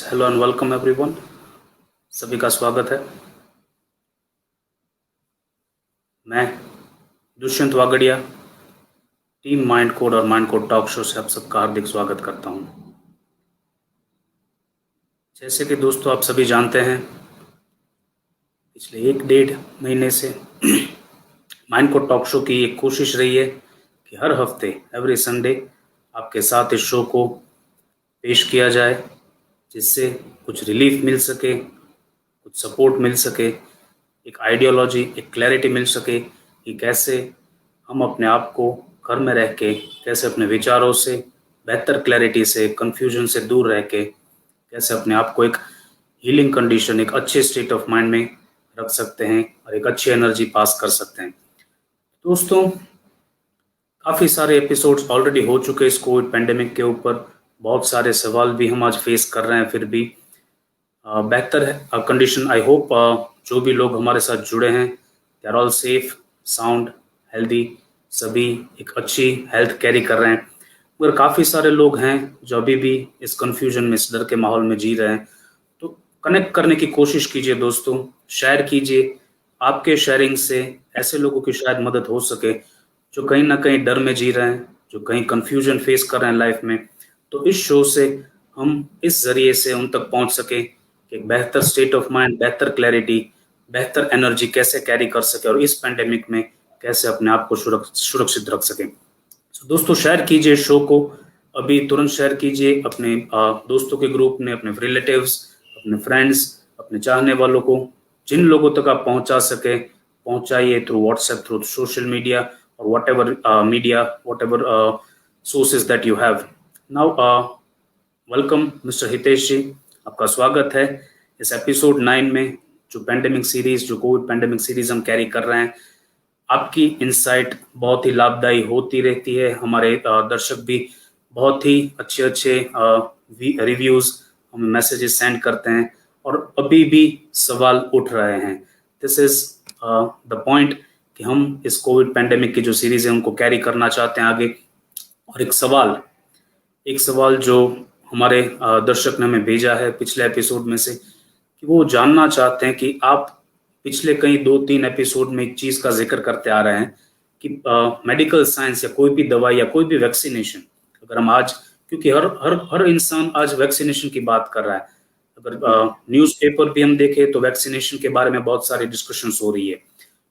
Hello and welcome everyone. सभी का स्वागत है। मैं दुष्यंत वागड़िया टीम माइंड कोड और माइंड कोड टॉक शो से आप सबका हार्दिक स्वागत करता हूं। जैसे कि दोस्तों आप सभी जानते हैं, पिछले 1 डेढ़ महीने से माइंड कोड टॉक शो की एक कोशिश रही है कि हर हफ्ते एवरी संडे आपके साथ इस शो को पेश किया जाए, जिससे कुछ रिलीफ मिल सके, कुछ सपोर्ट मिल सके, एक आइडियोलॉजी, एक क्लैरिटी मिल सके कि कैसे हम अपने आप को घर में रह के, कैसे अपने विचारों से, बेहतर क्लैरिटी से, कंफ्यूजन से दूर रह के, कैसे अपने आप को एक हीलिंग कंडीशन, एक अच्छे स्टेट ऑफ माइंड में रख सकते हैं और एक अच्छी एनर्जी पास कर सकते हैं। दोस्तों, काफ़ी सारे एपिसोड्स ऑलरेडी हो चुके इस कोविड पेंडेमिक के ऊपर। बहुत सारे सवाल भी हम आज फेस कर रहे हैं, फिर भी बेहतर है कंडीशन। आई होप जो भी लोग हमारे साथ जुड़े हैं they are all safe, sound, healthy, सभी एक अच्छी हेल्थ कैरी कर रहे हैं। मगर काफ़ी सारे लोग हैं जो अभी भी इस कंफ्यूजन में, इस डर के माहौल में जी रहे हैं। तो कनेक्ट करने की कोशिश कीजिए दोस्तों, शेयर कीजिए। आपके शेयरिंग से ऐसे लोगों की शायद मदद हो सके जो कहीं ना कहीं डर में जी रहे हैं, जो कहीं कंफ्यूजन फेस कर रहे हैं लाइफ में। तो इस शो से हम इस जरिए से उन तक पहुंच सके कि एक बेहतर स्टेट ऑफ माइंड, बेहतर क्लैरिटी, बेहतर एनर्जी कैसे कैरी कर सके और इस पेंडेमिक में कैसे अपने आप को सुरक्षित रख सके। तो दोस्तों, शेयर कीजिए शो को, अभी तुरंत शेयर कीजिए अपने दोस्तों के ग्रुप में, अपने रिलेटिव्स, अपने फ्रेंड्स, अपने चाहने वालों को। जिन लोगों तक आप पहुंचा सके पहुंचाइए, through WhatsApp, through social media और whatever media, whatever sources that you have. Now welcome mister Hitesh ji, आपका स्वागत है इस एपिसोड 9 में, जो पेंडेमिक सीरीज, जो कोविड पेंडेमिक सीरीज हम कैरी कर रहे हैं। आपकी इंसाइट बहुत ही लाभदायी होती रहती है। हमारे दर्शक भी बहुत ही अच्छे अच्छे रिव्यूज, हमें मैसेजेस सेंड करते हैं और अभी भी सवाल उठ रहे हैं। दिस इज द पॉइंट कि हम इस कोविड पेंडेमिक की जो सीरीज है उनको कैरी करना चाहते हैं आगे। और एक सवाल जो हमारे दर्शक ने हमें भेजा है पिछले एपिसोड में से, कि वो जानना चाहते हैं कि आप पिछले कई 2-3 एपिसोड में एक चीज का जिक्र करते आ रहे हैं कि मेडिकल साइंस या कोई भी दवाई या कोई भी वैक्सीनेशन, अगर हम आज, क्योंकि हर हर हर इंसान आज वैक्सीनेशन की बात कर रहा है। अगर न्यूज़पेपर भी हम देखें तो वैक्सीनेशन के बारे में बहुत सारी डिस्कशंस हो रही है।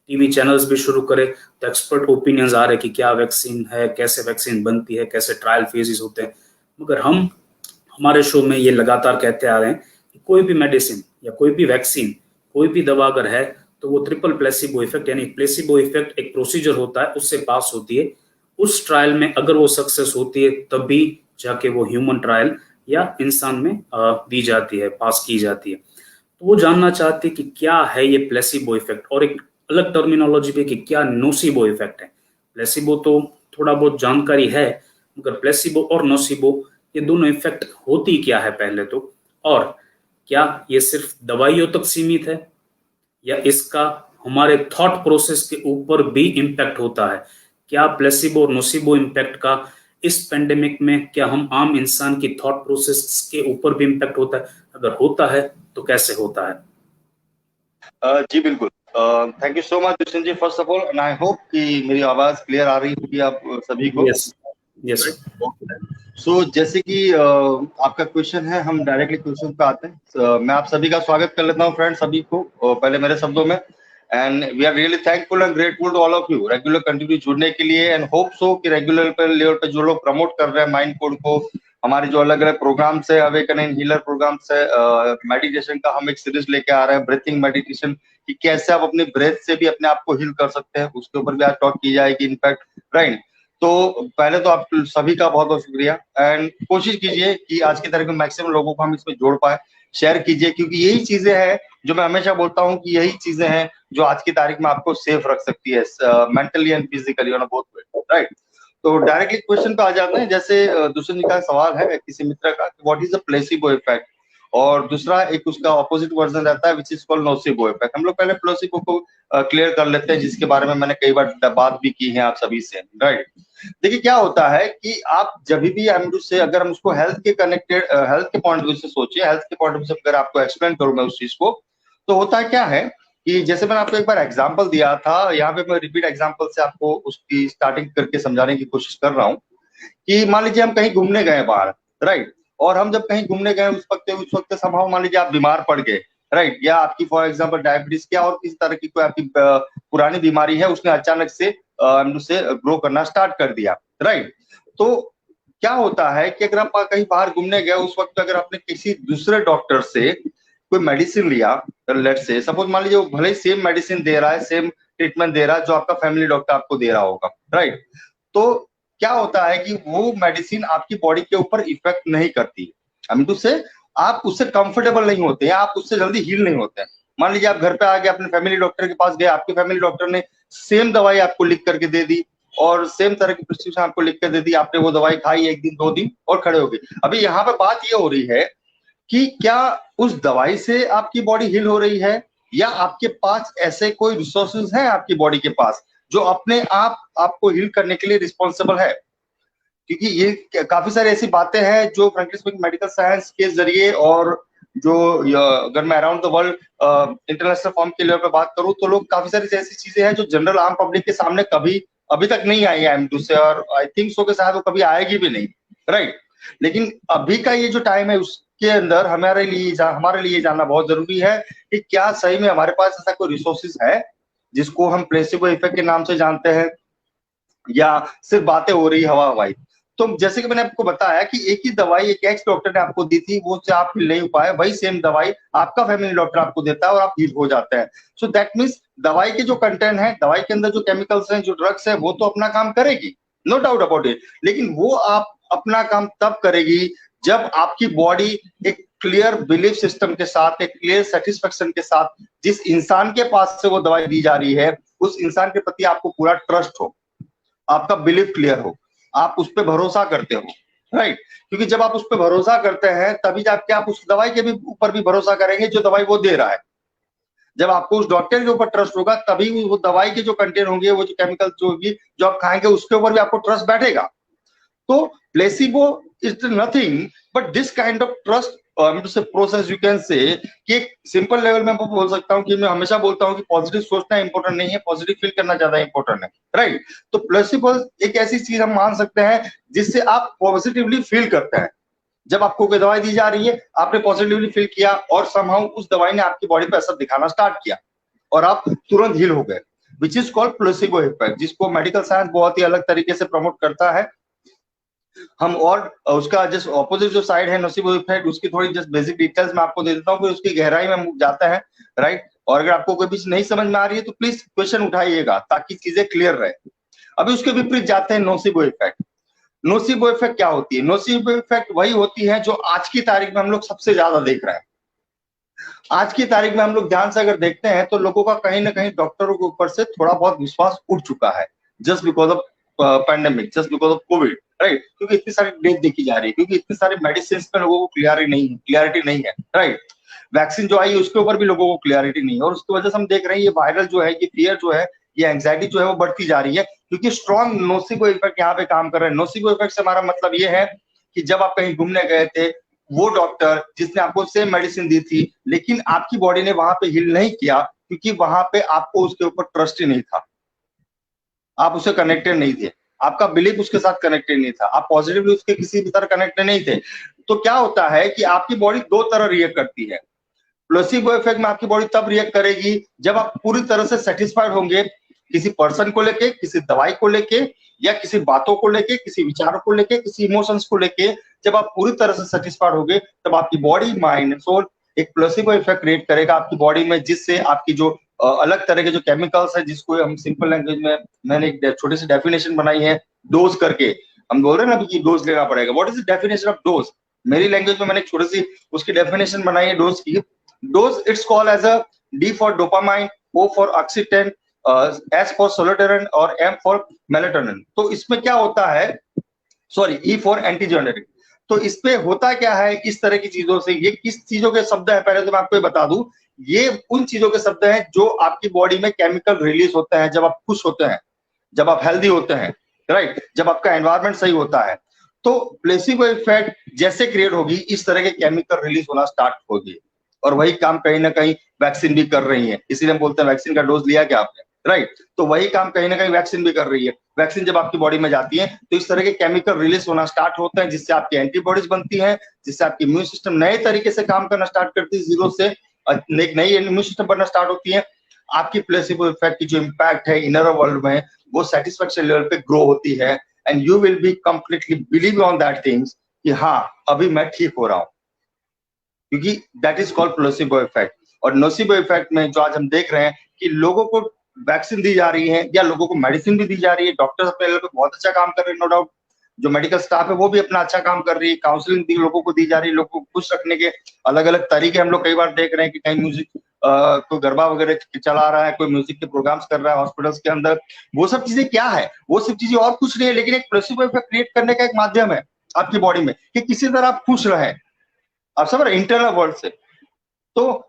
टीवी चैनल्स भी शुरू करें तो एक्सपर्ट ओपिनियंस आ रहे हैं कि क्या वैक्सीन है, कैसे वैक्सीन बनती है, कैसे ट्रायल फेजेस होते हैं। मगर हम हमारे शो में ये लगातार कहते आ रहे हैं कि कोई भी मेडिसिन या कोई भी वैक्सीन, कोई भी दवा अगर है तो वो ट्रिपल प्लेसिबो इफेक्ट, यानी प्लेसिबो इफेक्ट एक प्रोसीजर होता है, उससे पास होती है। उस ट्रायल में अगर वो सक्सेस होती है तभी जाके वो ह्यूमन ट्रायल या इंसान में दी जाती है, पास की जाती है। तो वो जानना चाहते हैं कि क्या है ये प्लेसिबो इफेक्ट, और एक अलग टर्मिनोलॉजी भी कि क्या नोसिबो इफेक्ट है। प्लेसिबो तो थोड़ा बहुत जानकारी है, मगर प्लेसिबो और नोसिबो ये दोनों इफेक्ट होती क्या है पहले तो, और क्या ये सिर्फ दवाइयों तक सीमित है या इसका हमारे थॉट प्रोसेस के ऊपर भी इम्पैक्ट होता है। क्या प्लेसिबो और नोसिबो इम्पैक्ट का इस पेंडेमिक में, क्या हम आम इंसान की थॉट प्रोसेस के ऊपर भी इम्पैक्ट होता है? अगर होता है तो कैसे होता है? जी बिल्कुल। Thank you so much Dushyant ji, first of all, and I hope कि मेरी आवाज क्लियर आ रही होगी आप सभी को। Yes, yes. सो जैसे कि आपका क्वेश्चन है, हम डायरेक्टली क्वेश्चन पे आते हैं। मैं आप सभी का स्वागत कर लेता हूँ फ्रेंड, सभी को पहले मेरे शब्दों में। And we are really thankful and grateful to all of you regular continue जुड़ने के लिए, एंड होप सो कि रेगुलर लेवल पे जो लोग प्रमोट कर रहे हैं माइंड कोड को, हमारे जो अलग अलग प्रोग्राम्स है, अवेकनिंग हीलर प्रोग्राम्स है, मेडिटेशन का हम एक सीरीज लेके आ रहे हैं, ब्रीथिंग मेडिटेशन, कि कैसे आप अपने ब्रेथ से भी अपने आप को हील कर सकते हैं, उसके ऊपर भी आज टॉक की जाएगी इनफैक्ट, राइट। तो पहले तो आप सभी का बहुत बहुत शुक्रिया, एंड कोशिश कीजिए कि आज की तारीख में मैक्सिमम लोगों को हम इसमें जोड़ पाए। शेयर कीजिए, क्योंकि यही चीजें हैं जो मैं हमेशा बोलता हूँ कि यही चीजें हैं जो आज की तारीख में आपको सेफ रख सकती है, mentally and physically on both way, right. तो डायरेक्टली क्वेश्चन पे आ जाते हैं। जैसे दुष्यंत जी का सवाल है किसी मित्र का, what is the placebo effect. और दूसरा एक उसका ऑपोजिट वर्जन रहता है which is called nocebo effect. हम लोग पहले प्लेसिबो को क्लियर कर लेते हैं, जिसके बारे में मैंने कई बार बात भी की है आप सभी से, राइट। देखिए क्या होता है कि आप जब भी हम से अगर हम उसको हेल्थ के कनेक्टेड, हेल्थ के पॉइंट ऑफ व्यू से सोचिए, हेल्थ के पॉइंट ऑफ व्यू से अगर आपको एक्सप्लेन करूं मैं उस चीज को, तो होता क्या है कि जैसे मैंने आपको एक बार एग्जांपल दिया था, यहाँ पे मैं रिपीट एग्जांपल से आपको उसकी स्टार्टिंग करके समझाने की कोशिश कर रहा हूँ कि मान लीजिए हम कहीं घूमने गए बाहर, राइट, और हम जब कहीं घूमने गए उस वक्त संभव मान लीजिए आप बीमार पड़ गए, राइट, या आपकी फॉर एग्जांपल डायबिटीज क्या और किसी तरह की कोई आपकी पुरानी बीमारी है, उसने अचानक से ग्रो करना स्टार्ट कर दिया, राइट। तो क्या होता है कि अगर आप कहीं बाहर घूमने गए उस वक्त अगर आपने किसी दूसरे डॉक्टर से कोई मेडिसिन लिया, लेट्स से सपोज मान लीजिए वो भले ही सेम मेडिसिन दे रहा है, सेम ट्रीटमेंट दे रहा है जो आपका फैमिली डॉक्टर आपको दे रहा होगा, राइट। तो क्या होता है कि वो मेडिसिन आपकी बॉडी के ऊपर इफेक्ट नहीं करती, हम तो से आप उससे कंफर्टेबल नहीं होते हैं, आप उससे जल्दी हील नहीं होते हैं। मान लीजिए आप घर पे आ गए, अपने फैमिली डॉक्टर के पास गए, आपके फैमिली डॉक्टर ने सेम दवाई आपको लिख करके दे दी और सेम तरह की प्रिस्क्रिप्शन आपको लिख कर दे दी, आपने वो दवाई खाई 1 दिन 2 दिन और खड़े हो गए। अभी यहाँ पे बात ये हो रही है कि क्या उस दवाई से आपकी बॉडी हील हो रही है या आपके पास ऐसे कोई रिसोर्सेज हैं आपकी बॉडी के पास जो अपने आप आपको हील करने के लिए रिस्पॉन्सिबल है। क्योंकि ये काफी सारी ऐसी बातें हैं जो फ्रैंकली स्पीकिंग मेडिकल साइंस के जरिए और जो अगर मैं around the world international form के लेवल पे बात करूं तो लोग काफी सारी ऐसी चीजें हैं जो जनरल आम पब्लिक के सामने कभी अभी तक नहीं आई है M2 से, और आई थिंक सो के शायद वो कभी आएगी भी नहीं, राइट। लेकिन अभी का ये जो टाइम है उसके अंदर हमारे लिए जानना बहुत जरूरी है कि क्या सही में हमारे पास ऐसा कोई रिसोर्सेज है जिसको हम प्लेसिबो इफेक्ट के नाम से जानते हैं या सिर्फ बातें हो रही हवा हवाई। तो जैसे कि मैंने आपको बताया कि एक ही दवाई एक एक्स डॉक्टर ने आपको दी थी, वो से आप हिल नहीं पाए, वही सेम दवाई आपका फैमिली डॉक्टर आपको देता है और आप हील हो जाते हैं। सो दैट मीन्स दवाई के जो कंटेंट है, दवाई के अंदर जो केमिकल्स हैं, जो ड्रग्स है, वो तो अपना काम करेगी, नो डाउट अबाउट इट, लेकिन वो आप अपना काम तब करेगी जब आपकी बॉडी एक क्लियर बिलीफ सिस्टम के साथ, एक क्लियर सेटिस्फेक्शन के साथ, जिस इंसान के पास से वो दवाई दी जा रही है उस इंसान के प्रति आपको पूरा ट्रस्ट हो, आपका बिलीफ क्लियर हो, आप उस पर भरोसा करते हो, राइट। क्योंकि जब आप उस पर भरोसा करते हैं तभी जाके आप उस दवाई के भी ऊपर भी भरोसा करेंगे जो दवाई वो दे रहा है। जब आपको उस डॉक्टर के ऊपर ट्रस्ट होगा तभी वो दवाई के जो कंटेंट होंगे, वो जो केमिकल जो होगी जो आप खाएंगे उसके ऊपर भी आपको ट्रस्ट बैठेगा। तो placebo is nothing but this kind of trust process, you can say कि एक सिंपल लेवल में मैं बोल सकता हूँ कि मैं हमेशा बोलता हूँ कि पॉजिटिव सोचना इंपॉर्टेंट नहीं है, पॉजिटिव फील करना ज्यादा इंपॉर्टेंट है, राइट। तो प्लेसिबो एक ऐसी चीज हम मान सकते हैं जिससे आप पॉजिटिवली फील करते हैं। जब आपको कोई दवाई दी जा रही है, आपने पॉजिटिवली फील किया और समहाउ उस दवाई ने आपकी बॉडी पे असर दिखाना स्टार्ट किया और आप तुरंत हील हो गए, विच इज कॉल्ड प्लेसिबो इफेक्ट, जिसको मेडिकल साइंस बहुत ही अलग तरीके से प्रमोट करता है। हम और उसका जस्ट ऑपोजिट जो साइड है नोसिबो इफेक्ट, उसकी थोड़ी जस्ट बेसिक डिटेल्स मैं आपको दे देता हूँ, उसकी गहराई में जाता है, राइट। और अगर आपको कोई भी नहीं समझ में आ रही है तो प्लीज क्वेश्चन उठाइएगा ताकि चीजें क्लियर रहे। अभी उसके विपरीत जाते हैं नोसिबो इफेक्ट। नोसिबो इफेक्ट क्या होती है? नोसिबो इफेक्ट वही होती है जो आज की तारीख में हम लोग सबसे ज्यादा देख रहे हैं। आज की तारीख में हम लोग ध्यान से अगर देखते हैं तो लोगों का कहीं ना कहीं डॉक्टरों के ऊपर से थोड़ा बहुत विश्वास उठ चुका है, just because of pandemic, just because of Covid, right. क्योंकि इतनी सारी डेथ देखी जा रही है, क्योंकि इतनी सारी मेडिसिन पे लोगों को क्लियरिटी नहीं है, राइट। वैक्सीन जो आई उसके ऊपर भी लोगों को क्लियरिटी नहीं है और उसकी वजह से हम देख रहे हैं ये वायरल जो है, ये फियर जो है, ये एंग्जाइटी जो है वो बढ़ती जा रही है, क्योंकि स्ट्रॉन्ग नोसिबो इफेक्ट यहाँ पे काम कर रहे हैं। नोसिबो इफेक्ट से हमारा मतलब ये है कि जब आप कहीं घूमने गए थे, वो डॉक्टर जिसने आपको सेम मेडिसिन दी थी लेकिन आपकी बॉडी ने वहां पे हील नहीं किया क्योंकि वहां पे आपको उसके ऊपर ट्रस्ट ही नहीं था, आप उससे कनेक्टेड नहीं थे, आपका बिलीफ उसके साथ कनेक्टेड नहीं था, आप पॉजिटिवली उसके किसी भी तरह कनेक्टेड नहीं थे। तो क्या होता है कि आपकी बॉडी दो तरह रिएक्ट करती है। प्लेसिबो इफेक्ट में आपकी बॉडी तब रिएक्ट करेगी जब आप पूरी तरह से सेटिस्फाइड होंगे किसी पर्सन को लेके, किसी दवाई को लेके, या किसी बातों को लेके, किसी विचारों को लेके, किसी इमोशंस को लेके। जब आप पूरी तरह से सेटिस्फाइड होंगे तब आपकी बॉडी, माइंड, सोल एक प्लेसिबो इफेक्ट क्रिएट करेगा आपकी बॉडी में, जिससे आपकी जो अलग तरह के जो केमिकल्स है, जिसको हम सिंपल लैंग्वेज में मैंने एक छोटी सी डेफिनेशन बनाई है डोज करके, हम बोल रहे हैं ना कि डोज लेना पड़ेगा। What is the definition of dose? मेरी लैंग्वेज में मैंने एक छोटी सी उसकी डेफिनेशन बनाई है डोज की। Dose it's called as a D for dopamine, O for oxytocin, S for serotonin और M फॉर मेलाटोनिन। तो इसमें क्या होता है, सॉरी, E फॉर एंटीजोनेटिक। तो इस पे होता क्या है, इस तरह की चीजों से, ये किस चीजों के शब्द है पहले तो मैं आपको ये बता दूं, ये उन चीजों के शब्द हैं जो आपकी बॉडी में केमिकल रिलीज होते हैं जब आप खुश होते हैं, जब आप हेल्दी होते हैं, राइट, जब आपका एनवायरनमेंट सही होता है। तो प्लेसिबो इफेक्ट जैसे क्रिएट होगी, इस तरह के केमिकल रिलीज होना स्टार्ट होगी, और वही काम कहीं ना कहीं वैक्सीन भी कर रही है। इसीलिए हम बोलते हैं वैक्सीन का डोज लिया क्या आपने, राइट, तो वही काम कहीं ना कहीं वैक्सीन भी कर रही है। वैक्सीन जब आपकी बॉडी में जाती है तो इस तरह के केमिकल रिलीज होना स्टार्ट होते हैं, जिससे आपकी एंटीबॉडीज बनती है, जिससे आपकी इम्यून सिस्टम नए तरीके से काम करना स्टार्ट करती है, जीरो से एक नई इम्यून सिस्टम बनना स्टार्ट होती है। आपकी प्लेसिबो इफेक्ट की जो इम्पैक्ट है इनर वर्ल्ड में, वो सेटिस्फेक्शन लेवल पे ग्रो होती है, and you will be completely believe on that things कि हाँ अभी मैं ठीक हो रहा हूँ, क्योंकि that is called placebo effect. और नोसिबो इफेक्ट में जो आज हम देख रहे हैं कि लोगों को वैक्सीन दी जा रही है या लोगों को मेडिसिन भी दी जा रही है, डॉक्टर्स अपने लेवल पे बहुत अच्छा काम कर रहे हैं, नो डाउट, जो मेडिकल स्टाफ है वो भी अपना अच्छा काम कर रही है, काउंसलिंग भी लोगों को दी जा रही है, लोगों को खुश रखने के अलग अलग तरीके हम लोग कई बार देख रहे हैं कि कहीं म्यूजिक कोई गरबा वगैरह चला रहा है, कोई म्यूजिक के प्रोग्राम्स कर रहा है हॉस्पिटल्स के अंदर। वो सब चीजें क्या है, वो सब चीजें और कुछ नहीं है, लेकिन एक प्लेसिबो इफेक्ट क्रिएट करने का एक माध्यम है आपकी बॉडी में कि किसी तरह आप खुश रहे, आप समझ रहे, इंटरनल वर्ल्ड से। तो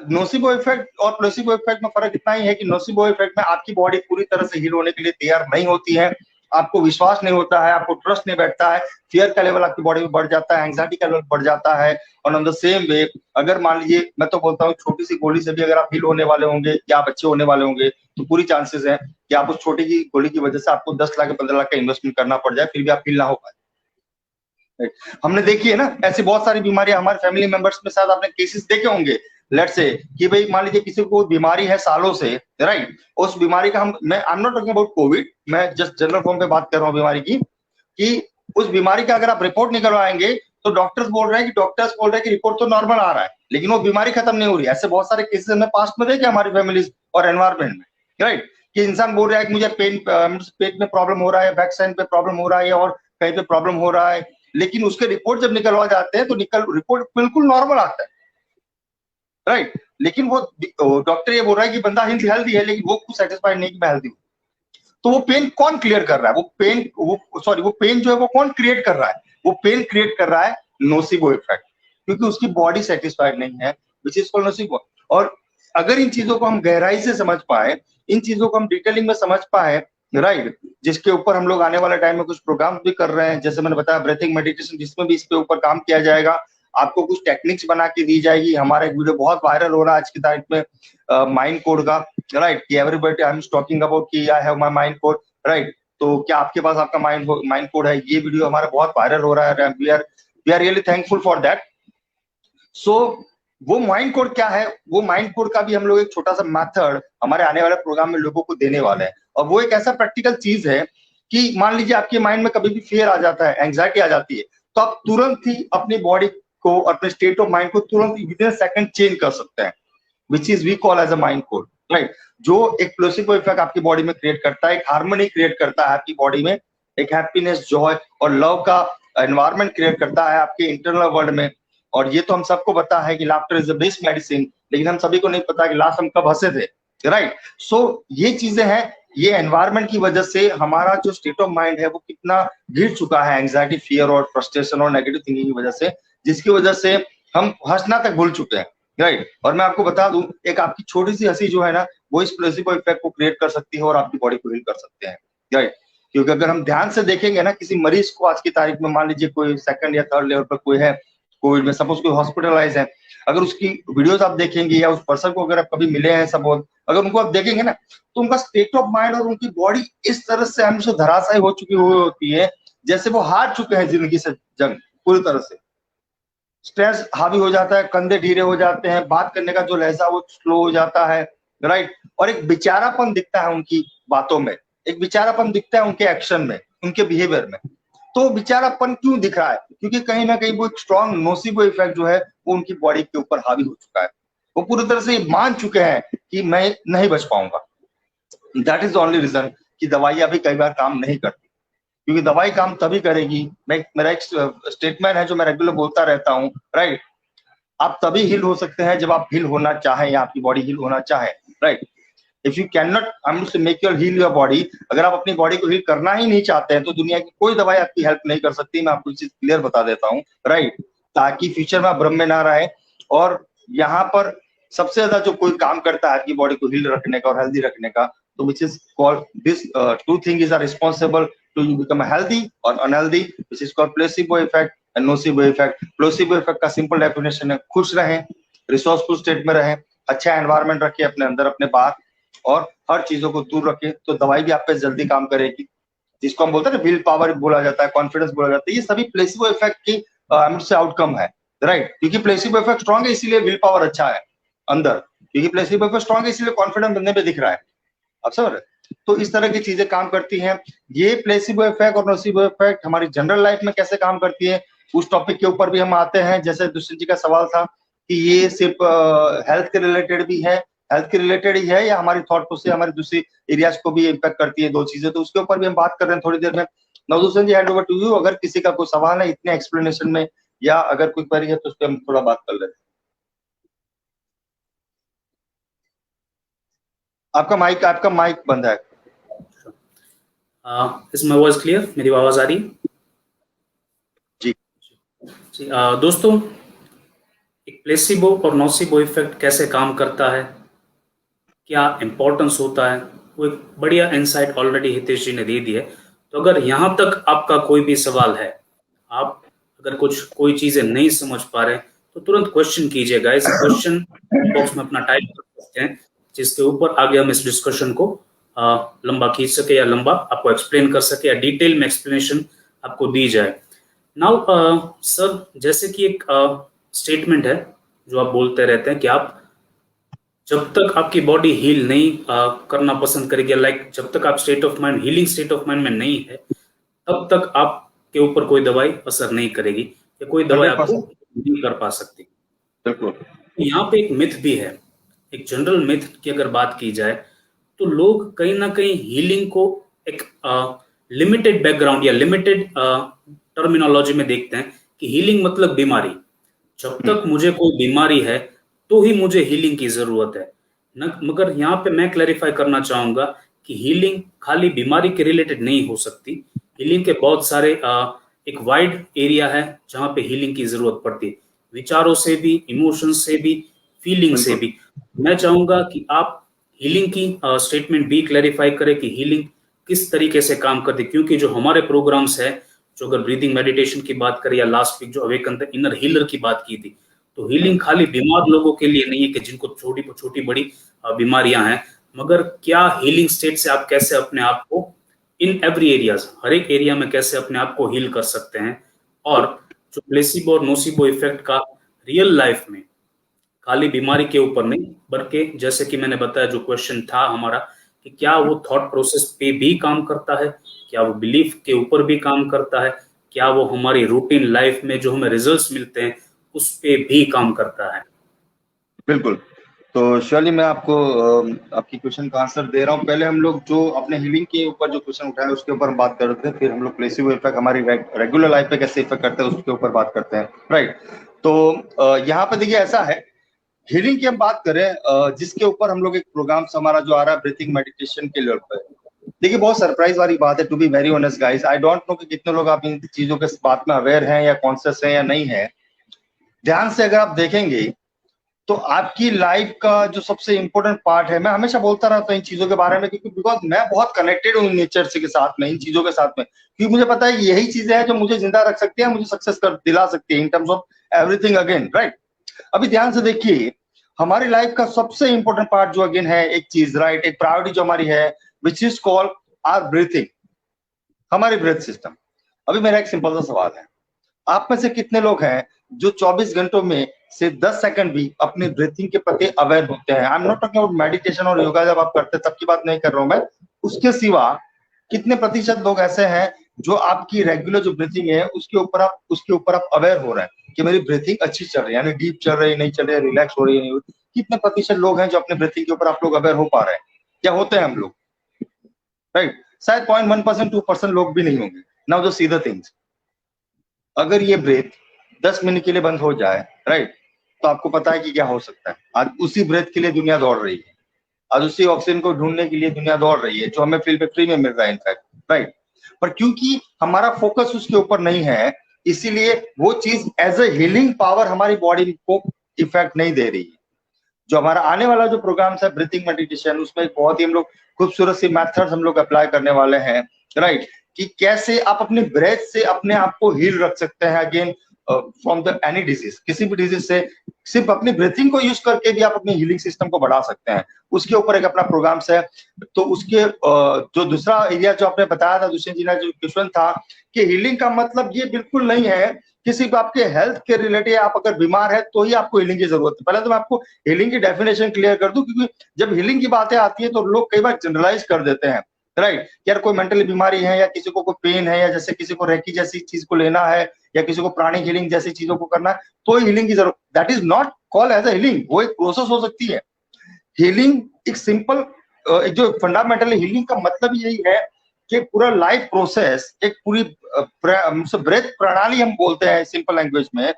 नोसिबो इफेक्ट और प्लेसिबो इफेक्ट में फर्क इतना ही है कि नोसिबो इफेक्ट में आपकी बॉडी पूरी तरह से हील होने के लिए तैयार नहीं होती है, आपको विश्वास नहीं होता है, आपको ट्रस्ट नहीं बैठता है, फियर का लेवल आपकी बॉडी में बढ़ जाता है, एंग्जाइटी का लेवल बढ़ जाता है। और ऑन द सेम वे अगर मान लीजिए, मैं तो बोलता हूँ छोटी सी गोली से भी अगर आप हील होने वाले होंगे या आप अच्छे होने वाले होंगे, तो पूरी चांसेस है कि आप उस छोटी की गोली की वजह से आपको 10 लाख या 15 लाख का इन्वेस्टमेंट करना पड़ जाए, फिर भी आप हील ना हो पाए। हमने देखी है ना ऐसी बहुत सारी बीमारियां हमारे फैमिली मेंबर्स में, शायद आपने केसेस देखे होंगे, लेट्स से कि भाई मान लीजिए किसी को बीमारी है सालों से, राइट, उस बीमारी का मैं I am not talking about Covid, मैं जस्ट जनरल फॉर्म पे बात कर रहा हूँ बीमारी की, कि उस बीमारी का अगर आप रिपोर्ट निकलवाएंगे तो डॉक्टर्स बोल रहे हैं कि रिपोर्ट तो नॉर्मल आ रहा है, लेकिन वो बीमारी खत्म नहीं हो रही है। ऐसे बहुत सारे केसेस हमने पास्ट में देखे हमारी फैमिलीज और एनवायरमेंट में, राइट, कि इंसान बोल रहा है कि मुझे पेट में प्रॉब्लम हो रहा है, बैक साइड पे प्रॉब्लम हो रहा है और कहीं पे प्रॉब्लम हो रहा है, लेकिन उसके रिपोर्ट जब निकलवा जाते हैं तो रिपोर्ट बिल्कुल नॉर्मल आता है, राइट, लेकिन वो डॉक्टर ये बोल रहा है कि बंदा हेल्दी है, लेकिन वो खुद सेटिस्फाइड नहीं कि मैं हेल्दी हूँ। तो वो पेन कौन क्लियर कर रहा है, वो पेन जो है वो कौन क्रिएट कर रहा है, वो पेन क्रिएट कर रहा है नोसिबो इफेक्ट, क्योंकि उसकी बॉडी सेटिस्फाइड नहीं है, विच इज कॉल्ड नोसिबो। और अगर इन चीजों को हम गहराई से समझ पाए, इन चीजों को हम डिटेलिंग में समझ पाए, राइट, जिसके ऊपर हम लोग आने वाले टाइम में कुछ प्रोग्राम भी कर रहे हैं, जैसे मैंने बताया ब्रीथिंग मेडिटेशन, जिसमें भी इसके ऊपर काम किया जाएगा, आपको कुछ टेक्निक्स बना के दी जाएगी। हमारा एक वीडियो बहुत वायरल हो रहा है आज की तारीख में माइंड कोड का, राइट, कि everybody I am talking about कि I have my mind code, right, तो क्या आपके पास आपका माइंड कोड है, ये वीडियो हमारा बहुत वायरल हो रहा है, we are really thankful for that. So वो माइंड कोड क्या है, वो माइंड कोड का भी हम लोग एक छोटा सा मेथड हमारे आने वाले प्रोग्राम में लोगों को देने वाले हैं। और वो एक ऐसा प्रैक्टिकल चीज है कि मान लीजिए आपके माइंड में कभी भी फियर आ जाता है, एंग्जाइटी आ जाती है, तो आप तुरंत ही अपनी बॉडी को, अपने स्टेट ऑफ माइंड को तुरंत विद इन सेकंड चेंज कर सकते हैं, which is we call as a mind code, right, जो एक प्लेसिबो इफेक्ट आपकी बॉडी में क्रिएट करता है, एक हार्मनी क्रिएट करता है आपकी बॉडी में, एक हैप्पीनेस, जॉय और लव का एनवायरनमेंट क्रिएट करता है आपके इंटरनल वर्ल्ड में। और ये तो हम सबको पता है कि laughter is the best medicine, लेकिन हम सभी को नहीं पता कि लास्ट हम कब हंसे थे, राइट। सो ये चीजें हैं, ये एनवायरनमेंट की वजह से हमारा जो स्टेट ऑफ माइंड है वो कितना गिर चुका है एंग्जाइटी, फियर और फ्रस्ट्रेशन और नेगेटिव थिंकिंग की वजह से, जिसकी वजह से हम हंसना तक भूल चुके हैं, राइट। और मैं आपको बता दूं, एक आपकी छोटी सी हंसी जो है ना, वो इस प्लेसिबो इफेक्ट को क्रिएट कर सकती है और आपकी बॉडी को हील कर सकते हैं, राइट। क्योंकि अगर हम ध्यान से देखेंगे ना, किसी मरीज को आज की तारीख में मान लीजिए कोई सेकंड या थर्ड लेवल पर कोई है कोविड में, सपोज कोई हॉस्पिटलाइज है, अगर उसकी वीडियोस आप देखेंगे या उस पर्सन को अगर आप कभी मिले हैं सपोज, अगर उनको आप देखेंगे ना, तो उनका स्टेट ऑफ माइंड और उनकी बॉडी इस तरह से हमेशा धराशायी हो चुकी होती है, जैसे वो हार चुके हैं जिंदगी से जंग पूरी तरह से। स्ट्रेस हावी हो जाता है, कंधे ढीले हो जाते हैं, बात करने का जो लहजा वो स्लो हो जाता है, राइट। और एक बेचारापन दिखता है उनकी बातों में, एक बेचारापन दिखता है उनके एक्शन में, उनके बिहेवियर में। तो बेचारापन क्यों दिख रहा है? क्योंकि कहीं ना कहीं वो एक स्ट्रॉन्ग नोसिबो इफेक्ट जो है वो उनकी बॉडी के ऊपर हावी हो चुका है। वो पूरी तरह से मान चुके हैं कि मैं नहीं बच पाऊंगा। That is the only reason कि दवाइयां भी कई बार काम नहीं करती, क्योंकि दवाई काम तभी करेगी, मेरा एक स्टेटमेंट है जो मैं रेगुलर बोलता रहता हूँ, राइट। आप तभी हील हो सकते हैं जब आप हील होना चाहें या आपकी बॉडी हील होना चाहे, right. If you can not I am to make your heal your body, अगर आप अपनी बॉडी को हील करना ही नहीं चाहते हैं तो दुनिया की कोई दवाई आपकी हेल्प नहीं कर सकती। मैं आपको चीज क्लियर बता देता हूँ, राइट, ताकि फ्यूचर में आप भ्रम में ना रहे। और यहाँ पर सबसे ज्यादा जो कोई काम करता है आपकी बॉडी को हील रखने का और हेल्दी रखने का, तो which is called this two thing is are responsible to you become healthy और unhealthy, which is called placebo effect and nocebo effect. Placebo effect का सिंपल डेफिनेशन है खुश रहें, रिसोर्सफुल स्टेट में रहें, अच्छा एनवायरमेंट रखें अपने अंदर अपने बाहर, और हर चीजों को दूर रखें, तो दवाई भी आप पे जल्दी काम करेगी, जिसको हम बोलते हैं ना विल पावर बोला जाता है, कॉन्फिडेंस बोला जाता है। ये सभी प्लेसिबो इफेक्ट की से आउटकम है, राइट, क्योंकि प्लेसिबो इफेक्ट स्ट्रॉन्ग है इसीलिए विल पावर अच्छा है अंदर, क्योंकि प्लेसिबो इफेक्ट स्ट्रॉन्ग है इसीलिए कॉन्फिडेंस बंदे पे दिख रहा है। आप समझ रहे? तो इस तरह की चीजें काम करती हैं। ये प्लेसिबो इफेक्ट और नोसिबो इफेक्ट हमारी जनरल लाइफ में कैसे काम करती है, उस टॉपिक के ऊपर भी हम आते हैं। जैसे दुष्यंत जी का सवाल था कि ये सिर्फ हेल्थ के रिलेटेड भी है, हेल्थ के रिलेटेड ही है या हमारी थॉट प्रोसेस हमारी दूसरी एरियाज को भी इम्पैक्ट करती है, दो चीजें, तो उसके ऊपर भी हम बात कर रहे हैं थोड़ी देर में। नवदुष्यंत जी, हैंड ओवर टू यू। अगर किसी का कोई सवाल है इतने एक्सप्लेनेशन में या अगर कोई क्वेरी है तो उस पर हम थोड़ा बात कर लेते हैं। आपका माइक बंद है। Is my voice clear? मेरी आवाज आ रही है? जी जी। दोस्तों, एक प्लेसिबो और नोसिबो इफेक्ट कैसे काम करता है, क्या इंपॉर्टेंस होता है, वो एक बढ़िया इंसाइट ऑलरेडी हितेश जी ने दे दी है। तो अगर यहाँ तक आपका कोई भी सवाल है, आप अगर कोई चीजें नहीं समझ पा रहे तो तुरंत क्वेश्चन कीजिएगा। इस क्वेश्चन बॉक्स में अपना टाइप कर सकते हैं, जिसके ऊपर आगे हम इस डिस्कशन को लंबा खींच सके या लंबा आपको एक्सप्लेन कर सके या डिटेल में एक्सप्लेनेशन आपको दी जाए। नाउ सर, जैसे कि एक स्टेटमेंट है जो आप बोलते रहते हैं कि आप जब तक आपकी बॉडी हील नहीं करना पसंद करेगी, लाइक जब तक आप state of mind healing state of mind में नहीं है, तब तक आपके ऊपर कोई दवाई असर नहीं करेगी या कोई दवाई आपको 100%। नहीं कर पा सकती। बिल्कुल। यहाँ पे एक मिथ भी है, एक जनरल मिथ की अगर बात की जाए तो लोग कहीं ना कहीं हीलिंग को एक लिमिटेड बैकग्राउंड या लिमिटेड टर्मिनोलॉजी में देखते हैं कि हीलिंग मतलब बीमारी। जब तक मुझे कोई बीमारी है तो ही मुझे हीलिंग की जरूरत है न। मगर यहाँ पे मैं क्लैरिफाई करना चाहूंगा कि हीलिंग खाली बीमारी के रिलेटेड नहीं हो सकती। हीलिंग के बहुत सारे एक वाइड एरिया है जहाँ पे हीलिंग की जरूरत पड़ती है, विचारों से भी, इमोशंस से भी, फीलिंग से बिल्कुल भी। मैं चाहूंगा कि आप हीलिंग की स्टेटमेंट भी क्लैरिफाई करें कि हीलिंग किस तरीके से काम करती है, क्योंकि जो हमारे प्रोग्राम्स है, जो अगर ब्रीदिंग मेडिटेशन की बात करें या लास्ट वीक जो अवेकन द इनर हीलर की बात की थी, तो हीलिंग खाली बीमार लोगों के लिए नहीं है कि जिनको छोटी छोटी बड़ी बीमारियां हैं, मगर क्या हीलिंग स्टेट से आप कैसे अपने आप को इन एवरी एरियाज, हर एक एरिया में कैसे अपने आप को हील कर सकते हैं। और जो प्लेसिबो और नोसिबो इफेक्ट का रियल लाइफ में खाली बीमारी के ऊपर नहीं, बल्कि जैसे कि मैंने बताया जो क्वेश्चन था हमारा कि क्या वो थॉट प्रोसेस पे भी काम करता है, क्या वो बिलीफ के ऊपर भी काम करता है, क्या वो हमारी रूटीन लाइफ में जो हमें रिजल्ट्स मिलते हैं उस पे भी काम करता है। बिल्कुल। तो श्योरली मैं आपको आपकी क्वेश्चन का आंसर दे रहा हूँ। पहले हम लोग जो अपने हीलिंग के ऊपर जो क्वेश्चन उठाए उसके ऊपर हम बात करते हैं, फिर हम लोग प्लेसिबो इफेक्ट हमारी रेगुलर लाइफ पे कैसे इफेक्ट करता है उसके ऊपर बात करते हैं, राइट। तो यहाँ पे देखिए ऐसा है, हीलिंग की हम बात करें जिसके ऊपर हम लोग एक प्रोग्राम हमारा जो आ रहा है ब्रीथिंग मेडिटेशन के लेवल पर। देखिए बहुत सरप्राइज वाली बात है, to be very honest guys, I don't know कि कितने लोग आप इन चीजों के बात में अवेयर हैं या कॉन्शियस हैं या नहीं है। ध्यान से अगर आप देखेंगे तो आपकी लाइफ का जो सबसे इंपॉर्टेंट पार्ट है, मैं हमेशा बोलता रहता हूँ इन चीजों के बारे में, क्योंकि बिकॉज मैं बहुत कनेक्टेड हूँ नेचर से के साथ में, इन चीजों के साथ में, क्योंकि मुझे पता है कि यही चीजें हैं जो मुझे जिंदा रख सकती है, मुझे सक्सेस कर दिला सकती है in terms of everything again, right. अभी ध्यान से देखिए, हमारी लाइफ का सबसे इंपॉर्टेंट पार्ट जो अगेन है एक चीज, राइट, एक प्रायोरिटी जो हमारी है, which is called our breathing, हमारी ब्रेथ सिस्टम। अभी मेरा एक सिंपल सा सवाल है, आप में से कितने लोग हैं जो 24 घंटों में से 10 सेकंड भी अपने ब्रीथिंग के प्रति अवेयर होते हैं? I am not talking about meditation और योगा जब आप करते हैं तब की बात नहीं कर रहा हूं मैं, उसके सिवा कितने प्रतिशत लोग ऐसे हैं जो आपकी रेगुलर जो ब्रीथिंग है उसके ऊपर आप अवेयर हो रहे हैं कि मेरी ब्रीथिंग अच्छी चल रही है, यानी डीप चल रही है, नहीं चल रही है, रिलैक्स हो रही है, नहीं हो रही? कितने प्रतिशत लोग हैं जो अपने ब्रीथिंग के ऊपर आप लोग अवेयर हो पा रहे हैं? क्या होते हैं हम लोग, राइट? शायद 0.1% 2% लोग भी नहीं होंगे। नाउ जो सीधा थिंग्स, अगर ये ब्रेथ 10 मिनट के लिए बंद हो जाए, राइट, तो आपको पता है कि क्या हो सकता है। आज उसी ब्रेथ के लिए दुनिया दौड़ रही है। आज उसी ऑक्सीजन को ढूंढने के लिए दुनिया दौड़ रही है, जो हमें फील्ड पे फ्री में मिल रहा है इनफैक्ट, राइट। पर क्योंकि हमारा फोकस उसके ऊपर नहीं है, इसीलिए वो चीज एज ए हीलिंग पावर हमारी बॉडी को इफेक्ट नहीं दे रही है। जो हमारा आने वाला जो प्रोग्राम्स है ब्रीथिंग मेडिटेशन, उसमें बहुत ही हम लोग खूबसूरत सी मेथड्स हम लोग अप्लाई करने वाले हैं, राइट, कि कैसे आप अपने ब्रेथ से अपने आप को हील रख सकते हैं again from the any disease, किसी भी डिजीज से सिर्फ अपनी ब्रीथिंग को यूज करके भी आप अपनी हीलिंग सिस्टम को बढ़ा सकते हैं। उसके ऊपर एक अपना प्रोग्राम्स है। तो उसके जो दूसरा एरिया जो आपने बताया था दुष्यंत जी ने, जो क्वेश्चन था कि हीलिंग का मतलब ये बिल्कुल नहीं है कि सिर्फ आपके हेल्थ के रिलेटेड आप अगर बीमार है तो ही आपको हीलिंग की जरूरत है। पहले तो मैं आपको हीलिंग की डेफिनेशन क्लियर कर दूं, क्योंकि जब हीलिंग की बातें आती है तो लोग कई बार जनरलाइज कर देते हैं, राइट। यार कोई मेंटली बीमारी है, या किसी को कोई पेन है, या जैसे किसी को रेकी जैसी चीज को लेना है, या किसी को प्राणिक हीलिंग जैसी चीजों को करना है तो हीलिंग की जरूरत, that is not called as a healing. वो एक प्रोसेस हो सकती है। हीलिंग एक सिंपल जो फंडामेंटली हीलिंग का मतलब यही है कि पूरा लाइफ प्रोसेस, एक पूरी ब्रेथ प्रणाली हम बोलते हैं सिंपल लैंग्वेज में,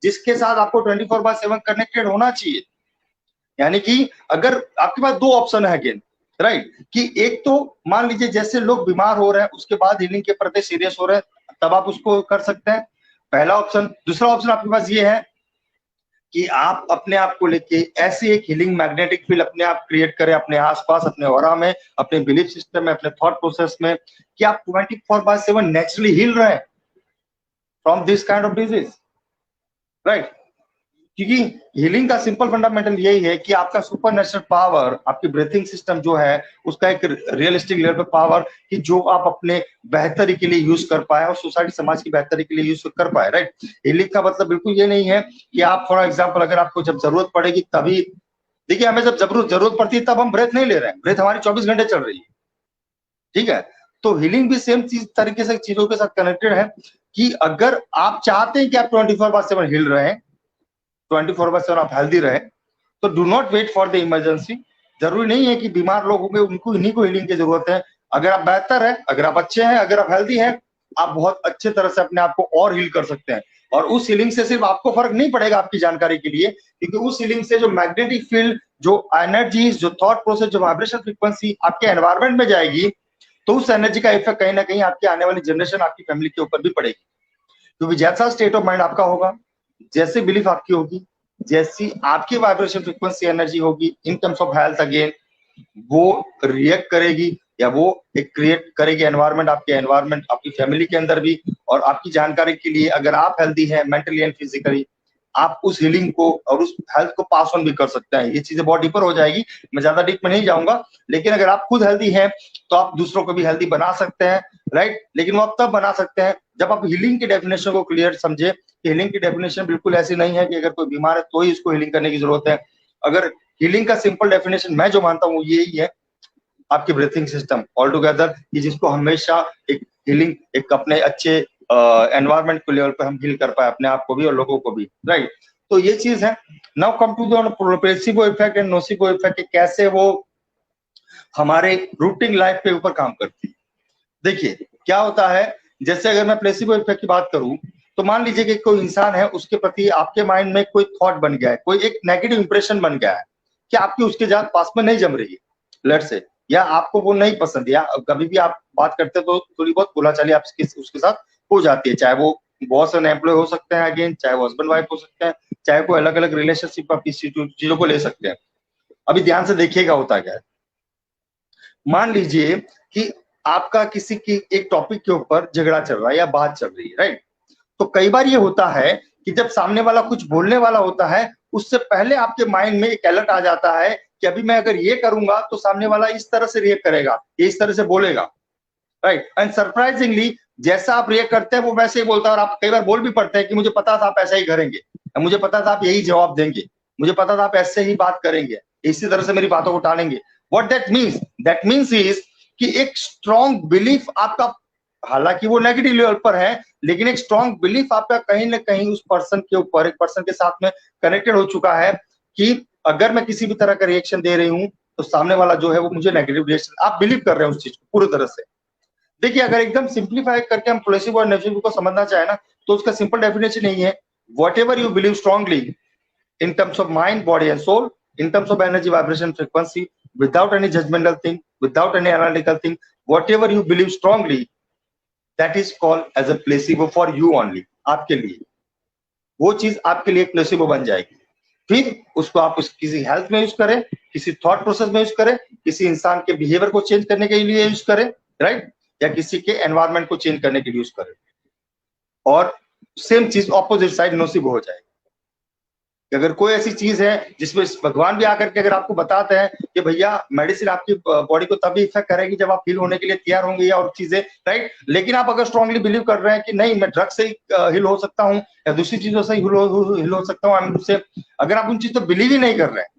जिसके साथ आपको 24/7 कनेक्टेड होना चाहिए। यानी कि अगर आपके पास दो ऑप्शन है अगेन, राइट, कि एक तो मान लीजिए जैसे लोग बीमार हो रहे हैं उसके बाद हीलिंग के प्रति सीरियस हो रहे हैं, तब आप उसको कर सकते हैं, पहला ऑप्शन। दूसरा ऑप्शन आपके पास ये है कि आप अपने आप को लेके ऐसी एक हीलिंग मैग्नेटिक फील्ड अपने आप क्रिएट करें, अपने आसपास, अपने ऑरा में, अपने बिलीफ सिस्टम में, अपने थॉट प्रोसेस में, कि आप 24/7 नेचुरली हील रहे हैं from this kind of disease, right. क्योंकि हीलिंग का सिंपल फंडामेंटल यही है कि आपका सुपर नेचुरल पावर, आपकी ब्रीथिंग सिस्टम जो है उसका एक रियलिस्टिक लेवल पे पावर, कि जो आप अपने बेहतरी के लिए यूज कर पाए और सोसाइटी समाज की बेहतरी के लिए यूज कर पाए, राइट। हीलिंग का मतलब बिल्कुल ये नहीं है कि आप फॉर एग्जाम्पल अगर आपको जब जरूरत पड़ेगी तभी, देखिए हमें जब जरूरत पड़ती है तब हम ब्रेथ नहीं ले रहे हैं, ब्रेथ हमारी 24 घंटे चल रही है, ठीक है। तो हीलिंग भी सेम चीज तरीके से चीजों के साथ कनेक्टेड है कि अगर आप चाहते हैं कि आप 24/7 हिल रहे हैं, 24/7 आप हेल्दी रहे, तो do not wait for the emergency. जरूरी नहीं है कि बीमार लोग होंगे उनको इन्हीं को हीलिंग की जरूरत है। अगर आप बेहतर है, अगर आप अच्छे हैं, अगर आप हेल्दी हैं, आप बहुत अच्छे तरह से अपने आप को और हील कर सकते हैं। और उस हीलिंग से सिर्फ आपको फर्क नहीं पड़ेगा, आपकी जानकारी के लिए, क्योंकि उस हीलिंग से जो मैग्नेटिक फील्ड, जो एनर्जीज, जो थॉट प्रोसेस, जो वाइब्रेशन फ्रीक्वेंसी आपके एनवायरमेंट में जाएगी, तो उस एनर्जी का इफेक्ट कहीं ना कहीं आपकी आने वाली जनरेशन, आपकी फैमिली के ऊपर भी पड़ेगी। क्योंकि जैसा स्टेट ऑफ माइंड आपका होगा, जैसे बिलीफ आपकी होगी, जैसी आपकी वाइब्रेशन फ्रीक्वेंसी एनर्जी होगी in terms of health, again वो रिएक्ट करेगी, या वो एक क्रिएट करेगी एनवायरनमेंट, आपके एनवायरनमेंट आपकी फैमिली के अंदर भी। और आपकी जानकारी के लिए, अगर आप हेल्दी हैं मेंटली एंड फिजिकली, आप उस हीलिंग को और उस हेल्थ को पास ऑन भी कर सकते हैं। ये चीजें बहुत डीपर हो जाएगी, मैं ज्यादा डीप में नहीं जाऊंगा, लेकिन अगर आप खुद हेल्दी हैं तो आप दूसरों को भी हेल्दी बना सकते हैं, राइट। लेकिन वो आप तब बना सकते हैं जब आप हीलिंग की डेफिनेशन को क्लियर समझे। हीलिंग की डेफिनेशन बिल्कुल ऐसी नहीं है कि अगर कोई बीमार है तो ही उसको हीलिंग करने की जरूरत है। अगर हीलिंग का सिंपल डेफिनेशन मैं जो मानता हूँ यही है, आपकी ब्रीथिंग सिस्टम ऑल टुगेदर, कि जिसको हमेशा एक हीलिंग, एक अपने अच्छे एनवायरनमेंट के लेवल पे हम हील कर पाए अपने आप को भी और लोगों को भी, राइट। तो ये चीज है। Now come to the placebo effect and nocebo effect, कैसे वो हमारे रूटीन लाइफ के ऊपर काम करती है। देखिए क्या होता है, जैसे अगर मैं प्लेसिबो इफेक्ट की बात करूं, तो मान लीजिए कि कोई इंसान है, उसके प्रति आपके माइंड में कोई थॉट बन गया है, कोई एक नेगेटिव इंप्रेशन बन गया है कि आपकी उसके जात पास में नहीं जम रही है, लेट्स से, या आपको वो नहीं पसंद, या कभी भी आप बात करते तो थोड़ी बहुत बोलाचाली आपके उसके साथ हो जाती है, चाहे वो बॉस एंड एम्प्लॉय हो सकते हैं अगेन, चाहे वो हस्बैंड वाइफ हो सकते हैं, चाहे कोई अलग अलग रिलेशनशिप आप किसी चीजों को ले सकते हैं। अभी ध्यान से देखिएगा होता क्या है। मान लीजिए कि आपका किसी की एक टॉपिक के ऊपर झगड़ा चल रहा है या बात चल रही है, राइट। तो कई बार ये होता है कि जब सामने वाला कुछ बोलने वाला होता है, उससे पहले आपके माइंड में एक अलर्ट आ जाता है कि अभी मैं अगर ये करूंगा तो सामने वाला इस तरह से रिएक्ट करेगा, ये इस तरह से बोलेगा, राइट। एंड सरप्राइजिंगली जैसा आप रिएक्ट करते हैं वो वैसे ही बोलता है, और आप कई बार बोल भी पड़ते हैं कि मुझे पता था आप ऐसा ही करेंगे, मुझे पता था आप यही जवाब देंगे, मुझे पता था आप ऐसे ही बात करेंगे, इसी तरह से मेरी बातों को टालेंगे। व्हाट दैट मीन्स इज कि एक स्ट्रॉन्ग बिलीफ आपका, हालांकि वो नेगेटिव लेवल पर है, लेकिन एक स्ट्रॉन्ग बिलीफ आपका कहीं ना कहीं उस पर्सन के ऊपर, एक पर्सन के साथ में कनेक्टेड हो चुका है कि अगर मैं किसी भी तरह का रिएक्शन दे रही हूँ तो सामने वाला जो है वो मुझे नेगेटिव रिएक्शन, आप बिलीव कर रहे हैं उस चीज को पूरी तरह से। देखिए अगर एकदम सिंप्लीफाई करके हम प्लेसिबो और नोसिबो को समझना चाहे ना, तो उसका सिंपल डेफिनेशन यही है, what ever you believe strongly in terms of mind, body and soul, in terms of energy, vibration, frequency, without any judgmental thing, without any analytical thing, whatever you believe strongly, that is called as a placebo for you only. आपके लिए वो चीज आपके लिए placebo बन जाएगी। फिर उसको आप किसी हेल्थ में यूज करें, किसी थॉट प्रोसेस में यूज करें, किसी इंसान के बिहेवियर को चेंज करने के लिए यूज करें, राइट, या किसी के एनवायरमेंट को चेंज करने के लिए यूज करें, और सेम चीज ऑपोजिट साइड नोसिबो हो जाएगी। अगर कोई ऐसी चीज है जिसमें भगवान भी आकर के अगर आपको बताते हैं कि भैया मेडिसिन आपकी बॉडी को तभी इफेक्ट करेगी जब आप हील होने के लिए तैयार होंगे या और चीजें, राइट, लेकिन आप अगर स्ट्रांगली बिलीव कर रहे हैं कि नहीं मैं ड्रग से ही हील हो सकता हूँ या दूसरी चीजों से हील हो सकता हूँ, उससे अगर आप उन चीजों पर बिलीव ही नहीं कर रहे हैं,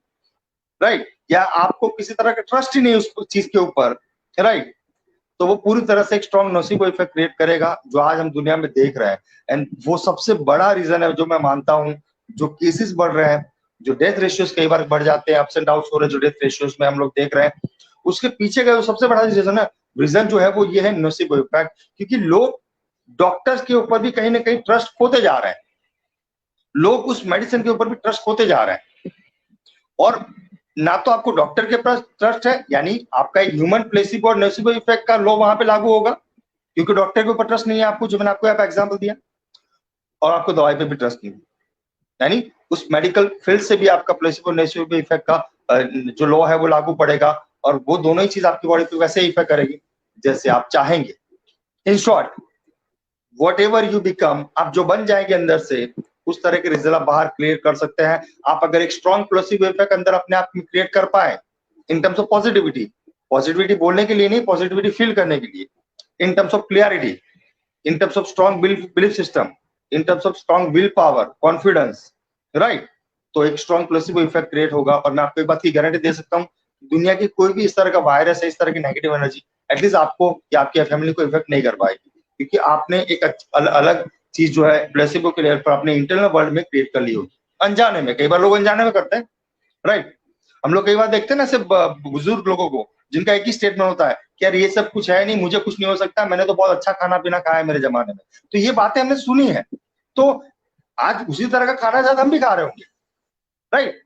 राइट, या आपको किसी तरह का ट्रस्ट ही नहीं उस चीज के ऊपर, राइट, तो वो पूरी तरह से एक स्ट्रॉन्ग नोसिबो इफेक्ट क्रिएट करेगा जो आज हम दुनिया में देख रहे हैं। एंड वो सबसे बड़ा रीजन है जो मैं मानता हूँ, जो केसेस बढ़ रहे हैं, जो डेथ रेशियोज कई बार बढ़ जाते हैं, अप्स एंड डाउन्स हो रहे हैं जो डेथ रेशियोज में हम लोग देख रहे हैं, उसके पीछे का सबसे बड़ा रीजन जो है वो ये है नोसिबो इफेक्ट। क्योंकि लोग डॉक्टर्स के ऊपर भी कहीं ना कहीं ट्रस्ट खोते जा रहे हैं, लोग उस मेडिसिन के ऊपर भी ट्रस्ट खोते जा रहे हैं, और ना तो आपको डॉक्टर के पास ट्रस्ट है, यानी आपका एक ह्यूमन प्लेसिबो और नोसिबो इफेक्ट का लॉ वहां पे लागू होगा, क्योंकि डॉक्टर के ऊपर ट्रस्ट नहीं है आपको, जो मैंने आपको यहाँ पे एग्जांपल दिया, और आपको दवाई पे भी ट्रस्ट नहीं है, यानी उस मेडिकल फील्ड से भी आपका प्लेसिबो नोसिबो इफेक्ट का जो लॉ है वो लागू पड़ेगा, और वो दोनों ही चीज आपकी बॉडी पे वैसे ही इफेक्ट करेगी जैसे आप चाहेंगे। In short, what ever you become, आप जो बन जाएंगे अंदर से, उस तरह के रिजल्ट आप बाहर क्रिएट कर सकते हैं। आप अगर एक स्ट्रॉन्ग प्लेसिबो इफेक्ट अंदर अपने आप में क्रिएट कर पाए in terms of positivity, positivity बोलने के लिए नहीं, पॉजिटिविटी फील करने के लिए, in terms of clarity, in terms of strong belief system, in terms of strong will power, confidence, right, तो एक स्ट्रॉन्ग प्लेसिबो इफेक्ट क्रिएट होगा। और मैं आपको एक बात की गारंटी दे सकता हूँ, दुनिया की कोई भी इस तरह का वायरस है, इस तरह की नेगेटिव एनर्जी एटलीस्ट आपको या आपकी फैमिली को इफेक्ट नहीं कर पाएगी, क्योंकि आपने एक अलग चीज जो है प्लेसिबो के लेवल पर अपने इंटरनल वर्ल्ड में क्रिएट कर ली होगी, अनजाने में। कई बार लोग अनजाने में करते हैं, राइट, हम लोग कई बार देखते हैं ना सिर्फ बुजुर्ग लोगों को जिनका एक ही स्टेटमेंट होता है कि यार ये सब कुछ है नहीं, मुझे कुछ नहीं हो सकता, मैंने तो बहुत अच्छा खाना पीना खाया है मेरे जमाने में। तो ये बातें हमने सुनी है, तो आज उसी तरह का खाना शायद हम भी खा रहे होंगे, राइट,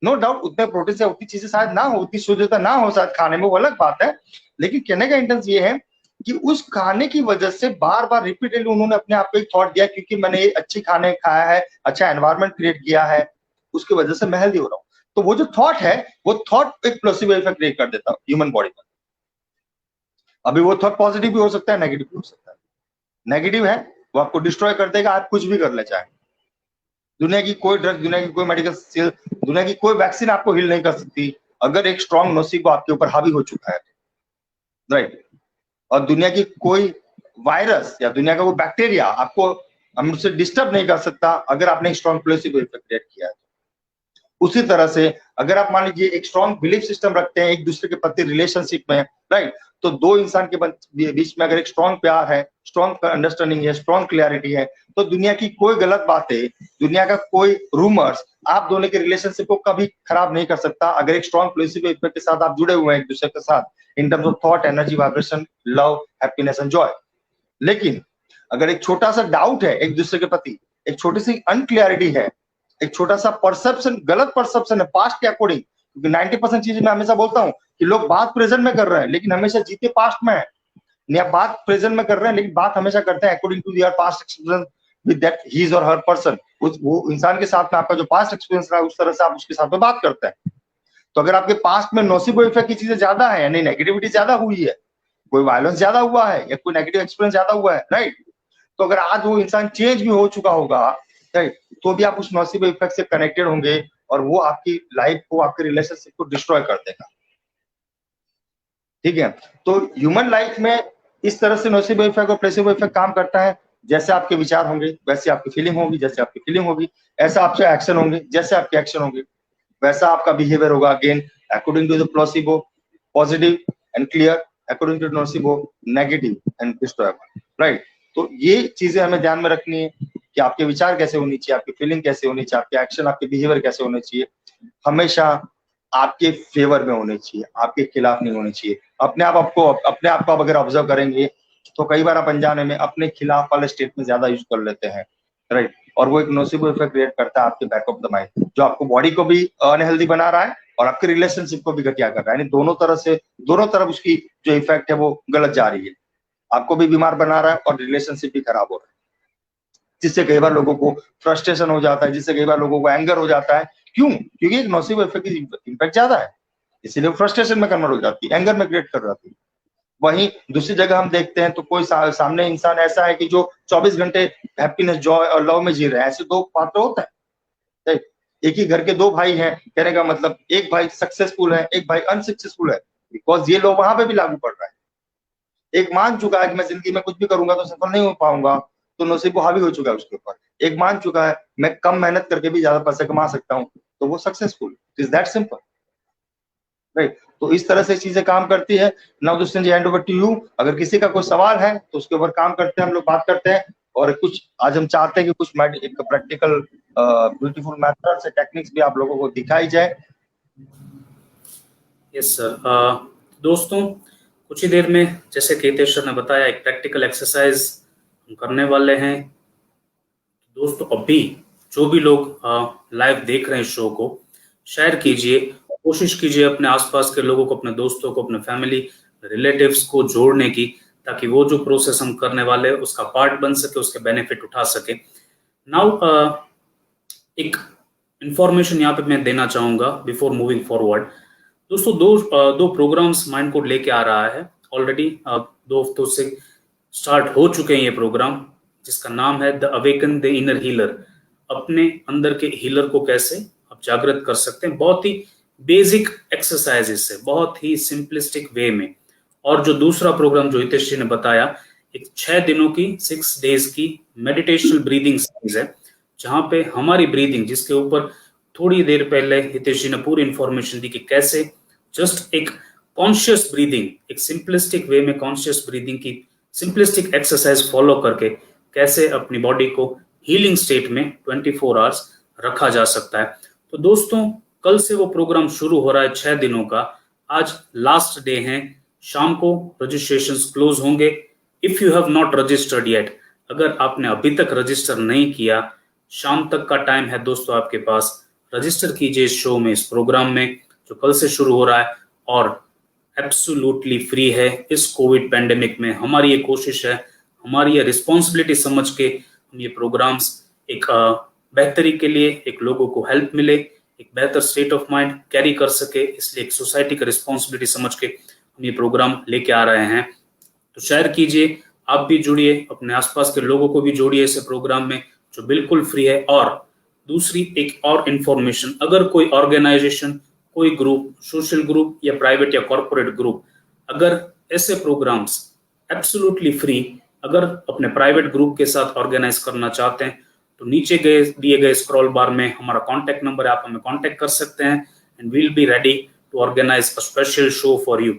नो डाउट उतने प्रोटीन से उतनी चीजें शायद ना हो, उतनी शुद्धता ना हो शायद खाने में, वो अलग बात है, लेकिन कहने का इंटेंस ये है कि उस खाने की वजह से बार बार रिपीटेडली उन्होंने अपने आप को एक थॉट दिया, क्योंकि मैंने ये अच्छी खाने खाया है, अच्छा एनवायरनमेंट क्रिएट किया है, उसकी वजह से मैं हेल्दी हो रहा हूँ। तो वो जो थॉट है, वो थॉट एक प्लेसिबो इफेक्ट क्रिएट कर देता है ह्यूमन बॉडी पर। अभी वो थॉट पॉजिटिव भी हो सकता है, नेगेटिव भी हो सकता है। नेगेटिव है वो आपको डिस्ट्रॉय कर देगा, आप कुछ भी कर ले चाहे। दुनिया की कोई ड्रग, दुनिया की कोई मेडिकल, दुनिया की कोई वैक्सीन आपको हील नहीं कर सकती अगर एक स्ट्रॉन्ग नोसिबो आपके ऊपर हावी हो चुका है, राइट। और दुनिया की कोई वायरस या दुनिया का कोई बैक्टीरिया आपको हमसे डिस्टर्ब नहीं कर सकता अगर आपने स्ट्रॉन्ग प्लेसिबो इफेक्ट क्रिएट किया है। उसी तरह से अगर आप मान लीजिए एक स्ट्रॉन्ग बिलीफ सिस्टम रखते हैं एक दूसरे के प्रति रिलेशनशिप में, राइट, तो दो इंसान के बीच में अगर एक स्ट्रॉन्ग प्यार है, स्ट्रॉन्ग अंडरस्टैंडिंग है, स्ट्रॉन्ग क्लैरिटी है, तो दुनिया की कोई गलत बातें, दुनिया का कोई रूमर्स आप दोनों के रिलेशनशिप को कभी खराब नहीं कर सकता अगर एक स्ट्रॉन्ग प्लेसिबो इफेक्ट के साथ आप जुड़े हुए हैं एक दूसरे के साथ, in terms of thought, energy, vibration, love, happiness and Joy. लेकिन अगर एक छोटा सा डाउट है एक दूसरे के प्रति, एक छोटी सी अनक्लियरिटी है, एक छोटा सा परसेप्शन, गलत परसेप्शन है पास्ट के अकॉर्डिंग, क्योंकि 90% चीजें मैं हमेशा बोलता हूँ कि लोग बात प्रेजेंट में कर रहे हैं लेकिन हमेशा जीते पास्ट में है, या बात प्रेजेंट में कर रहे हैं लेकिन बात हमेशा करते हैं according to their past experience with that his और हर पर्सन। वो इंसान के साथ में आपका जो पास्ट एक्सपीरियंस रहा है उस तरह से आप उसके साथ में बात करते हैं। तो अगर आपके पास्ट में नोसिबो इफेक्ट की चीजें ज्यादा है, यानी नेगेटिविटी ज्यादा हुई है, कोई वायलेंस ज्यादा हुआ है या कोई नेगेटिव एक्सपीरियंस ज्यादा हुआ है, राइट, तो अगर आज वो इंसान चेंज भी हो चुका होगा, राइट, तो भी आप उस नोसिबो इफेक्ट से कनेक्टेड होंगे और वो आपकी लाइफ को, आपके रिलेशनशिप को डिस्ट्रॉय कर देगा। ठीक है, तो ह्यूमन लाइफ में इस तरह से नोसिबो इफेक्ट और प्लेसिबो इफेक्ट काम करता है। जैसे आपके विचार होंगे वैसे आपकी फीलिंग होगी, जैसे आपकी फीलिंग होगी ऐसा आपसे एक्शन होंगे, जैसे आपके एक्शन होंगे वैसा आपका बिहेवियर होगा। Again according to the placebo positive and clear, according to nocebo negative and destroyable, right. तो ये चीजें हमें ध्यान में रखनी है कि आपके विचार कैसे होनी चाहिए, आपकी फीलिंग कैसे होनी चाहिए, आपके एक्शन, आपके बिहेवियर कैसे होने चाहिए, हमेशा आपके फेवर में होने चाहिए, आपके खिलाफ नहीं होने चाहिए। अपने आप को अगर ऑब्जर्व करेंगे तो कई बार आप अनजाने में अपने खिलाफ वाले स्टेट में ज्यादा यूज कर लेते हैं, राइट, और वो एक नोसिबो इफेक्ट क्रिएट करता है आपके बैक ऑफ द माइंड, जो आपको बॉडी को भी अनहेल्दी बना रहा है और आपके रिलेशनशिप को भी घटिया कर रहा है। यानी दोनों तरफ उसकी जो इफेक्ट है वो गलत जा रही है, आपको भी बीमार बना रहा है और रिलेशनशिप भी खराब हो रहा है, जिससे कई बार लोगों को फ्रस्ट्रेशन हो जाता है, जिससे कई बार लोगों को एंगर हो जाता है। क्यों? क्योंकि एक नॉसिव इफेक्ट की इम्पैक्ट ज्यादा है, इसीलिए फ्रस्ट्रेशन में कन्वर्ट हो जाती है, एंगर में क्रिएट कर जाती है। वहीं दूसरी जगह हम देखते हैं तो कोई सामने इंसान ऐसा है कि जो 24 घंटे हैप्पीनेस, जॉय और लव में जी रहे हैं, ऐसे दो पात्र होते हैं। एक ही घर के दो भाई हैं, कहने का मतलब एक भाई सक्सेसफुल है, एक भाई अनसक्सेसफुल है, बिकॉज ये लो वहां पे भी लागू पड़ रहा है। एक मान चुका है कि मैं जिंदगी में कुछ भी करूंगा तो सफल नहीं हो पाऊंगा, तो नसीब वो हावी हो चुका है उसके ऊपर। एक मान चुका है मैं कम मेहनत करके भी ज्यादा पैसे कमा सकता हूँ, तो वो successful. It is that simple, right? तो इस तरह से चीजें काम करती है। Now Dushyant ji, hand over to you. अगर किसी का कोई सवाल है तो उसके ऊपर काम करते हैं, हम लोग बात करते हैं। और कुछ आज हम चाहते हैं कि कुछ एक प्रैक्टिकल ब्यूटीफुल मेथड्स से टेक्निक्स भी आप लोगों को दिखाई जाए। Yes sir. दोस्तों, कुछ ही देर में जैसे कि हितेश सर ने बताया, एक प्रैक्टिकल एक्सरसाइज हम करने वाले हैं। दोस्तों, अभी जो भी लोग लाइव देख रहे हैं इस शो को, शेयर कीजिए, कोशिश कीजिए अपने आसपास के लोगों को, अपने दोस्तों को, अपने फैमिली रिलेटिव्स को जोड़ने की, ताकि वो जो प्रोसेस हम करने वाले हैं उसका पार्ट बन सके, उसके बेनिफिट उठा सके। नाउ एक इंफॉर्मेशन यहाँ पे मैं देना चाहूंगा बिफोर मूविंग फॉरवर्ड। दोस्तों, दो प्रोग्राम्स माइंड कोड लेके आ रहा है। ऑलरेडी 2 हफ्तों से स्टार्ट हो चुके हैं ये प्रोग्राम, जिसका नाम है the awaken the inner healer. अपने अंदर के हीलर को कैसे आप जागृत कर सकते हैं, बहुत ही बेसिक एक्सरसाइजेस से, बहुत ही सिंपलिस्टिक वे में। और जो दूसरा प्रोग्राम जो हितेश जी ने बताया, एक 6 दिनों की 6 डेज की मेडिटेशनल ब्रीदिंग सीरीज है, जहां पे हमारी ब्रीदिंग, जिसके ऊपर थोड़ी देर पहले हितेश जी ने पूरी इंफॉर्मेशन दी कि कैसे जस्ट एक कॉन्शियस ब्रीदिंग, एक सिंपलिस्टिक वे में कॉन्शियस ब्रीदिंग की सिंपलिस्टिक एक्सरसाइज फॉलो करके कैसे अपनी बॉडी को हीलिंग स्टेट में 24 आवर्स रखा जा सकता है। तो दोस्तों, कल से वो प्रोग्राम शुरू हो रहा है 6 दिनों का। आज लास्ट डे है, शाम को रजिस्ट्रेशंस क्लोज होंगे। If you have not registered yet, अगर आपने अभी तक रजिस्टर नहीं किया, शाम तक का टाइम है दोस्तों आपके पास। रजिस्टर कीजिए इस शो में, इस प्रोग्राम में जो कल से शुरू हो रहा है, और एब्सोल्युटली फ्री है। इस कोविड पैंडेमिक में हमारी ये कोशिश है, हमारी ये रिस्पॉन्सिबिलिटी समझ के हम ये प्रोग्राम्स एक बेहतरी के लिए, एक लोगों को हेल्प मिले, एक बेहतर स्टेट ऑफ माइंड कैरी कर सके, इसलिए एक सोसाइटी का रिस्पॉन्सिबिलिटी समझ के हम ये प्रोग्राम लेके आ रहे हैं। तो शेयर कीजिए, आप भी जुड़िए, अपने आसपास के लोगों को भी जोड़िए इस प्रोग्राम में, जो बिल्कुल फ्री है। और दूसरी एक और इंफॉर्मेशन, अगर कोई ऑर्गेनाइजेशन, कोई ग्रुप, सोशल ग्रुप या प्राइवेट या कॉर्पोरेट ग्रुप, अगर ऐसे प्रोग्राम्स एब्सोल्युटली फ्री अगर अपने प्राइवेट ग्रुप के साथ ऑर्गेनाइज करना चाहते हैं, तो नीचे दिए गए स्क्रॉल बार में हमारा कॉन्टैक्ट नंबर है, आप हमें कॉन्टैक्ट कर सकते हैं, and we will be ready to organise a special show for you.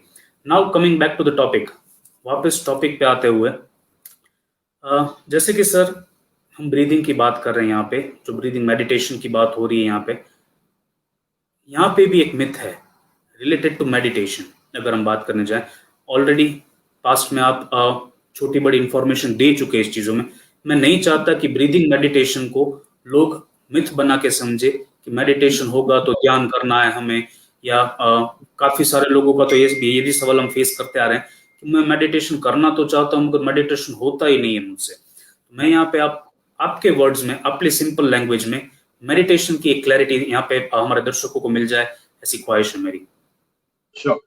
Now coming back to the topic, वापस टॉपिक पे आते हुए, जैसे कि सर हम ब्रीदिंग की बात कर रहे हैं, यहाँ पे जो ब्रीदिंग मेडिटेशन की बात हो रही है, यहाँ पे भी एक मिथ है रिलेटेड टू मेडिटेशन। अगर हम बात करने जाए, ऑलरेडी पास्ट में आप छोटी बड़ी इंफॉर्मेशन दे चुके हैं इस चीजों में। मैं नहीं चाहता कि ब्रीदिंग मेडिटेशन को लोग मिथ बना के समझे कि मेडिटेशन होगा तो ध्यान करना है हमें, या काफी सारे लोगों का तो ये भी सवाल हम फेस करते आ रहे हैं कि मैं मेडिटेशन करना तो चाहता हूँ मगर मेडिटेशन होता ही नहीं है मुझसे। मैं यहाँ पे आपके वर्ड्स में, अपने सिंपल लैंग्वेज में मेडिटेशन की एक क्लैरिटी यहाँ पे हमारे दर्शकों को मिल जाए, ऐसी ख्वाहिश है मेरी। श्योर।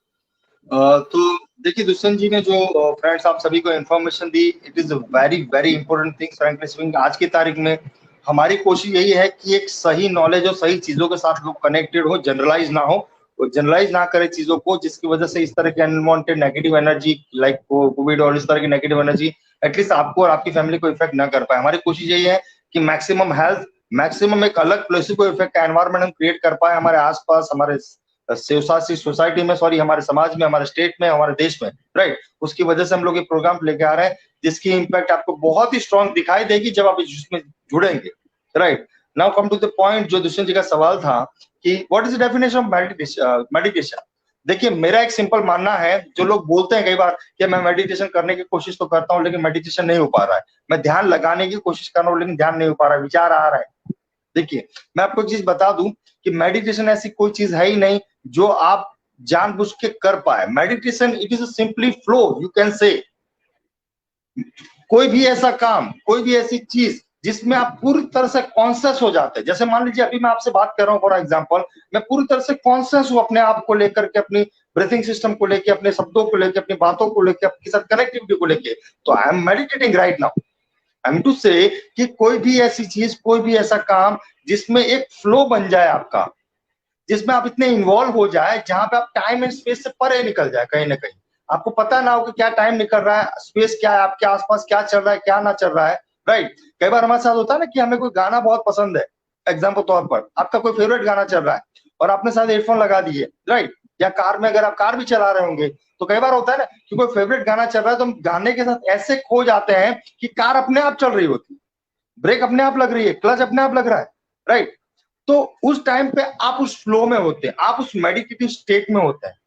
तो देखिए, दुष्यंत जी ने जो फ्रेंड्स आप सभी को information the, it is very very important thing. Frankly speaking, आज की तारीख में हमारी कोशिश यही है कि एक सही नॉलेज और सही चीजों के साथ लोग कनेक्टेड हो, जनरलाइज ना हो, जनरलाइज ना करे चीजों को, जिसकी वजह से इस तरह की unwanted negative energy like Covid और इस तरह की नेगेटिव एनर्जी एटलीस्ट आपको और आपकी फैमिली को इफेक्ट ना कर पाए। हमारी कोशिश यही है कि मैक्सिमम हेल्थ, मैक्सिमम एक अलग प्लेसिबो इफेक्ट का एनवायरमेंट हम क्रिएट कर पाए हमारे आसपास, हमारे सोसाइटी में, सॉरी हमारे समाज में, हमारे स्टेट में, हमारे देश में, राइट। उसकी वजह से हम लोग ये प्रोग्राम लेके आ रहे हैं, जिसकी इम्पैक्ट आपको बहुत ही स्ट्रांग दिखाई देगी जब आप इसमें जुड़ेंगे, right. Now come to the point, जो दुष्यंत जी का सवाल था कि what is the definition of meditation. देखिए, मेरा एक सिंपल मानना है, जो लोग बोलते हैं कई बार कि मैं मेडिटेशन करने की कोशिश तो करता हूँ लेकिन मेडिटेशन नहीं हो पा रहा है, मैं ध्यान लगाने की कोशिश कर रहा हूँ लेकिन ध्यान नहीं हो पा रहा है, विचार आ रहा है। देखिए, मैं आपको एक चीज बता दूं कि मेडिटेशन ऐसी कोई चीज है ही नहीं जो आप जानबूझ के कर पाए। Meditation it is simply flow, you can say कोई भी ऐसा काम, कोई भी ऐसी चीज जिसमें आप पूरी तरह से कॉन्शियस हो जाते हैं। जैसे मान लीजिए अभी मैं आपसे बात कर रहा हूँ फॉर एग्जांपल, मैं पूरी तरह से कॉन्शियस हूँ अपने आप को लेकर के, अपनी ब्रीथिंग सिस्टम को लेके, अपने शब्दों को लेके, अपनी बातों को लेके, आपके साथ कनेक्टिविटी को लेके, तो I am meditating right now. I am to say कि कोई भी ऐसी चीज, कोई भी ऐसा काम जिसमें एक फ्लो बन जाए आपका, जिसमें आप इतने इन्वॉल्व हो जाए, जहां पे आप टाइम एंड स्पेस से परे निकल जाए, कहीं ना कहीं आपको पता ना हो कि क्या टाइम निकल रहा है, स्पेस क्या है, आपके आसपास क्या चल रहा है, क्या ना चल रहा है, राइट। कई बार हमारे साथ होता है ना कि हमें कोई गाना बहुत पसंद है, एग्जाम्पल तौर पर आपका कोई फेवरेट गाना चल रहा है और आपने शायद हेडफोन लगा दिए, राइट, या कार में अगर आप कार भी चला रहे होंगे तो कई बार होता है ना कि कोई फेवरेट गाना चल रहा है तो हम गाने के साथ ऐसे खो जाते हैं कि कार अपने आप चल रही होती है, ब्रेक अपने आप लग रही है, क्लच अपने आप लग रहा है, राइट। तो उस टाइम पे आप उस फ्लो में होते हैं, आप उस मेडिटेटिव स्टेट में होते हैं।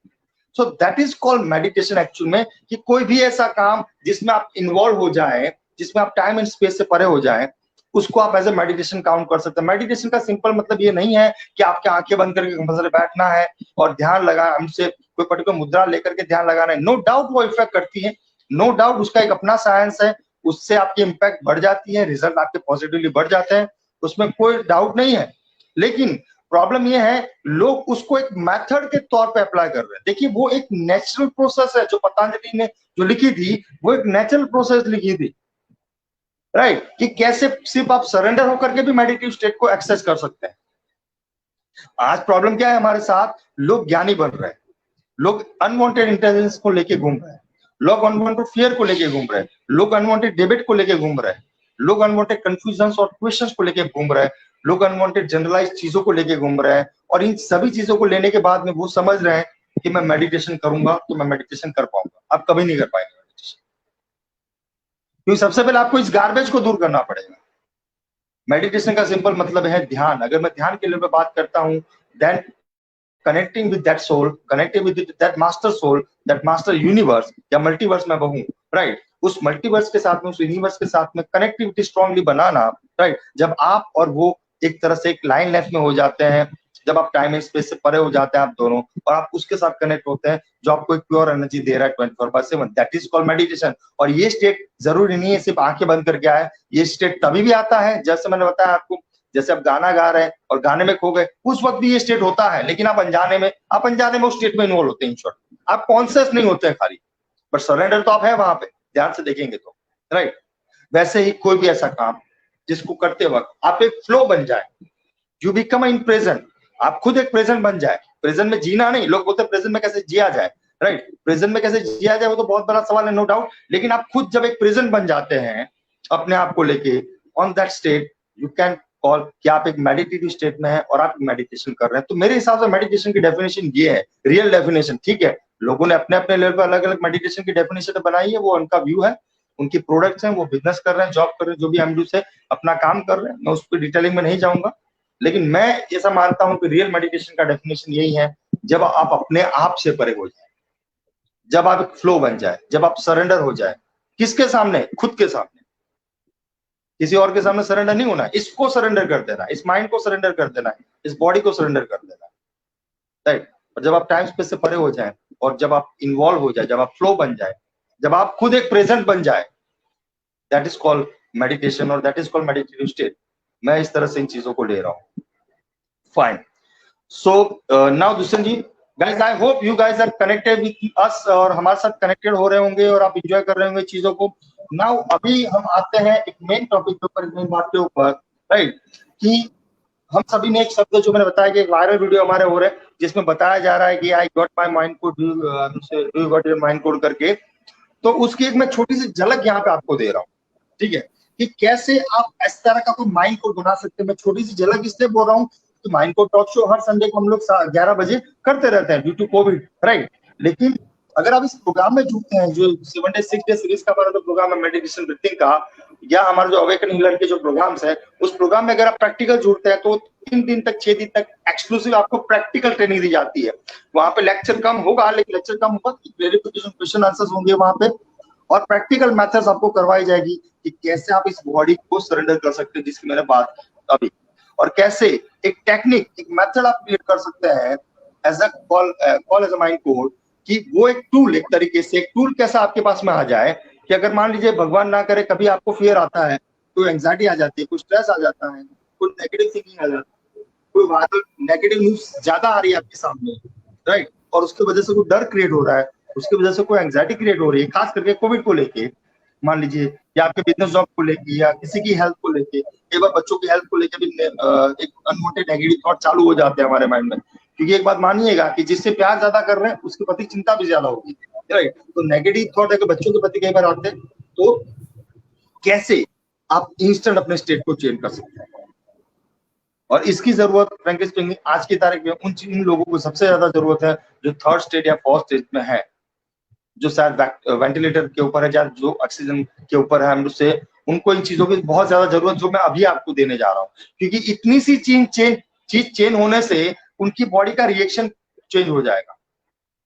So that is called meditation actual में, कि कोई भी ऐसा काम जिसमें आप इन्वॉल्व हो जाए, जिसमें आप टाइम एंड स्पेस से परे हो जाए, उसको आप एज ए मेडिटेशन काउंट कर सकते हैं। मेडिटेशन का सिंपल मतलब ये नहीं है कि आपके आंखें बंद करके कंपल्सरी बैठना है और ध्यान लगा, हमसे कोई पर्टिकुलर मुद्रा लेकर के ध्यान लगाना है। नो डाउट वो इफेक्ट करती है, नो डाउट उसका एक अपना साइंस है, उससे आपकी इम्पैक्ट बढ़ जाती है, रिजल्ट आपके पॉजिटिवली बढ़ जाते हैं, उसमें कोई डाउट नहीं है। लेकिन प्रॉब्लम यह है लोग उसको एक मेथड के तौर पे अप्लाई कर रहे हैं। देखिए वो एक नेचुरल प्रोसेस है, जो पतंजलि ने जो लिखी थी वो एक नेचुरल प्रोसेस लिखी थी, राइट, कि कैसे सिर्फ आप सरेंडर होकर के भी मेडिटेटिव स्टेट को एक्सेस कर सकते हैं। आज प्रॉब्लम क्या है हमारे साथ, लोग ज्ञानी बन रहे हैं, लोग अनवांटेड इंटेलिजेंस को लेके घूम रहे हैं, लोग अनवांटेड फियर को लेके घूम रहे हैं, लोग अनवांटेड डिबेट को लेके घूम रहे हैं, लोग अनवांटेड कंफ्यूजन और क्वेश्चंस को लेके घूम रहे हैं, लोग अनवांटेड जनरलाइज चीजों को लेके घूम रहे हैं, और इन सभी चीजों को लेने के बाद में वो समझ रहे हैं कि मैं मेडिटेशन करूंगा तो मैं मेडिटेशन कर पाऊंगा। आप कभी नहीं कर पाएंगे मेडिटेशन, क्योंकि सबसे पहले आपको इस गार्बेज को दूर करना पड़ेगा। मेडिटेशन का सिंपल मतलब है ध्यान। अगर मैं ध्यान के लेवल पे बात करता हूं, then connecting with that soul, connecting with that master soul, that master universe या मल्टीवर्स में कहूं, राइट, उस मल्टीवर्स के साथ में, उस यूनिवर्स के साथ में कनेक्टिविटी स्ट्रांगली बनाना, राइट। जब आप और वो एक तरह से एक लाइन लेंथ में हो जाते हैं, जब आप टाइम एंड स्पेस से परे हो जाते हैं आप दोनों, और आप उसके साथ कनेक्ट होते हैं जो आपको एक प्योर एनर्जी दे रहा है 24/7, दैट इज कॉल्ड मेडिटेशन। और ये स्टेट जरूरी नहीं है सिर्फ आंखें बंद करके आए, ये स्टेट तभी भी आता है, जैसे मैंने बताया आपको, जैसे आप गाना गा रहे हैं और गाने में खो गए, उस वक्त भी ये स्टेट होता है, लेकिन आप अनजाने में उस स्टेट में इन्वॉल्व होते हैं, इन शॉर्ट आप कॉन्शियस नहीं होते हैं खाली, बट सरेंडर तो आप है वहां पे, ध्यान से देखेंगे तो, राइट। वैसे ही कोई भी ऐसा काम जिसको करते वक्त आप एक फ्लो बन जाए, यू बिकम इन प्रेजेंट, आप खुद एक प्रेजेंट बन जाए। प्रेजेंट में जीना नहीं, लोग बोलते हैं प्रेजेंट में कैसे जिया जाए, राइट, प्रेजेंट में कैसे जिया जाए वो तो बहुत बड़ा सवाल है, नो डाउट, लेकिन आप खुद जब एक प्रेजेंट बन जाते हैं अपने आप को लेके, on that state you can call कि आप एक मेडिटेटिव स्टेट में है और आप मेडिटेशन कर रहे हैं। तो मेरे हिसाब से मेडिटेशन की डेफिनेशन ये है, रियल डेफिनेशन, ठीक है, लोगों ने अपने अपने लेवल पर अलग अलग मेडिटेशन की डेफिनेशन बनाई है, वो उनका व्यू है, उनकी प्रोडक्ट्स हैं, वो बिजनेस कर रहे हैं, जॉब कर रहे हैं, जो भी एमडी से अपना काम कर रहे हैं, मैं उस पर डिटेलिंग में नहीं जाऊंगा। लेकिन मैं ऐसा मानता हूं कि रियल मेडिटेशन का डेफिनेशन यही है, जब आप अपने आप से परे हो जाए, जब आप एक फ्लो बन जाए, जब आप सरेंडर हो जाए, किसके सामने, खुद के सामने, किसी और के सामने सरेंडर नहीं होना है, इसको सरेंडर कर देना, इस माइंड को सरेंडर कर देना है, इस बॉडी को सरेंडर कर देना है, राइट। और जब आप टाइम स्पेस से परे हो जाए और जब आप इन्वॉल्व हो जाए, जब आप फ्लो बन जाए, जब आप खुद एक प्रेजेंट बन जाए, दैट इज कॉल्ड मेडिटेशन और that is called meditative state. मैं इस तरह से इन चीजों को ले रहा हूँ, fine. So now Dushyant ji, guys I hope you guys are connected with us, और हमारे साथ कनेक्टेड हो रहे होंगे और आप एंजॉय कर रहे होंगे चीजों को। नाउ अभी हम आते हैं एक मेन टॉपिक के ऊपर, मेन बात के ऊपर, राइट, कि हम सभी ने एक शब्द जो मैंने बताया कि एक वायरल वीडियो हमारे हो रहे हैं जिसमें बताया जा रहा है कि I got my mind code, do you got your mind code करके। तो उसकी एक मैं छोटी सी झलक यहाँ पे आपको दे रहा हूँ, ठीक है, कि कैसे आप इस तरह का कोई माइंड कोड बना सकते हैं। मैं छोटी सी झलक इसलिए बोल रहा हूँ कि माइंड कोड टॉक शो हर संडे को हम लोग 11 बजे करते रहते हैं ड्यू टू कोविड, राइट। लेकिन अगर आप इस प्रोग्राम में जुड़ते हैं, जो 7 डे 6 डे सीरीज का हमारा जो प्रोग्राम है मेडिटेशन ब्रीथिंग का, या हमारा जो अवेकन हीलर के जो प्रोग्राम्स है, उस प्रोग्राम में अगर आप प्रैक्टिकल जुड़ते हैं तो 3 दिन तक 6 दिन तक एक्सक्लूसिव आपको प्रैक्टिकल ट्रेनिंग दी जाती है। वहां पे लेक्चर कम होगा, लेकिन लेक्चर कम होगा, क्लैरिफिकेशन, क्वेश्चन आंसर्स होंगे वहां पे, और प्रैक्टिकल मेथड्स आपको करवाई जाएगी कि कैसे आप इस बॉडी को सरेंडर कर सकते हैं, जिसकी मैंने बात अभी, और कैसे एक टेक्निक, एक मेथड आप क्रिएट कर सकते हैं as a call as a mind code कि वो एक टूल, एक तरीके से एक टूल कैसा आपके पास में आ जाए कि अगर मान लीजिए भगवान ना करे कभी आपको फियर आता है, कोई एंग्जाइटी आ जाती है, कोई स्ट्रेस आ जाता है, कोई नेगेटिव थिंकिंग आ जाती है, कोई वादल नेगेटिव न्यूज ज्यादा आ रही है आपके सामने, राइट, और उसकी वजह से कोई डर क्रिएट हो रहा है, उसकी वजह से कोई एंग्जाइटी क्रिएट हो रही है, खास करके कोविड को लेके मान लीजिए, या आपके बिजनेस जॉब को लेके, या किसी की हेल्थ को लेके, कई बार बच्चों की हेल्थ को लेके भी एक अनवांटेड नेगेटिव थॉट चालू हो जाते हैं हमारे माइंड में, क्योंकि एक बात मानिएगा कि जिससे प्यार ज्यादा कर रहे हैं उसके प्रति चिंता भी ज्यादा होगी, राइट। तो नेगेटिव थॉट अगर बच्चों के प्रति कई बार आते हैं तो कैसे आप इंस्टेंट अपने स्टेट को चेंज कर सकते हैं, और इसकी जरूरत फ्रैंकली स्पीकिंग आज की तारीख में उन लोगों को सबसे ज्यादा जरूरत है जो थर्ड स्टेट या फोर्थ स्टेज में है, जो शायद वेंटिलेटर के ऊपर है या जो ऑक्सीजन के ऊपर है, हम उससे उनको इन चीजों की बहुत ज्यादा जरूरत जो मैं अभी आपको देने जा रहा हूँ, क्योंकि इतनी सी चीज चेंज होने से उनकी बॉडी का रिएक्शन चेंज हो जाएगा,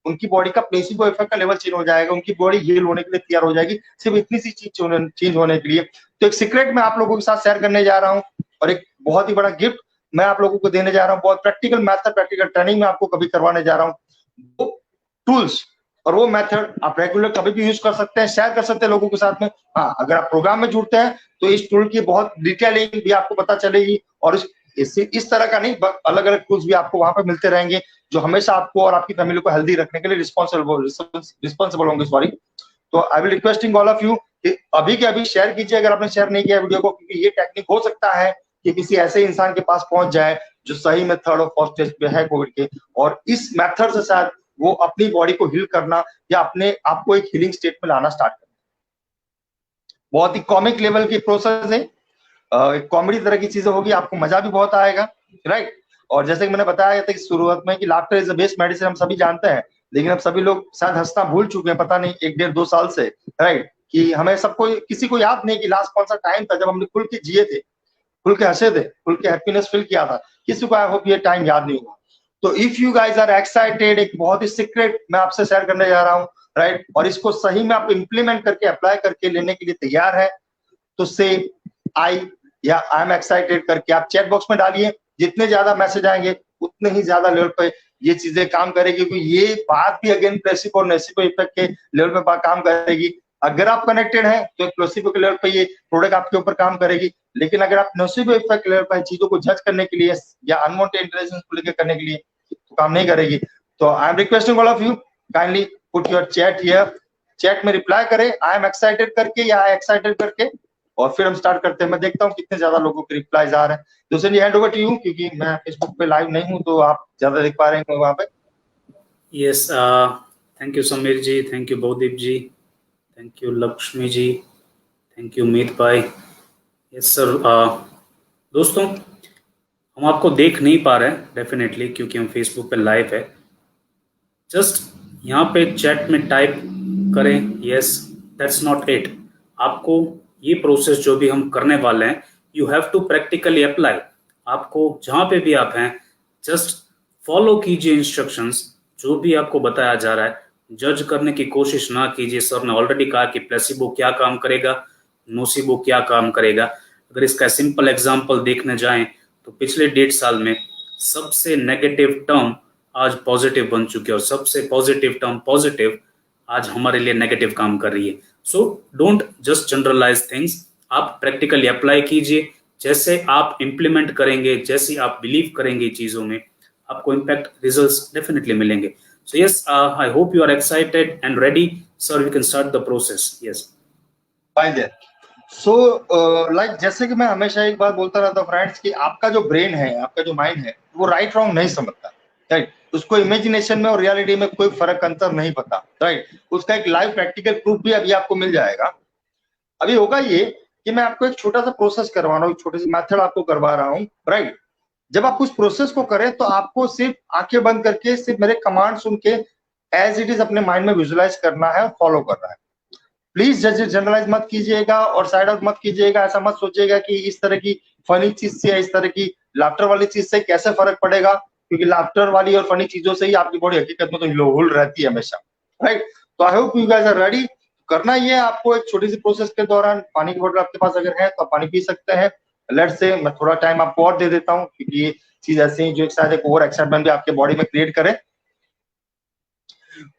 उनकी बॉडी का प्लेसिबो इफेक्ट का लेवल चेंज हो जाएगा, उनकी बॉडी हील होने के लिए तैयार हो जाएगी सिर्फ इतनी सी चीज चेंज होने के लिए। तो एक सीक्रेट मैं आप लोगों के साथ शेयर करने जा रहा हूँ, और एक बहुत ही बड़ा गिफ्ट मैं आप लोगों को देने जा रहा हूँ, बहुत प्रैक्टिकल मेथड, प्रैक्टिकल ट्रेनिंग में आपको कभी करवाने जा रहा हूँ, वो टूल्स और वो मेथड आप रेगुलर कभी भी यूज कर सकते हैं, शेयर कर सकते हैं लोगों के साथ में। हाँ, अगर आप प्रोग्राम में जुड़ते हैं तो इस टूल की बहुत डिटेलिंग भी आपको पता चलेगी, और इस तरह का नहीं, अलग अलग टूल्स भी आपको वहां पे मिलते रहेंगे जो हमेशा आपको और आपकी फैमिली को हेल्दी रखने के लिए रिस्पॉन्सिबल होंगे, सॉरी। तो I will requesting all of you कि अभी के अभी शेयर कीजिए अगर आपने शेयर नहीं किया वीडियो को, क्योंकि ये टेक्निक हो सकता है कि किसी ऐसे इंसान के पास पहुंच जाए जो सही में थर्ड और फोर्थ स्टेज पे है कोविड के, और इस मेथड से शायद वो अपनी बॉडी को हील करना या अपने आप को एक हीलिंग स्टेट में लाना स्टार्ट करना। बहुत ही कॉमिक लेवल की प्रोसेस है, कॉमेडी तरह की चीजें होगी, आपको मजा भी बहुत आएगा, राइट। और जैसे कि मैंने बताया था कि शुरुआत में कि laughter is the best medicine, हम सभी जानते हैं, लेकिन अब सभी लोग शायद हंसना भूल चुके हैं, पता नहीं 1-1.5-2 साल से, राइट, कि हमें सबको किसी को याद नहीं कि लास्ट कौन सा टाइम था जब हमने खुल के जिए थे, खुल के हंसे थे, खुल के हैप्पीनेस फील किया था, किसी को आई होप ये टाइम याद नहीं हुआ। तो if you guys are excited, एक बहुत ही सीक्रेट मैं आपसे शेयर करने जा रहा हूँ, राइट, और इसको सही में आप इंप्लीमेंट करके अप्लाई करके लेने के लिए तैयार है तो से आई या आई एम एक्साइटेड करके आप चैट बॉक्स में डालिए, जितने ज्यादा मैसेज आएंगे उतने ही ज्यादा लेवल पे ये चीजें काम करेगी, क्योंकि ये बात भी अगेन प्लेसिबो और नेसिबो इफेक्ट के लेवल पे काम करेगी। अगर आप कनेक्टेड हैं तो प्लेसिबो के लेवल पे ये प्रोडक्ट आपके ऊपर काम करेगी, लेकिन अगर आप नेसिबो इफेक्ट लेवल पर चीजों को जज करने के लिए या अनवांटेड इंटेलिजेंस को लेकर करने के लिए तो काम नहीं करेगी। तो I am requesting all of you kindly put your chat here, chat में रिप्लाई करें आई एम एक्साइटेड करके या आई एक्साइटेड करके, और फिर हम स्टार्ट करते हैं। मैं देखता हूँ कितने ज्यादा लोगों के रिप्लाईज आ रहे हैं। दूसरे हैंड ओवर टू यू, क्योंकि मैं फेसबुक पे लाइव नहीं हूँ तो आप ज्यादा देख पा रहे हैं वहां पे। Yes, thank you Sameer ji, thank you Bahudeep ji, thank you Lakshmi ji, thank you Meet bhai. Yes sir, दोस्तों हम आपको देख नहीं पा रहे हैं डेफिनेटली, क्योंकि हम फेसबुक पे लाइव है। जस्ट यहाँ पे चैट में टाइप करें यस, दैट्स नॉट इट। आपको ये प्रोसेस जो भी हम करने वाले हैं, you have to practically apply. आपको जहाँ पे भी आप हैं जस्ट फॉलो कीजिए इंस्ट्रक्शंस, जो भी आपको बताया जा रहा है। जज करने की कोशिश ना कीजिए। सर ने ऑलरेडी कहा कि प्लेसिबो क्या काम करेगा, नोसिबो क्या काम करेगा। अगर इसका सिंपल एग्जांपल देखने जाएं तो पिछले 1.5 साल में सबसे नेगेटिव टर्म आज पॉजिटिव बन चुकी है, और सबसे पॉजिटिव टर्म पॉजिटिव आज हमारे लिए नेगेटिव काम कर रही है। So don't just generalise things, आप प्रैक्टिकली अप्लाई कीजिए। जैसे आप इम्प्लीमेंट करेंगे, जैसे आप बिलीव करेंगे चीजों में, आपको इम्पैक्ट रिजल्ट्स डेफिनेटली मिलेंगे। So yes, I hope you are excited and ready. Sir, we can start the process. Yes. Fine there. So, like जैसे कि मैं हमेशा एक बात बोलता रहता हूँ फ्रेंड्स कि आपका जो ब्रेन है, आपका जो माइंड है, वो राइट रॉन्ग नहीं समझता, राइट। उसको इमेजिनेशन में और रियलिटी में कोई फर्क अंतर नहीं पता, राइट। उसका एक लाइव प्रैक्टिकल प्रूफ भी अभी आपको मिल जाएगा। अभी होगा ये कि मैं आपको एक छोटा सा प्रोसेस करवा रहा हूँ, छोटे से मेथड आपको करवा रहा हूँ, राइट। जब आप उस प्रोसेस को करें तो आपको सिर्फ आंखें बंद करके सिर्फ मेरे कमांड सुन के एज इट इज अपने माइंड में विजुअलाइज करना है और फॉलो करना है। प्लीज जनरलाइज मत कीजिएगा और साइड आउट मत कीजिएगा। ऐसा मत सोचिएगा कि इस तरह की फनी चीज से, इस तरह की लाफ्टर वाली चीज से कैसे फर्क पड़ेगा, क्योंकि लाफ्टर वाली और फनी चीजों से ही आपकी बॉडी हकीकत में तो हिल रहती है हमेशा, राइट। तो I hope you guys are ready. करना ये आपको एक छोटी सी प्रोसेस के दौरान, पानी की बोतल आपके पास अगर है तो आप पानी पी सकते हैं। लेट्स से मैं थोड़ा टाइम आपको और दे देता हूँ, क्योंकि ये चीज ऐसी है जो शायद एक ओवर एक्साइटमेंट भी आपके बॉडी में क्रिएट करे।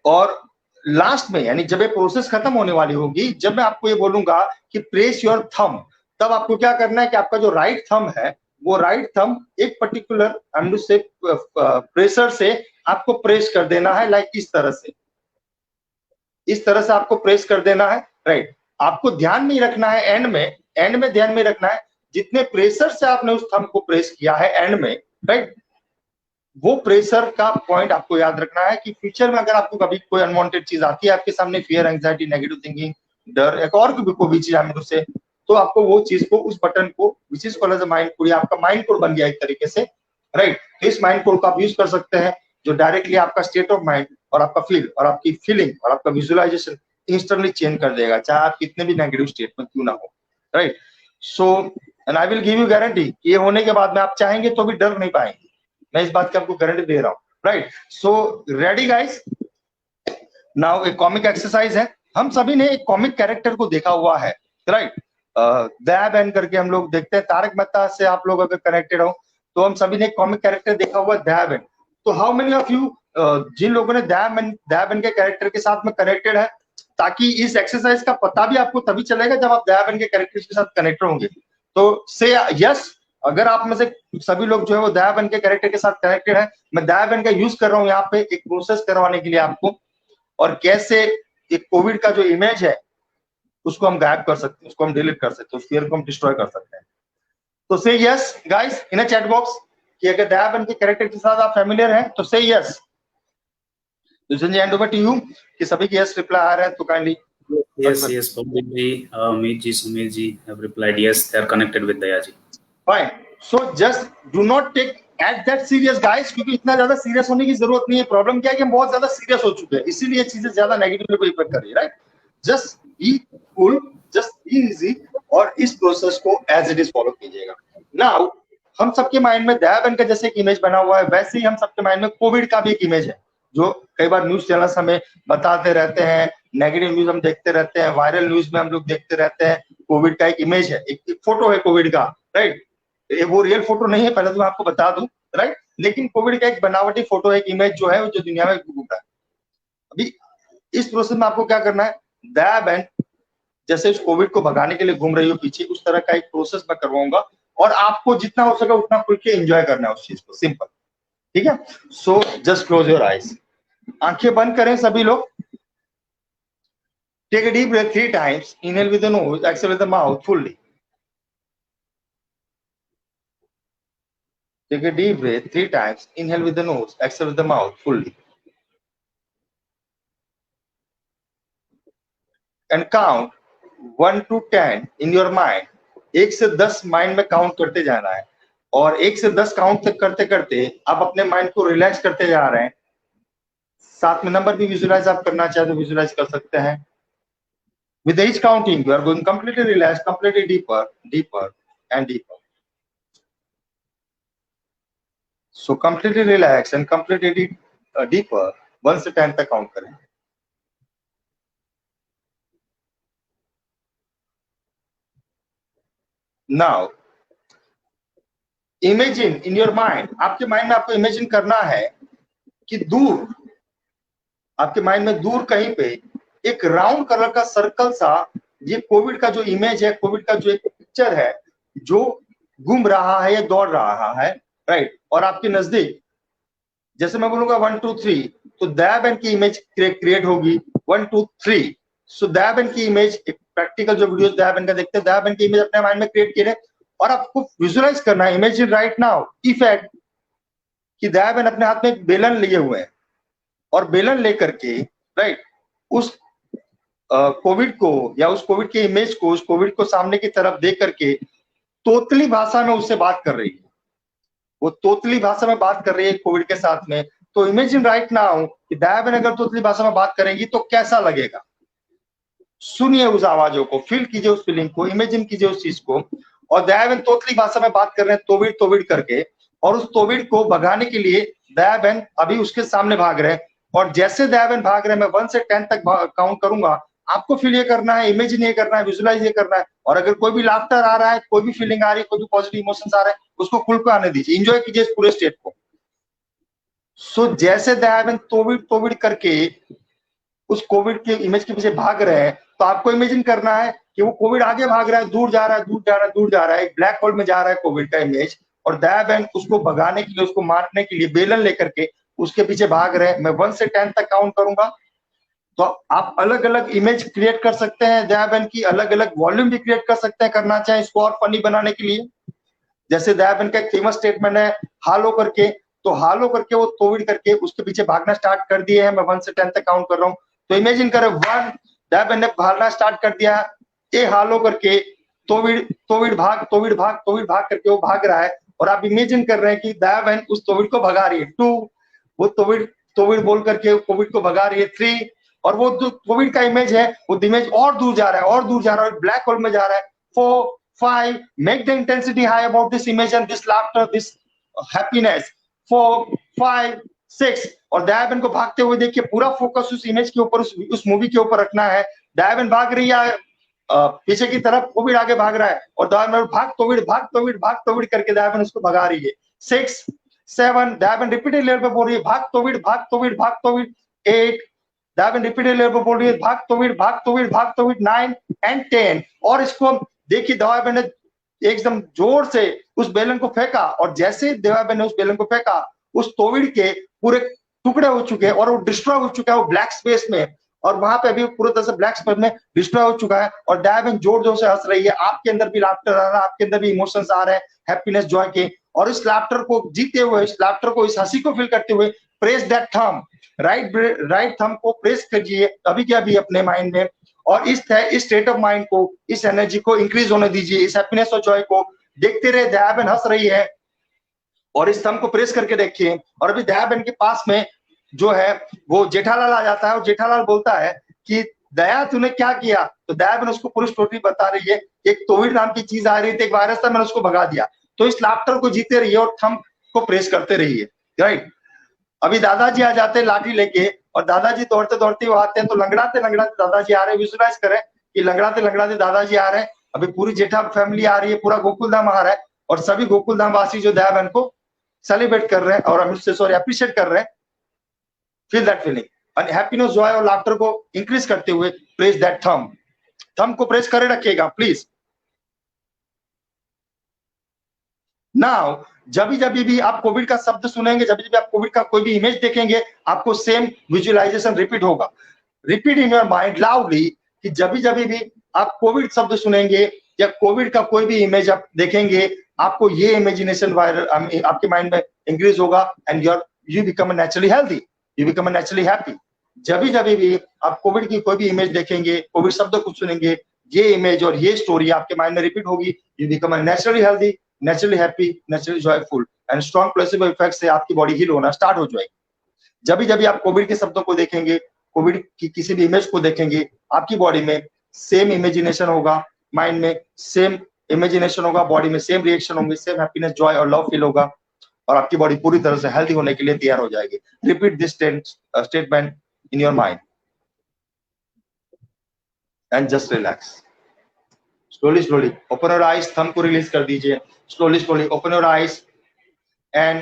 और लास्ट में यानी जब ये प्रोसेस खत्म होने वाली होगी, जब मैं आपको ये बोलूंगा कि प्रेस योर थंब, तब आपको क्या करना है कि आपका जो राइट थंब है वो राइट थंब एक पर्टिकुलर से प्रेशर से आपको प्रेस कर देना है, लाइक इस तरह से, इस तरह से आपको प्रेस कर देना है, राइट। आपको ध्यान में रखना है एंड में ध्यान में रखना है जितने प्रेशर से आपने उस थंब को प्रेस किया है एंड में, राइट, वो प्रेशर का पॉइंट आपको याद रखना है कि फ्यूचर में अगर आपको कभी कोई अनवांटेड चीज आती है आपके सामने, फियर, एंजाइटी, नेगेटिव थिंकिंग, डर, एक और कोई भी चीज आने उससे, तो आपको वो चीज को, उस बटन को, which is called as a mind code, आपका माइंड कोड बन गया एक तरीके से, राइट। तो इस माइंड कोड को आप यूज कर सकते हैं जो डायरेक्टली आपका स्टेट ऑफ माइंड और आपका फील और आपकी फीलिंग और आपका विजुअलाइजेशन इंस्टेंटली चेंज कर देगा, चाहे आप कितने भी नेगेटिव स्टेट में क्यों ना हो, right. So and I will give you guarantee, ये होने के बाद में आप चाहेंगे तो भी डर नहीं पाएंगे, मैं इस बात की आपको गारंटी दे रहा हूँ, right. So ready guys, now एक कॉमिक एक्सरसाइज है। हम सभी ने एक कॉमिक कैरेक्टर को देखा हुआ है, राइट। दया बहन करके हम लोग देखते हैं, तारक मेहता से आप लोग अगर कनेक्टेड हो तो हम सभी ने एक कॉमिक कैरेक्टर देखा हुआ है, दया बहन। तो हाउ मेनी ऑफ यू जिन लोगों ने दया बहन के कैरेक्टर के साथ में कनेक्टेड है, ताकि इस एक्सरसाइज का पता भी आपको तभी चलेगा जब आप दया बहन के कैरेक्टर के साथ कनेक्टेड होंगे। तो से यस, अगर आप में से सभी लोग जो है वो दया बहन के कैरेक्टर के साथ कनेक्टेड है, मैं दया बहन का यूज कर रहा हूँ यहाँ पे एक प्रोसेस करवाने के लिए आपको, और कैसे एक कोविड का जो इमेज है उसको हम गायब कर सकते हैं, उसको हम डिलीट कर सकते हैं, उस फियर को हम डिस्ट्रॉय कर सकते हैं। तो say yes guys in a chat box कि अगर दया बहन के कैरेक्टर के साथ आप फैमिलियर हैं तो say yes. Ji hand over to you कि सभी के यस रिप्लाई आ रहे हैं तो kindly Yes, Pawan ji, Meet ji, Sumit ji have replied yes, they are connected with Daya ji. Fine. So just do not take at that serious guys, क्योंकि इतना ज्यादा सीरियस होने की जरूरत नहीं है। प्रॉब्लम क्या है कि हम बहुत ज्यादा सीरियस हो चुके हैं, इसीलिए ये चीजें ज्यादा नेगेटिवली को इफेक्ट कर रही है, right. Just be cool, just be easy, और इस प्रोसेस को एज इट इज फॉलो कीजिएगा। नाउ हम सबके माइंड में दया बहन का जैसे एक इमेज बना हुआ है, वैसे ही हम सबके माइंड में कोविड का भी एक इमेज है, जो कई बार न्यूज चैनल्स हमें बताते रहते हैं, नेगेटिव न्यूज हम देखते रहते हैं, वायरल न्यूज में हम लोग देखते रहते हैं। कोविड का एक इमेज है, एक फोटो है कोविड का, राइट। वो रियल फोटो नहीं है, पहले तो मैं आपको बता दूं, राइट। लेकिन कोविड का एक बनावटी फोटो है, एक इमेज जो है जो दुनिया में घूम रहा है। अभी इस प्रोसेस में आपको क्या करना है, दया बहन जैसे उस कोविड को भगाने के लिए घूम रही हो पीछे, उस तरह का एक प्रोसेस मैं करवाऊंगा, और आपको जितना हो सके उतना खुल के एंजॉय करना है उस चीज को, सिंपल, ठीक है। So just close your eyes, आंखें बंद करें सभी लोग। Take a deep breath 3 times, inhale with the nose, exhale with the mouth fully. Take a deep breath 3 times, inhale with the nose, exhale with the mouth fully. And count 1 to 10 in your mind. 1 से 10 mind में count करते जाना है, और 1 से 10 count तक करते करते आप अपने माइंड को रिलैक्स करते जा रहे हैं। साथ में नंबर भी विजुअलाइज आप करना चाहे तो विजुअलाइज कर सकते हैं। With each counting, you are going completely relaxed, completely deeper, deeper and deeper. So completely relax and completely deeper, 1 से 10 तक काउंट करें। Now, imagine in your mind, आपके माइंड में आपको इमेजिन करना है कि दूर, आपके माइंड में दूर कहीं पे एक राउंड कलर का सर्कल सा, ये कोविड का जो इमेज है, कोविड का जो एक पिक्चर है, जो घूम रहा है या दौड़ रहा है, राइट। और आपके नजदीक जैसे मैं बोलूंगा 1 2 3, तो दया बहन की इमेज क्रिएट होगी 1 2 3। सो दया बहन की इमेज, एक प्रैक्टिकल जो वीडियोस दया बहन का देखते हैं, दया बहन की इमेज अपने माइंड में क्रिएट कीजिए, और आपको विजुअलाइज करना है, इमेजिन राइट नाउ इफेक्ट कि दया बहन अपने हाथ में एक बेलन लिए हुए हैं, और बेलन लेकर के, राइट, उस कोविड को या उस कोविड के इमेज को, उस कोविड को सामने की तरफ देख करके तोतली भाषा में उससे बात कर रही है। वो तोतली भाषा में बात कर रही है कोविड के साथ में। तो इमेजिन राइट नाउ कि दया बहन अगर तोतली भाषा में बात करेंगी तो कैसा लगेगा। सुनिए उस आवाजों को, फील कीजिए उस फीलिंग को, इमेजिन कीजिए उस चीज को। और दया बहन तोतली भाषा में बात कर रहे हैं, तोविड तोविड करके, और उस तोविड को भगाने के लिए दया बहन अभी उसके सामने भाग रहे हैं। और जैसे दया बहन भाग रहे हैं, मैं 1 से 10 तक काउंट करूंगा, आपको फील ये करना है, इमेजिन ये करना है, विजुअलाइज ये करना है। और अगर कोई भी लाफ्टर आ रहा है, कोई भी फीलिंग आ रही है, कोई भी पॉजिटिव इमोशंस आ रहे हैं, उसको खुल पे आने दीजिए, एंजॉय कीजिए इस पूरे स्टेट को। सो जैसे दयाबेन तोविड़ तोविड़ करके उस कोविड के इमेज के पीछे भाग रहे हैं, तो आपको इमेजिन करना है कि वो कोविड आगे भाग रहा है, दूर जा रहा है, दूर जा रहा है, दूर जा रहा है, एक ब्लैक होल में जा रहा है कोविड का इमेज, और दयाबेन उसको भगाने के लिए, उसको मारने के लिए बेलन लेकर के उसके पीछे भाग रहे हैं। मैं 1 से 10 तक काउंट करूंगा, तो आप अलग अलग इमेज क्रिएट कर सकते हैं दयाबेन की, अलग अलग वॉल्यूम भी क्रिएट कर सकते हैं, करना चाहें इसको और फनी बनाने के लिए। जैसे दयाबेन का एक फेमस स्टेटमेंट है हालो करके, तो हालो करके वो तोविड़ करके उसके पीछे भागना स्टार्ट कर दिए हैं। मैं 1 से 10 तक काउंट कर रहा हूँ, तो इमेजिन करें 1, दयाबेन ने भागना स्टार्ट कर दिया, ए हालो करके तोविड़ तोविड़ भाग तोविड़ भाग तोविड़ भाग करके वो भाग रहा है, और आप इमेजिन कर रहे हैं कि दयाबेन उस तोविड़ को भगा रही है। 2, वो तोविड़ तोविड़ बोल करके कोविड को भगा रही है। 3, और वो जो कोविड का इमेज है, वो इमेज और दूर जा रहा है, और दूर जा रहा है, ब्लैक होल में जा रहा है। 4, 5, make the intensity high about this image and this laughter, this happiness. 4, 5, 6, और दयाबेन को भागते हुए देखिए, पूरा फोकस उस इमेज के ऊपर, उस मूवी के ऊपर रखना है। दयाबेन भाग रही है पीछे की तरफ, कोविड आगे भाग रहा है, और दयाबेन भाग तोविड़ भाग तोविड़ भाग तोविड़ करके दयाबेन उसको भगा रही है। 6, 7, दयाबेन रिपीटेड लेवल पे बोल रही है भाग तोविड़ भाग तोविड़ भाग तोविड़। 8, दयाबेन रिपीटेड लेवल पे बोल रही है भाग तोविड़ भाग तोविड़ भाग तोविड़। 9 एंड 10, और इसको देखिए दयाबेन ने एकदम जोर से उस बेलन को फेंका, और जैसे दयाबेन ने उस बेलन को फेंका, उस तोविड़ के पूरे टुकड़े हो चुके हैं, और वो डिस्ट्रॉय हो चुका है वो ब्लैक स्पेस में, और वहां पे अभी पूरी तरह से ब्लैक स्पेस में डिस्ट्रॉय हो चुका है। और दयाबेन जोर जोर से हंस रही है, आपके अंदर भी लाफ्टर आ रहा है, आपके अंदर भी इमोशंस आ रहे हैं, हैप्पीनेस, जॉय के, और इस लाफ्टर को जीते हुए, इस लाफ्टर को, इस हंसी को फील करते हुए, press that thumb, right thumb को प्रेस कीजिए अभी के अभी अपने माइंड में, और इस स्टेट ऑफ माइंड को, इस एनर्जी को इंक्रीज होने दीजिए, इस हैप्पीनेस और जॉय को देखते रहे। दयाबेन हंस रही है, और इस थंब को प्रेस करके देखिए, और अभी दयाबेन के पास में जो है वो जेठालाल आ जाता है, और जेठालाल बोलता है कि दया तूने क्या किया, तो दयाबेन उसको पूरी स्टोरी बता रही है, एक तोविड़ नाम की चीज आ रही थी, एक वायरस था, मैंने उसको भगा दिया। तो इस लाफ्टर को जीते रहिए और थंब को प्रेस करते रहिए, राइट। अभी दादाजी आ जाते हैं लाठी लेके, और दादाजी दौड़ते दौड़ते वो आते हैं, तो लंगड़ाते लंगड़ाते दादाजी आ रहे हैं। विजुलाइज करें कि लंगड़ाते लंगड़ाते दादाजी आ रहे हैं, अभी पूरी जेठा फैमिली आ रही है, पूरा गोकुलधाम आ रहा है, और सभी गोकुलधाम वासी जो दयाबेन को सेलिब्रेट कर रहे हैं, और हम उससे सॉरी अप्रिशिएट कर रहे हैं। फील दैट फीलिंग, और हैप्पीनेस, जॉय और लाफ्टर को इंक्रीज करते हुए प्रेस दैट थंब, थंब को प्रेस करे रखिएगा प्लीज। नाउ जब भी आप कोविड का शब्द सुनेंगे, जब भी आप कोविड का कोई भी इमेज देखेंगे, आपको सेम विजुअलाइजेशन रिपीट होगा, repeat in your mind loudly, कि जब भी आप कोविड शब्द सुनेंगे या कोविड का कोई भी इमेज आप देखेंगे, आपको ये इमेजिनेशन वायरल आपके माइंड में इंक्रीज होगा, and you become naturally healthy, you become naturally happy. जब भी आप कोविड की कोई भी इमेज देखेंगे, कोविड शब्द कुछ सुनेंगे, ये इमेज और ये स्टोरी आपके माइंड में रिपीट होगी, you become naturally healthy, naturally happy, naturally joyful, and strong placebo effect से आपकी बॉडी हील होना स्टार्ट हो जाएगी। जब भी आप कोविड के शब्दों को देखेंगे, कोविड की किसी भी इमेज को देखेंगे, आपकी बॉडी में सेम इमेजिनेशन होगा, माइंड में सेम इमेजिनेशन होगा, बॉडी में सेम रिएक्शन होंगे, सेम हैप्पीनेस, जॉय और लव फील होगा, और आपकी बॉडी पूरी तरह से हेल्थी होने के लिए तैयार हो जाएगी। Repeat this statement in your mind and just relax. Slowly open your eyes, thumb को रिलीज कर दीजिए, slowly open your eyes, and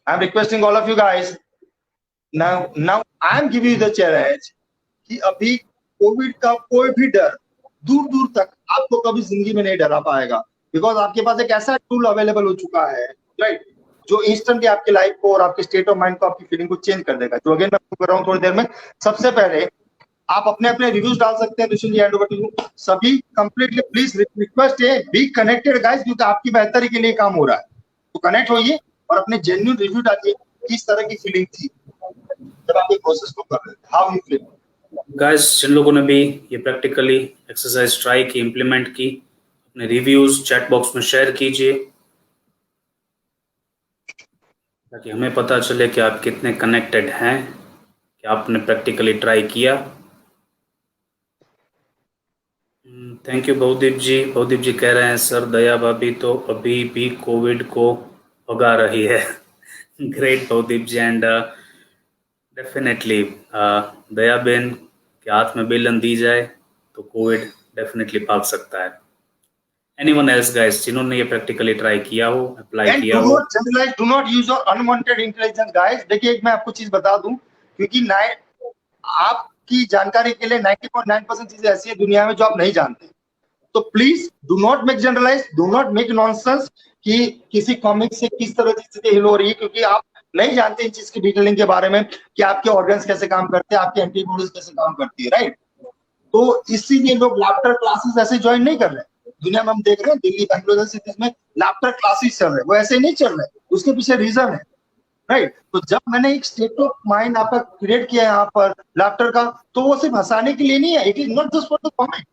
I am requesting all of you guys, now I am giving you the challenge कि अभी Covid का कोई भी डर दूर दूर तक आपको कभी जिंदगी में नहीं डरा पाएगा, बिकॉज आपके पास एक ऐसा टूल अवेलेबल हो चुका है, राइट, जो इंस्टेंटली आपकी लाइफ को और आपके स्टेट ऑफ माइंड को, आपकी फीलिंग को चेंज कर देगा। जो अगेन मैं कर रहा हूँ थोड़ी देर में। सबसे पहले आप अपने अपने रिव्यूज डाल सकते हैं, Dushyant ji, hand over to you. सभी कंप्लीटली प्लीज रिक्वेस्ट है, बी कनेक्टेड गाइस, क्योंकि आपकी बेहतरी के लिए काम हो रहा है, तो कनेक्ट होइए और अपने जेन्युइन रिव्यू डालिए, किस तरह की फीलिंग थी जब आप ये प्रोसेस को कर रहे थे, हाउ यू फील। गाइस, जिन लोगों ने भी ये प्रैक्टिकली एक्सरसाइज ट्राई की, इम्प्लीमेंट की, अपने रिव्यूज चैट बॉक्स में शेयर कीजिए, ताकि हमें पता चले कि आप कितने कनेक्टेड हैं, कि आपने प्रैक्टिकली ट्राई किया। थैंक यू बहुदीप जी। बहुदीप जी कह रहे हैं सर, दया भाभी तो अभी भी कोविड को भगा रही है। Great Bahudeep ji, and definitely Daya Ben के हाथ में बेलन दी जाए तो कोविड डेफिनेटली भाग सकता है। एनीवन एल्स गाइस जिन्होंने ये प्रैक्टिकली ट्राई किया हो, अप्लाई एंड किया डू हो। Not generalise, do not use your unwanted intelligence guys. देखिए एक मैं आपको चीज बता दूं, क्योंकि आपकी जानकारी के लिए 90.9% चीजें ऐसी है दुनिया में जो आप नहीं जानते। तो please do not make generalise, do not make nonsense कि किसी कॉमिक से किस तरह की चीजें हिल हो रही है, क्योंकि आप नहीं जानते इन चीज की डिटेलिंग के बारे में कि आपके ऑर्गन्स कैसे काम करते हैं, आपकी एंटीबॉडीज कैसे काम करती है, राइट। तो इसीलिए लोग लाफ्टर क्लासेस ऐसे ज्वाइन नहीं कर रहे। दुनिया में हम देख रहे हैं दिल्ली, बेंगलुरु सिटीज में लाफ्टर क्लासेस चल रहे हैं, वो ऐसे नहीं चल रहे, उसके पीछे रीजन है, राइट। तो जब मैंने एक स्टेट ऑफ माइंड आपका क्रिएट किया है यहाँ पर लाफ्टर का, तो वो सिर्फ हंसाने के लिए नहीं है, it is not just for the comedy,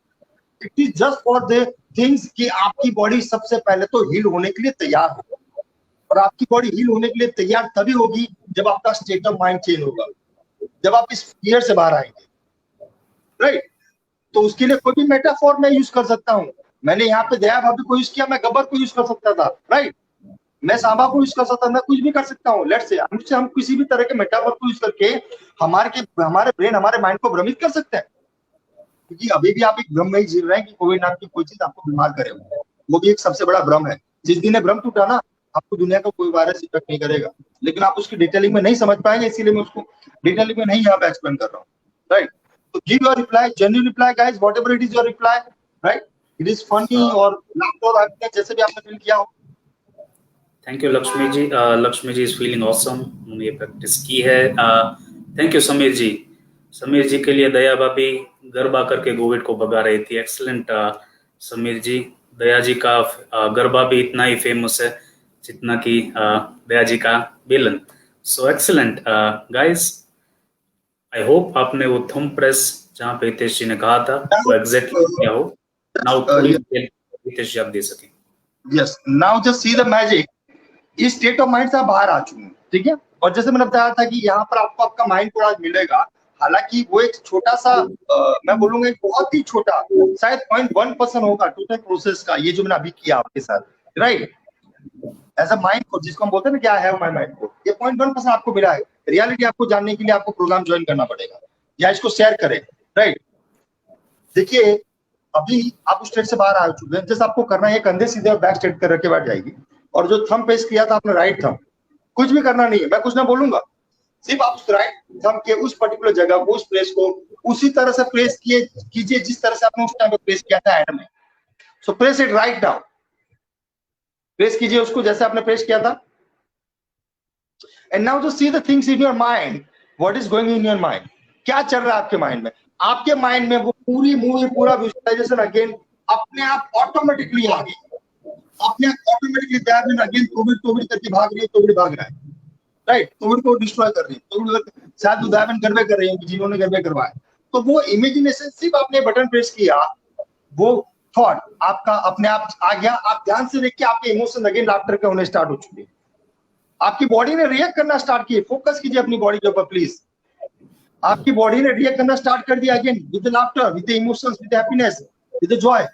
it is just for the things कि आपकी बॉडी सबसे पहले तो हील होने के लिए तैयार हो, और आपकी बॉडी हील होने के लिए तैयार तभी होगी जब आपका स्टेट ऑफ माइंड चेंज होगा, जब आप इस फियर से बाहर आएंगे, राइट। तो उसके लिए कोई भी मेटाफोर मैं यूज कर सकता हूँ। मैंने यहाँ पे दया भाभी को यूज किया, मैं गब्बर को यूज कर सकता था, राइट। मैं सांबा को यूज कर सकता, मैं कुछ भी कर सकता हूँ। लेट्स से हम किसी भी तरह के मेटाफोर को यूज करके हमारे ब्रेन, हमारे माइंड को भ्रमित कर सकते हैं, क्योंकि अभी भी आप एक भ्रम में ही जी रहे हैं कि कोविड नाम की कोई चीज आपको बीमार करे, वो भी एक सबसे बड़ा भ्रम है। जिस दिन ये भ्रम टूटा ना, आपको दुनिया का कोई वायरस इफेक्ट नहीं करेगा, लेकिन आप उसकी डिटेलिंग में नहीं समझ पाएंगे, इसीलिए मैं उसको डिटेलिंग में नहीं यहाँ पे एक्सप्लेन कर रहा हूँ, राइट। तो give your reply, genuine reply guys, whatever it is your reply, right. It is funny और लाफ्टर, जैसे भी आपने फील किया हो। Thank you Lakshmi ji. Lakshmi ji is feeling awesome, उन्होंने ये प्रैक्टिस की है। Thank you Sameer ji. समीर जी के लिए दया भाभी गरबा करके कोविड को भगा रही थी। एक्सलेंट समीर जी। दया जी का गरबा भी इतना ही फेमस है जितना कि दया जी का बेलन। सो एक्सलेंट गाइस, आई होप आपने वो थंब प्रेस जहाँ पे हितेश जी ने कहा था वो एग्जैक्टली किया हो। नाउ थोड़ी डिटेल हितेश जी आप दे सकें। Yes, now just see the magic. इस स्टेट ऑफ माइंड से आप बाहर आ चुके हैं, ठीक है। और जैसे मैंने बताया था कि यहाँ पर आपको आपका माइंड पूरा मिलेगा, हालांकि वो एक छोटा सा मैं बोलूंगा एक बहुत ही छोटा, शायद 0.1% होगा टोटल प्रोसेस का, ये जो मैंने अभी किया आपके साथ, राइट। एज अ माइंड को, जिसको हम बोलते हैं ना क्या है माई माइंड को, ये 0.1% आपको मिला है। रियलिटी आपको जानने के लिए आपको प्रोग्राम ज्वाइन करना पड़ेगा या इसको शेयर करें, राइट। देखिए अभी आप उस स्टेट से बाहर आ चुके हैं, जैसे आपको करना है कंधे सीधे और बैक स्ट्रेट कर रख के बैठ जाएगी, और जो थंब पेश किया था आपने राइट थंब, कुछ भी करना नहीं है, मैं कुछ ना बोलूंगा, सिर्फ आप उस राइट थंब के उस पर्टिकुलर जगह को, उस प्लेस को उसी तरह से प्रेस कीजिए जिस तरह से आपने उस टाइम पे प्रेस किया था एंड में। सो press it right now, press कीजिए उसको जैसे आपने प्रेस किया था। And now just see the things in your mind, what is going in your mind, क्या चल रहा है आपके माइंड में। आपके माइंड में वो पूरी मूवी, पूरा विजुअलाइजेशन अगेन अपने आप ऑटोमेटिकली आ गई, अपने आप ऑटोमेटिकली तैयार अगेन कोविड करके भाग रही है, कोविड भाग रहा है, राइट। कोविड को डिस्ट्रॉय कर रही है, कोविड शायद उदाहरण गड़बे कर रही है जिन्होंने गड़बे करवाए। तो वो इमेजिनेशन सिर्फ आपने बटन प्रेस किया, वो थॉट आपका अपने आप आ गया। आप ध्यान से देखिए आपके इमोशन अगेन लाफ्टर के होने स्टार्ट हो चुके हैं, आपकी बॉडी ने रिएक्ट करना स्टार्ट किए। फोकस कीजिए अपनी बॉडी के ऊपर प्लीज। आपकी बॉडी ने रिएक्ट करना स्टार्ट कर दिया again with laughter, with emotions, with happiness, with Joy.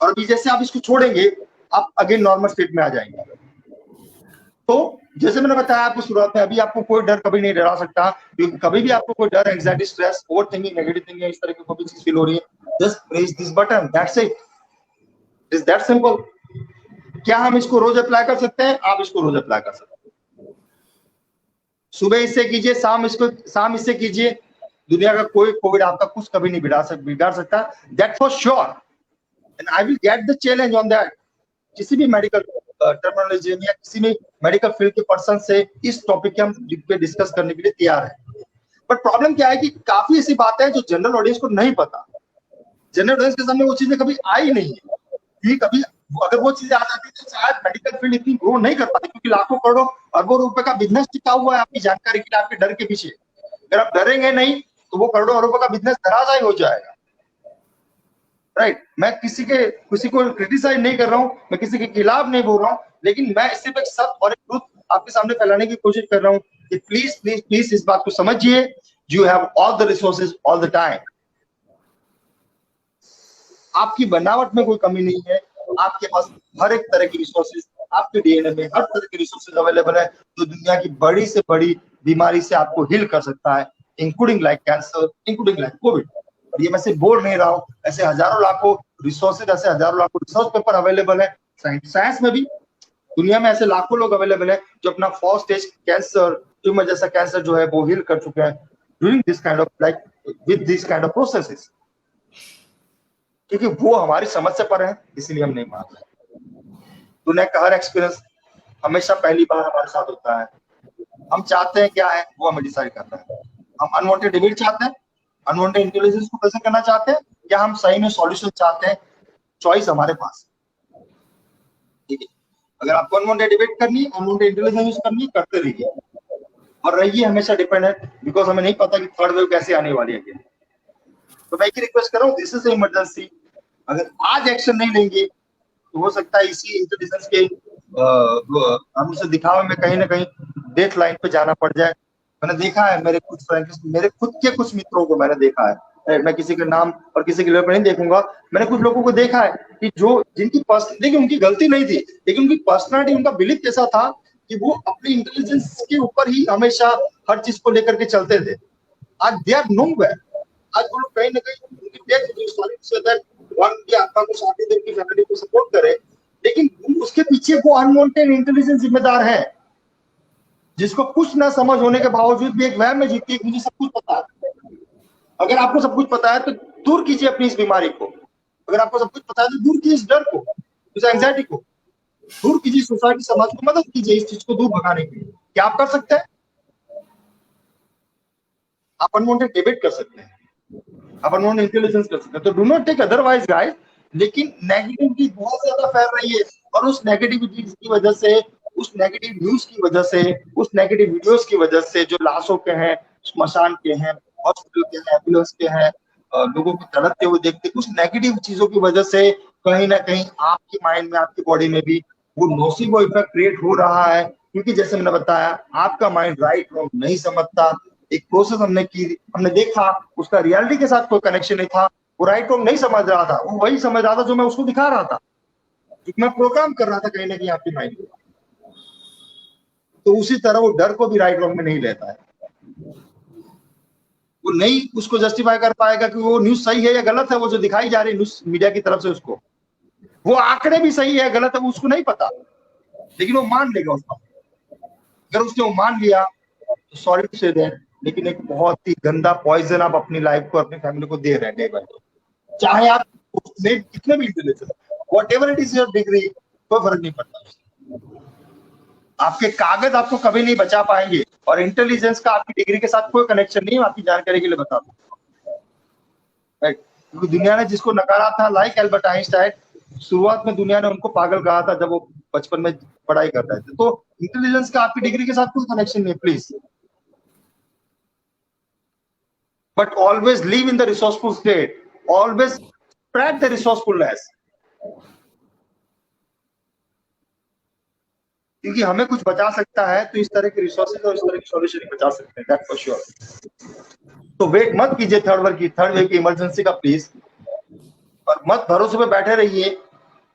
और अभी जैसे आप इसको छोड़ेंगे आप अगेन नॉर्मल स्टेट में आ जाएंगे। तो जैसे मैंने बताया आपको शुरुआत में, अभी आपको कोई डर कभी नहीं डरा सकता, क्योंकि कभी भी आपको कोई डर, anxiety, stress, over thinking, negative thinking इस तरह की कोई चीज फील हो रही है, just press this button, that's it, is that simple. क्या हम इसको रोज अप्लाई कर सकते हैं? आप इसको रोज अप्लाई कर सकते हैं। सुबह इससे कीजिए, शाम इससे कीजिए, दुनिया का कोई कोविड आपका कुछ कभी नहीं बिगाड़ सकता, that for sure. And I will get the challenge on that. किसी भी मेडिकल टर्मिनोलॉजी या किसी भी मेडिकल फील्ड के पर्सन से इस टॉपिक के हम पे डिस्कस करने के लिए तैयार है। बट प्रॉब्लम क्या है कि काफी ऐसी बातें हैं जो जनरल ऑडियंस को नहीं पता, जनरल ऑडियंस के सामने वो चीजें कभी आई नहीं है, क्योंकि कभी अगर वो चीजें आ जाती तो शायद मेडिकल फील्ड इतनी ग्रो नहीं कर पाती, क्योंकि लाखों करोड़ों अरबों रुपए का बिजनेस टिका हुआ है आपकी जानकारी के लिए, आपके डर के पीछे। अगर आप डरेंगे नहीं तो वो करोड़ों अरबों का बिजनेस धराशायी हो जाएगा, राइट। मैं किसी को क्रिटिसाइज नहीं कर रहा हूँ, मैं किसी के खिलाफ नहीं बोल रहा हूँ, लेकिन मैं सिर्फ एक सत्य और एक ट्रुथ आपके सामने फैलाने की कोशिश कर रहा हूँ कि प्लीज प्लीज प्लीज इस बात को समझिए, you have all the resources all the time. आपकी बनावट में कोई कमी नहीं है, आपके पास हर एक तरह की रिसोर्सेज, आपके डीएनए में हर तरह की रिसोर्सेज अवेलेबल है, जो दुनिया की बड़ी से बड़ी बीमारी से आपको हील कर सकता है, including like cancer, including like Covid. और ये मैं सिर्फ बोल नहीं रहा हूँ, ऐसे हजारों लाखों रिसोर्सेज, ऐसे हजारों लाखों रिसर्च पेपर अवेलेबल है साइंस में भी। दुनिया में ऐसे लाखों लोग अवेलेबल है जो अपना फर्स्ट स्टेज कैंसर, ट्यूमर जैसा कैंसर जो है वो हील कर चुके हैं during this kind of like with this kind of processes, क्योंकि वो हमारी समझ से पर है, इसलिए हम नहीं मान रहे। दुनिया का हर एक्सपीरियंस हमेशा पहली बार हमारे साथ होता है। हम चाहते हैं क्या है वो हमें डिसाइड करना है। हम अनवांटेड डिबेट चाहते हैं, अनवांटेड इंटेलिजेंस को कैसे करना चाहते हैं, या हम सही में सॉल्यूशन चाहते हैं। चॉइस हमारे पास, ठीक है। अगर आपको अनवांटेड डिबेट करनी है, अनवांटेड इंटेलिजेंस यूज करनी है, करते रहिए और रहिए हमेशा डिपेंडेंट, बिकॉज हमें नहीं पता कि थर्ड वेव कैसे आने वाली है। तो मैं एक रिक्वेस्ट कर रहा हूँ, दिस इज इमरजेंसी। अगर आज एक्शन नहीं लेंगे तो हो सकता है इसी इंटेलिजेंस के हम उसे दिखावे में कहीं ना कहीं डेथ लाइन पे जाना पड़ जाए। मैंने देखा है मेरे कुछ फ्रेंड्स, मेरे खुद के कुछ मित्रों को मैंने देखा है, मैं किसी के नाम और किसी के लेवल पर नहीं देखूंगा, मैंने कुछ लोगों को देखा है कि जो जिनकी देखिए उनकी गलती नहीं थी, लेकिन उनकी पर्सनालिटी, उनका बिलीफ कैसा था कि वो अपनी इंटेलिजेंस के ऊपर ही हमेशा हर चीज को लेकर के चलते थे। आज दे आर नोवेयर, आज वो लोग कहीं ना कहीं उनकी डेथ आपका कुछ आगे दिन की फैमिली को सपोर्ट करे, लेकिन उसके पीछे वो अनवांटेड इंटेलिजेंस जिम्मेदार है, जिसको कुछ ना समझ होने के बावजूद भी एक वहम में जीती है कि मुझे सब कुछ पता है। अगर आपको सब कुछ पता है तो दूर कीजिए अपनी इस बीमारी को। अगर आपको सब कुछ पता है तो दूर कीजिए इस डर को, इस एंजाइटी को दूर कीजिए, सोसाइटी समाज को मदद कीजिए इस चीज को दूर भगाने के लिए। क्या आप कर सकते हैं? आप अनवांटेड डिबेट कर सकते हैं, आप अनवांटेड इंटेलिजेंस कर सकते हैं। तो do not take otherwise guys. लेकिन नेगेटिविटी बहुत ज्यादा फैल रही है और उस नेगेटिविटी की वजह से, उस नेगेटिव न्यूज की वजह से, उस नेगेटिव वीडियोस की वजह से, जो लाशों के हैं, स्मशान के हैं, हॉस्पिटल के हैं, एम्बुलेंस के हैं, लोगों को तड़पते हुए देखते, उस नेगेटिव चीजों की वजह से कहीं ना कहीं आपके माइंड में, आपकी बॉडी में भी वो नोसिबो इफेक्ट क्रिएट हो रहा है। क्योंकि जैसे मैंने बताया, आपका माइंड राइट रॉन्ग नहीं समझता। एक प्रोसेस हमने देखा, उसका रियलिटी के साथ कोई कनेक्शन नहीं था। वो राइट रॉन्ग नहीं समझ रहा था, वो वही समझ रहा था जो मैं उसको दिखा रहा था, क्योंकि मैं प्रोग्राम कर रहा था कहीं ना कहीं आपके माइंड को। तो उसी तरह वो डर को भी राइट रॉन्ग में नहीं लेता है। वो नहीं उसको जस्टिफाई कर पाएगा कि वो न्यूज सही है या गलत है, वो जो दिखाई जा रही है न्यूज मीडिया की तरफ से उसको, वो आंकड़े भी सही है गलत है वो उसको नहीं पता, लेकिन वो मान लेगा उसको। अगर उसने वो मान लिया तो सॉरी टू से दैट, लेकिन एक बहुत ही गंदा पॉइजन आप अपनी लाइफ को, अपनी फैमिली को दे रहे हैं डे बाय डे। चाहे आप उसमें कितने भी intelligence, whatever it is your degree, कोई फर्क नहीं पड़ता। आपके कागज आपको कभी नहीं बचा पाएंगे, और इंटेलिजेंस का आपकी डिग्री के साथ कोई कनेक्शन नहीं है। आपकी जानकारी के लिए बता दूं, क्योंकि दुनिया ने जिसको नकारा था, लाइक एल्बर्ट आइंस्टाइन, शुरुआत में दुनिया ने उनको पागल कहा था जब वो बचपन में पढ़ाई कर रहे थे। तो इंटेलिजेंस का आपकी डिग्री के साथ कोई कनेक्शन नहीं है, please. But always live in the resourceful state, always spread the resourcefulness, क्योंकि हमें कुछ बचा सकता है तो इस तरह के रिसोर्सेज और इस तरह की सॉल्यूशन ही बचा सकते हैं, दैट्स फॉर श्योर। तो वेट मत कीजिए थर्ड वेव की इमरजेंसी का, प्लीज। और मत भरोसे पे बैठे रहिए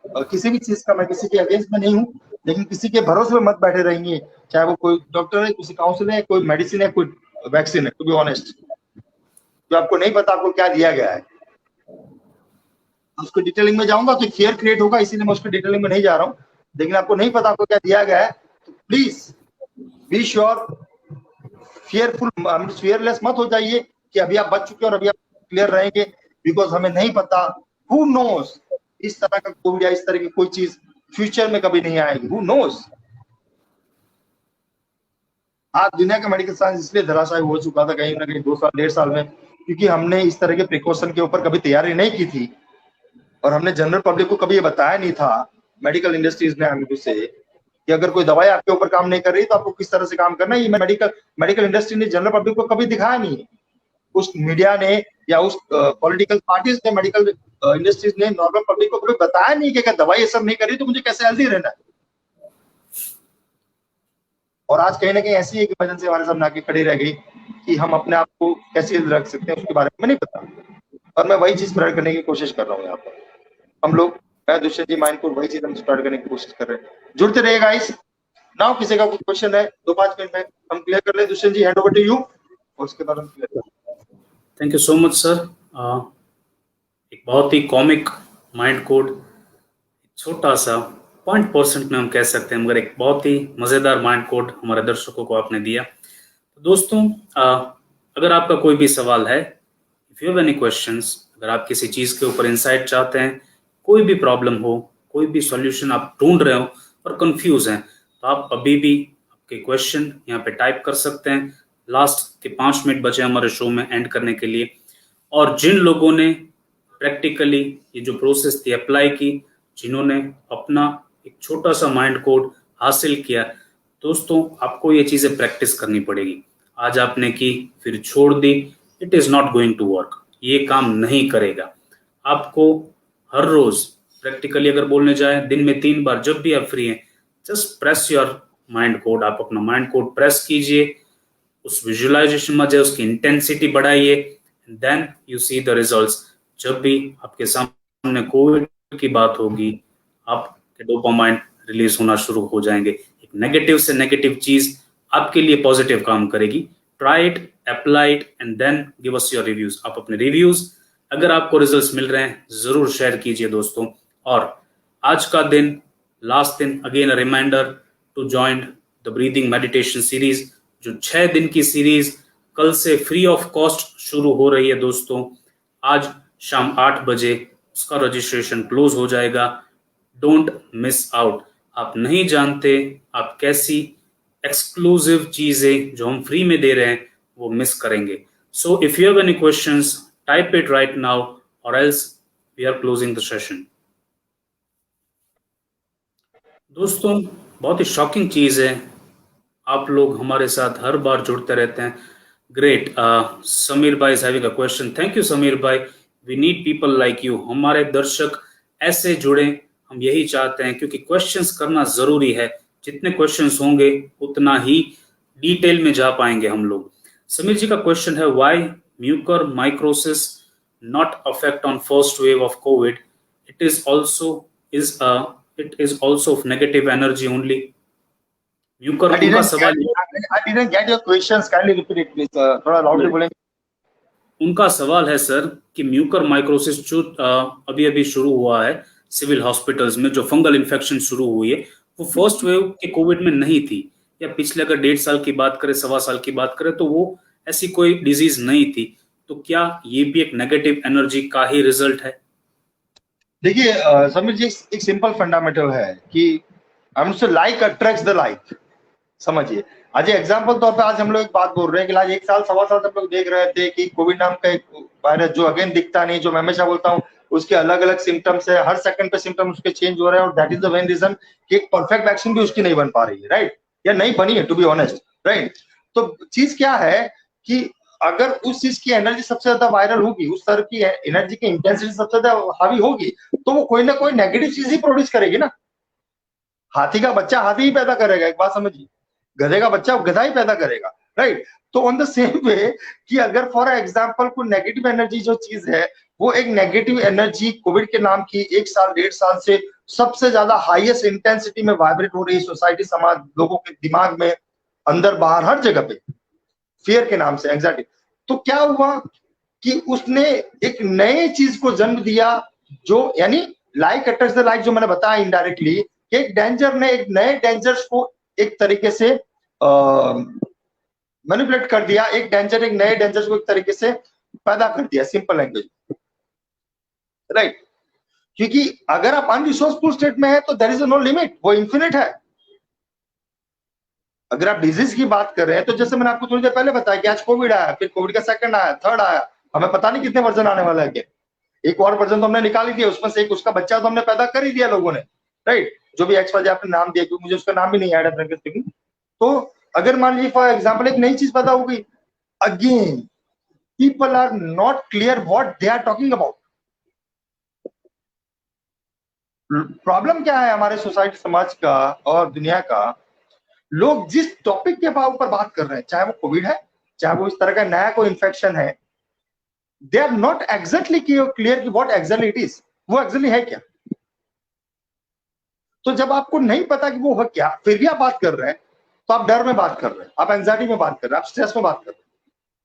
किसी भी चीज का। मैं किसी के अगेंस्ट में नहीं हूँ, लेकिन किसी के भरोसे पे मत बैठे रहिए, चाहे वो कोई डॉक्टर है, किसी काउंसिलर है, कोई मेडिसिन है, कोई वैक्सीन है। टू बी ऑनेस्ट, जो आपको नहीं पता आपको क्या दिया गया है, उसको डिटेलिंग में जाऊंगा तो फियर क्रिएट होगा, इसीलिए मैं उसको डिटेलिंग में नहीं जा रहा हूँ। लेकिन आपको नहीं पता आपको क्या दिया गया है, तो प्लीज बी श्योर, फियरलेस मत हो जाइए कि अभी आप बच चुके हैं और अभी आप क्लियर रहेंगे, बिकॉज हमें नहीं पता, हु नोस, इस तरह का कोविड या इस तरह की कोई चीज फ्यूचर में कभी नहीं आएगी, हु नोस। आज दुनिया का मेडिकल साइंस इसलिए धराशायी हो चुका था कहीं ना कहीं 2 साल 1.5 साल में, क्योंकि हमने इस तरह के प्रिकॉशन के ऊपर कभी तैयारी नहीं की थी, और हमने जनरल पब्लिक को कभी ये बताया नहीं था, मेडिकल इंडस्ट्रीज ने हमें से, कि अगर कोई दवाई आपके ऊपर काम नहीं कर रही तो आपको किस तरह से काम करना है। ये मेडिकल इंडस्ट्री ने जनरल पब्लिक को कभी दिखाया नहीं। उस मीडिया ने या उस पॉलिटिकल पार्टीज ने, मेडिकल इंडस्ट्रीज ने नॉर्मल पब्लिक को कभी बताया नहीं कि अगर दवाई असर नहीं कर रही तो मुझे कैसे हेल्दी रहना है। और आज कहीं ना कहीं ऐसी एक इमरजेंसी हमारे सामने आके खड़ी रह गई कि हम अपने आप को कैसे रख सकते हैं उसके बारे में नहीं पता, और मैं वही चीज स्प्रेड करने की कोशिश कर रहा हूँ यहाँ पर। हम लोग, मैं दुष्यंत जी माइंड को वही चीज हम स्प्रेड करने की कोशिश कर रहे हैं। जुड़ते रहिए गाइस। नाउ किसी का कुछ क्वेश्चन है 2-5 मिनट में हम क्लियर कर ले। Dushyant ji, hand over to you, और उसके बाद हम क्लियर कर। Thank you so much sir. एक बहुत ही कॉमिक माइंड कोड, छोटा सा 0.% में हम कह सकते हैं, मगर एक बहुत ही मज़ेदार माइंड कोड हमारे दर्शकों को आपने दिया। तो दोस्तों, अगर आपका कोई भी सवाल है, if you have any questions, अगर आप किसी चीज़ के ऊपर इंसाइट चाहते हैं, कोई भी प्रॉब्लम हो, कोई भी सॉल्यूशन आप ढूंढ रहे हो और कंफ्यूज हैं, तो आप अभी भी आपके क्वेश्चन यहाँ पे टाइप कर सकते हैं। लास्ट के 5 मिनट बचे हमारे शो में एंड करने के लिए। और जिन लोगों ने प्रैक्टिकली ये जो प्रोसेस थी अप्लाई की, जिन्होंने अपना एक छोटा सा माइंड कोड हासिल किया, दोस्तों आपको ये चीज़ें प्रैक्टिस करनी पड़ेगी। आज आपने की, फिर छोड़ दी, it is not going to work, ये काम नहीं करेगा। आपको हर रोज प्रैक्टिकली अगर बोलने जाए, दिन में 3 बार, जब भी आप फ्री हैं, just press your mind code. आप अपना माइंड कोड प्रेस कीजिए, उस विजुअलाइजेशन में जाए, उसकी इंटेंसिटी बढ़ाइए, then you see the results. जब भी आपके सामने कोविड की बात होगी, आपके डोपामाइन रिलीज होना शुरू हो जाएंगे। एक नेगेटिव से नेगेटिव चीज आपके लिए पॉजिटिव काम करेगी। Try it, apply it and then give us your reviews. आप अपने रिव्यूज, अगर आपको रिजल्ट्स मिल रहे हैं, जरूर शेयर कीजिए दोस्तों। और आज का दिन, लास्ट दिन, again a reminder to join the breathing meditation series, जो 6 दिन की सीरीज कल से फ्री ऑफ कॉस्ट शुरू हो रही है दोस्तों। आज शाम 8 बजे उसका रजिस्ट्रेशन क्लोज हो जाएगा। Don't miss out. आप नहीं जानते आप कैसी एक्सक्लूसिव चीजें जो हम फ्री में दे रहे हैं वो मिस करेंगे। So if you have any questions, type it right now और else we are closing the session. दोस्तों, बहुत ही शॉकिंग चीज है, आप लोग हमारे साथ हर बार जुड़ते रहते हैं। Great, Sameer bhai is having a question. Thank you Sameer bhai, we need people like you. हमारे दर्शक ऐसे जुड़े, हम यही चाहते हैं, क्योंकि क्वेश्चंस करना जरूरी है। जितने क्वेश्चंस होंगे उतना ही डिटेल में जा पाएंगे हम लोग। समीर जी का क्वेश्चन है, why Mucor माइक्रोसिस not affect on first wave of Covid, it is also of negative energy only. Mucor, उनका सवाल I didn't get your questions. Kindly repeat it, please. थोड़ा loudly बोलेंगे। उनका सवाल है सर कि म्यूकर माइक्रोसिस जो अभी अभी शुरू हुआ है सिविल हॉस्पिटल्स में, जो फंगल इन्फेक्शन शुरू हुई है, वो फर्स्ट वेव के कोविड में नहीं थी, या पिछले अगर 1.5 साल की बात करें, 1.25 साल की बात करें, तो वो ऐसी कोई डिजीज नहीं थी। तो क्या ये भी एक नेगेटिव एनर्जी का ही रिजल्ट है? देखिए समीर जी, एक सिंपल फंडामेंटल है कि लाइक अट्रैक्ट्स द लाइक। समझिए, आज एग्जांपल तौर पे आज हम लोग एक बात बोल रहे हैं कि आज 1 साल 1.25 साल तक लोग देख रहे थे कि कोविड नाम का एक वायरस जो अगेन दिखता नहीं, जो मैं हमेशा बोलता हूँ उसके अलग अलग सिम्टम्स है, हर सेकंड पे सिम्टम्स उसके चेंज हो रहे हैं, और that is the main reason कि एक परफेक्ट वैक्सीन भी उसकी नहीं बन पा रही है, राइट, या नहीं बनी है टू बी ऑनेस्ट, राइट। तो चीज क्या है कि अगर उस चीज की एनर्जी सबसे ज्यादा वायरल होगी, उस तरह की एनर्जी की इंटेंसिटी सबसे ज्यादा हावी होगी, तो वो कोई ना कोई नेगेटिव चीज ही प्रोड्यूस करेगी ना। हाथी का बच्चा हाथी ही पैदा करेगा, एक बात समझिए, गधे का बच्चा गधा ही पैदा करेगा, राइट। तो ऑन द सेम वे कि अगर फॉर एग्जांपल कोई नेगेटिव एनर्जी जो चीज है, वो एक नेगेटिव एनर्जी कोविड के नाम की 1 साल 1.5 साल से सबसे ज्यादा हाईएस्ट इंटेंसिटी में वाइब्रेट हो रही है सोसाइटी, समाज, लोगों के दिमाग में, अंदर बाहर हर जगह पे, फियर के नाम से, एंग्जाइटी। तो क्या हुआ कि उसने एक नए चीज को जन्म दिया, जो यानी लाइक अट्रैक्ट्स द लाइक, जो मैंने बताया इनडायरेक्टली, एक डेंजर ने एक नए डेंजर्स को एक तरीके से मैनिपुलेट कर दिया, एक डेंजर एक नए डेंजर्स को एक तरीके से पैदा कर दिया, सिंपल लैंग्वेज, राइट। क्योंकि अगर आप अनरिसोर्सफुल स्टेट में है तो देयर इज नो लिमिट, वो इन्फिनिट है। अगर आप डिजीज की बात कर रहे हैं तो जैसे मैंने आपको थोड़ी देर पहले बताया कि आज कोविड आया, फिर कोविड का सेकंड आया, थर्ड आया, हमें पता नहीं कितने वर्जन आने वाला है। एक और वर्जन तो हमने निकाल ही दिया, उसमें से एक उसका बच्चा तो हमने पैदा कर ही दिया लोगों ने, राइट। जो भी एक्स वाई आपने नाम दिया, क्योंकि मुझे उसका नाम भी नहीं याद है फ्रैंकली स्पीकिंग। तो अगर मान लीजिए फॉर एग्जांपल एक नई चीज पैदा हो गई, again people are not clear what they are talking about. Problem क्या है हमारे सोसाइटी, समाज का और दुनिया का, लोग जिस टॉपिक के ऊपर बात कर रहे हैं, चाहे वो कोविड है, चाहे वो इस तरह का नया कोई इन्फेक्शन है, they are not exactly clear कि व्हाट एग्जैक्टली इट इज, वो एग्जैक्टली है क्या। तो जब आपको नहीं पता कि वो है क्या, फिर भी आप बात कर रहे हैं, तो आप डर में बात कर रहे हैं, आप एंजाइटी में बात कर रहे हैं, आप स्ट्रेस में बात कर रहे हैं,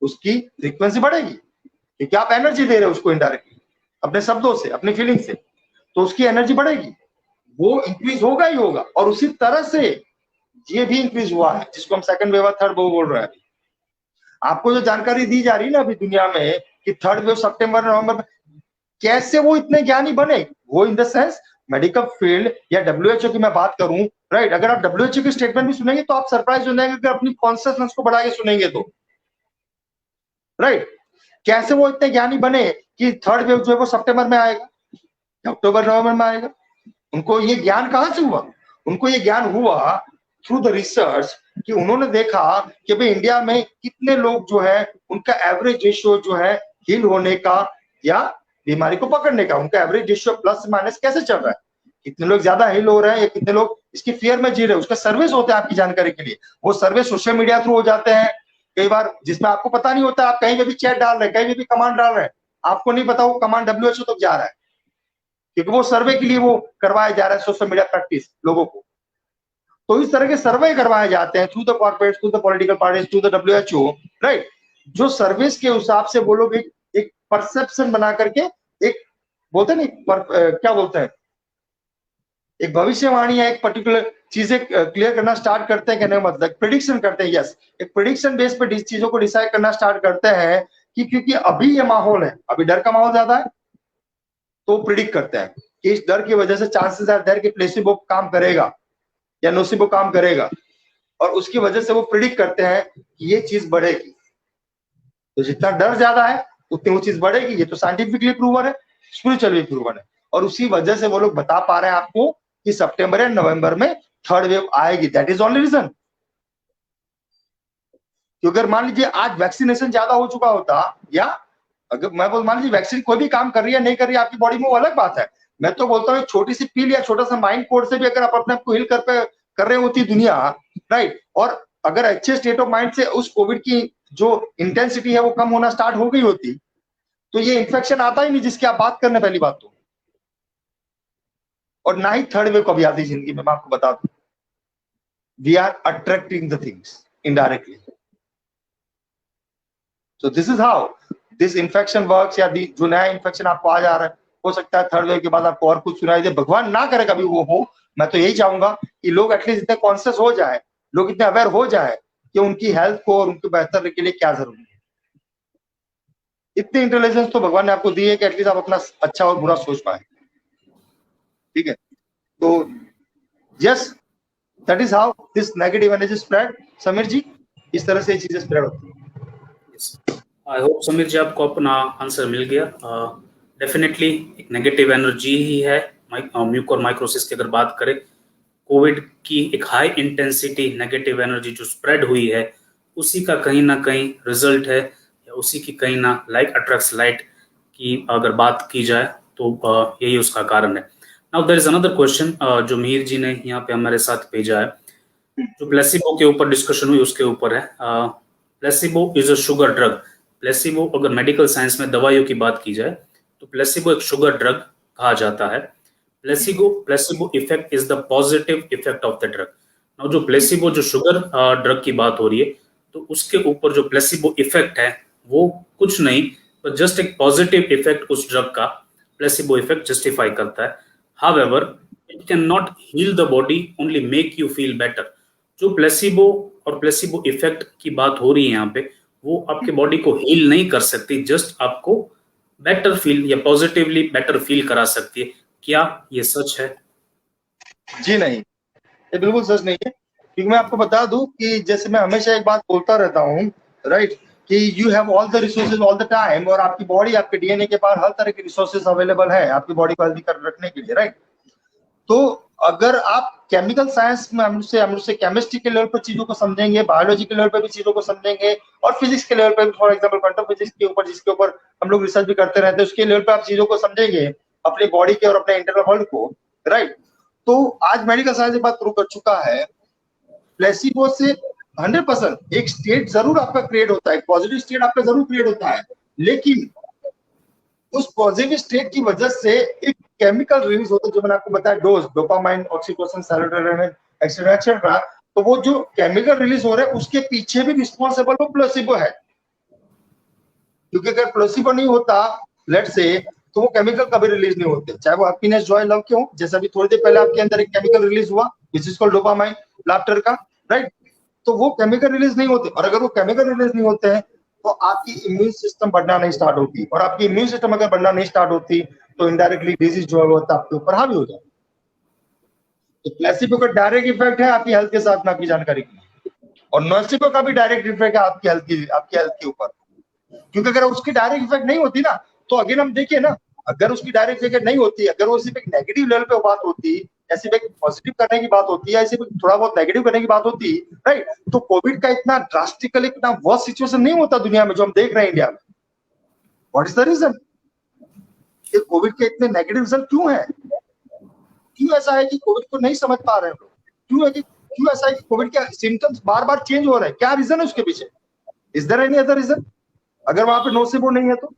उसकी फ्रीक्वेंसी बढ़ेगी, क्योंकि आप एनर्जी दे रहे हो उसको इनडायरेक्टली अपने शब्दों से, अपनी फीलिंग से, तो उसकी एनर्जी बढ़ेगी, वो इंक्रीज होगा ही होगा। और उसी तरह से ये भी इंक्रीज हुआ है, जिसको हम सेकंड वेव और थर्ड वेव बोल रहे हैं। आपको जो जानकारी दी जा रही है ना अभी दुनिया में कि थर्ड वेव सितंबर नवंबर में, कैसे वो इतने ज्ञानी बने, वो in the sense medical field या डब्ल्यूएचओ की मैं बात करूं, राइट, अगर आप डब्ल्यूएचओ की स्टेटमेंट भी सुनेंगे तो आप सरप्राइज हो जाएंगे, अगर अपनी कॉन्शियसनेस को बढ़ा के सुनेंगे तो, राइट। कैसे वो इतने ज्ञानी बने कि थर्ड वेव जो है वो सितंबर में आएगा, अक्टूबर नवंबर में आएगा। उनको ये ज्ञान कहां से हुआ? उनको ये ज्ञान हुआ थ्रू द रिसर्च, कि उन्होंने देखा कि भाई इंडिया में कितने लोग जो है उनका एवरेज रेशियो जो है हील होने का या बीमारी को पकड़ने का, उनका एवरेज रेशियो प्लस माइनस कैसे चल रहा है, कितने लोग ज्यादा हील हो रहे हैं या कितने लोग इसकी फियर में जी रहे हैं। उसका सर्वेस होते हैं आपकी जानकारी के लिए, वो सर्वे सोशल मीडिया थ्रू हो जाते हैं कई बार, जिसमें आपको पता नहीं होता, आप कहीं पे भी चैट डाल रहे हैं, कहीं भी कमांड डाल रहे हैं, आपको नहीं पता वो कमांड डब्ल्यूएचओ तक जा रहा है, क्योंकि वो सर्वे के लिए वो करवाया जा रहा है सोशल मीडिया प्रैक्टिस लोगों को। तो इस तरह के सर्वे करवाए जाते हैं through the corporates, through the political parties, through the WHO, right, जो सर्विस के हिसाब से वो लोग एक परसेप्शन बना करके एक बोलते नहीं क्या बोलते हैं, एक भविष्यवाणी या एक पर्टिकुलर चीजें क्लियर करना स्टार्ट करते हैं, कहने का मतलब प्रिडिक्शन करते हैं। यस, एक प्रिडिक्शन बेस पे चीजों को डिसाइड करना स्टार्ट करते हैं कि क्योंकि अभी ये माहौल है, अभी डर का माहौल ज्यादा है, तो प्रिडिक्ट करते हैं कि इस डर की वजह से चांसेस है डर कि प्लेसिबो काम करेगा या नोसिबो काम करेगा, और उसकी वजह से वो प्रिडिक्ट करते हैं कि ये चीज बढ़ेगी। तो जितना डर ज्यादा है उतनी वो चीज बढ़ेगी, ये तो साइंटिफिकली प्रूवन है, स्पिरिचुअली प्रूवन है, और उसी वजह से वो लोग बता पा रहे हैं आपको कि सितंबर या नवंबर में थर्ड वेव आएगी। That is only reason. क्योंकि अगर मान लीजिए आज वैक्सीनेशन ज्यादा हो चुका होता, या अगर मैं बोल मान लीजिए वैक्सीन कोई भी काम कर रही है नहीं कर रही है आपकी बॉडी में, वो अलग बात है। मैं तो बोलता हूँ छोटी सी पील या छोटा सा माइंड कोड से भी अगर आप अपने आप को हिल कर रहे होती दुनिया, राइट, और अगर अच्छे स्टेट ऑफ माइंड से उस कोविड की जो इंटेंसिटी है वो कम होना स्टार्ट हो गई होती, तो ये इन्फेक्शन आता ही नहीं जिसकी आप बात करने पहली बात तो, और ना ही थर्ड वेव कभी आती जिंदगी में। मैं आपको बता दूं, we are attracting the things indirectly. So this is how this infection works, या जो नया इन्फेक्शन आपको आ जा रहा है, हो सकता है थर्ड वेव के बाद आपको और कुछ सुनाई दे, भगवान ना करे कभी वो हो। मैं तो यही चाहूंगा कि लोग एटलीस्ट इतने कॉन्शियस हो जाए, लोग इतने अवेयर हो जाए कि उनकी हेल्थ को और उनके बेहतर के लिए क्या जरूरी है। इतनी इंटेलिजेंस तो भगवान ने आपको दी है कि एटलीस्ट आप अपना अच्छा और बुरा सोच पाए। ठीक है, तो yes, that is how this negative energy spread. Sameer ji, इस तरह से चीजें स्प्रेड होती है। आई होप समीर जी आपको अपना आंसर मिल गया। डेफिनेटली एक नेगेटिव एनर्जी ही है म्यूकोरमाइकोसिस की। अगर बात करें कोविड की, एक हाई इंटेंसिटी नेगेटिव एनर्जी जो स्प्रेड हुई है, उसी का कहीं ना कहीं रिजल्ट है, या उसी की कहीं ना लाइक अट्रैक्ट्स लाइट की अगर बात की जाए तो यही उसका कारण है। Now there is another question जो मीर जी ने यहाँ पे हमारे साथ भेजा है, जो प्लेसिबो के ऊपर डिस्कशन हुई उसके ऊपर है। Placebo is a sugar drug. Placebo, अगर मेडिकल साइंस में दवाइयों की बात की जाए तो प्लेसिबो एक शुगर ड्रग कहा जाता है। Placebo effect is the positive effect of the drug. Now जो प्लेसिबो, जो शुगर ड्रग की बात हो रही है, तो उसके ऊपर जो प्लेसिबो इफेक्ट है वो कुछ नहीं, तो जस्ट एक पॉजिटिव इफेक्ट उस ड्रग का प्लेसिबो इफेक्ट जस्टिफाई करता है। However it can not heal the body, only make you feel better. जो प्लेसिबो और प्लेसिबो इफेक्ट की बात हो रही है यहाँ पे, वो आपके बॉडी को हील नहीं कर सकती, जस्ट आपको बेटर फील या पॉजिटिवली बेटर फील करा सकती है। क्या ये सच है? जी नहीं, ये बिल्कुल सच नहीं है। क्योंकि मैं आपको बता दूं कि जैसे मैं हमेशा एक बात बोलता रहता हूँ, राइट, कि you have all the resources all the time, और आपकी बॉडी, आपके डीएनए के पास हर तरह के रिसोर्सेज अवेलेबल है आपकी बॉडी को हेल्दी कर रखने के लिए, राइट। तो अगर आप केमिकल साइंस में हमसे केमिस्ट्री के लेवल पर चीजों को समझेंगे, बायोलॉजी के लेवल पर भी चीजों को समझेंगे, और फिजिक्स के लेवल पर, फॉर एग्जांपल क्वांटम फिजिक्स के ऊपर जिसके ऊपर हम लोग रिसर्च भी करते रहते हैं, उसके लेवल पर आप चीजों को समझेंगे, अपनी बॉडी के और अपने इंटरनल वर्ल्ड को, राइट। तो आज मेडिकल साइंस एक बात प्रूव कर चुका है, प्लेसिबो से 100% एक स्टेट जरूर आपका क्रिएट होता है, पॉजिटिव स्टेट आपका जरूर क्रिएट होता है, लेकिन उस पॉजिटिव स्टेट की वजह से एक केमिकल रिलीज होता है जो मैंने आपको बताया, dose, dopamine, oxytocin, serotonin, etcetera etcetera. तो वो जो केमिकल रिलीज हो रहा है उसके पीछे भी रिस्पॉन्सिबल वो प्लेसिबो है। क्योंकि अगर प्लेसिबो नहीं होता लेट से, तो वो केमिकल कभी रिलीज नहीं होते, चाहे वो हैप्पीनेस, जॉय, लव के हो। जैसा भी थोड़ी देर पहले आपके अंदर एक केमिकल रिलीज हुआ विच इज कॉल्ड डोपामाइन, लाफ्टर का, राइट। तो वो केमिकल रिलीज नहीं होते, और अगर वो केमिकल रिलीज नहीं होते हैं तो आपकी इम्यून सिस्टम बढ़ना नहीं स्टार्ट होती, और आपकी इम्यून सिस्टम अगर बढ़ना नहीं स्टार्ट होती तो इनडायरेक्टली डिजीज जो है वो आपके ऊपर हावी हो जाए। तो प्लेसिबो का डायरेक्ट इफेक्ट है आपकी हेल्थ के साथ में, आपकी जानकारी के लिए, और नोसिबो का भी डायरेक्ट इफेक्ट है आपकी हेल्थ के ऊपर। क्योंकि अगर उसकी डायरेक्ट इफेक्ट नहीं होती ना, तो अगेन हम देखिए ना, अगर उसकी डायरेक्ट इफेक्ट नहीं होती, अगर वो सिर्फ एक नेगेटिव लेवल पे बात होती, या सिर्फ एक पॉजिटिव करने की बात होती, या सिर्फ थोड़ा बहुत नेगेटिव करने की बात होती, राइट, तो कोविड का इतना ड्रास्टिकली इतना वर्स्ट सिचुएशन नहीं होता दुनिया में जो हम देख रहे हैं इंडिया में। What is the reason? ये कोविड के इतने नेगेटिव रिजल्ट क्यों है? क्यों ऐसा है कि कोविड को नहीं समझ पा रहे हैं लोग? क्यों ऐसा है कि कोविड के सिम्टम्स बार बार चेंज हो रहे हैं? क्या रीजन है उसके पीछे? Is there any other reason? अगर वहां पे नोसिबो नहीं है तो,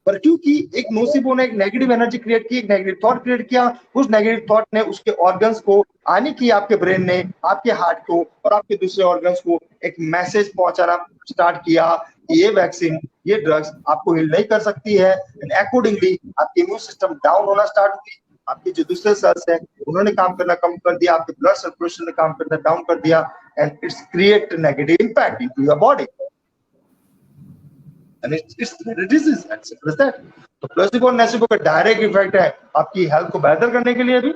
पर क्योंकि एक नोसिबो ने एक नेगेटिव एनर्जी क्रिएट की, एक नेगेटिव थॉट क्रिएट किया, उस नेगेटिव थॉट ने उसके ऑर्गन्स को आने की, आपके ब्रेन ने आपके हार्ट को और आपके दूसरे ऑर्गन्स को एक मैसेज पहुंचाना स्टार्ट किया कि ये वैक्सीन, ये ड्रग्स आपको हील नहीं कर सकती है, एंड अकॉर्डिंगली आपकी इम्यून सिस्टम डाउन होना स्टार्ट हुई, आपके जो दूसरे सेल्स है उन्होंने काम करना कम कर दिया, आपके ब्लड सर्कुलेशन ने काम करना डाउन कर दिया, and it's create negative impact into your body. And it's disease, as simple as that. तो प्लेसिबो और नोसिबो का डायरेक्ट इफेक्ट है आपकी हेल्थ को बेहतर करने के लिए भी,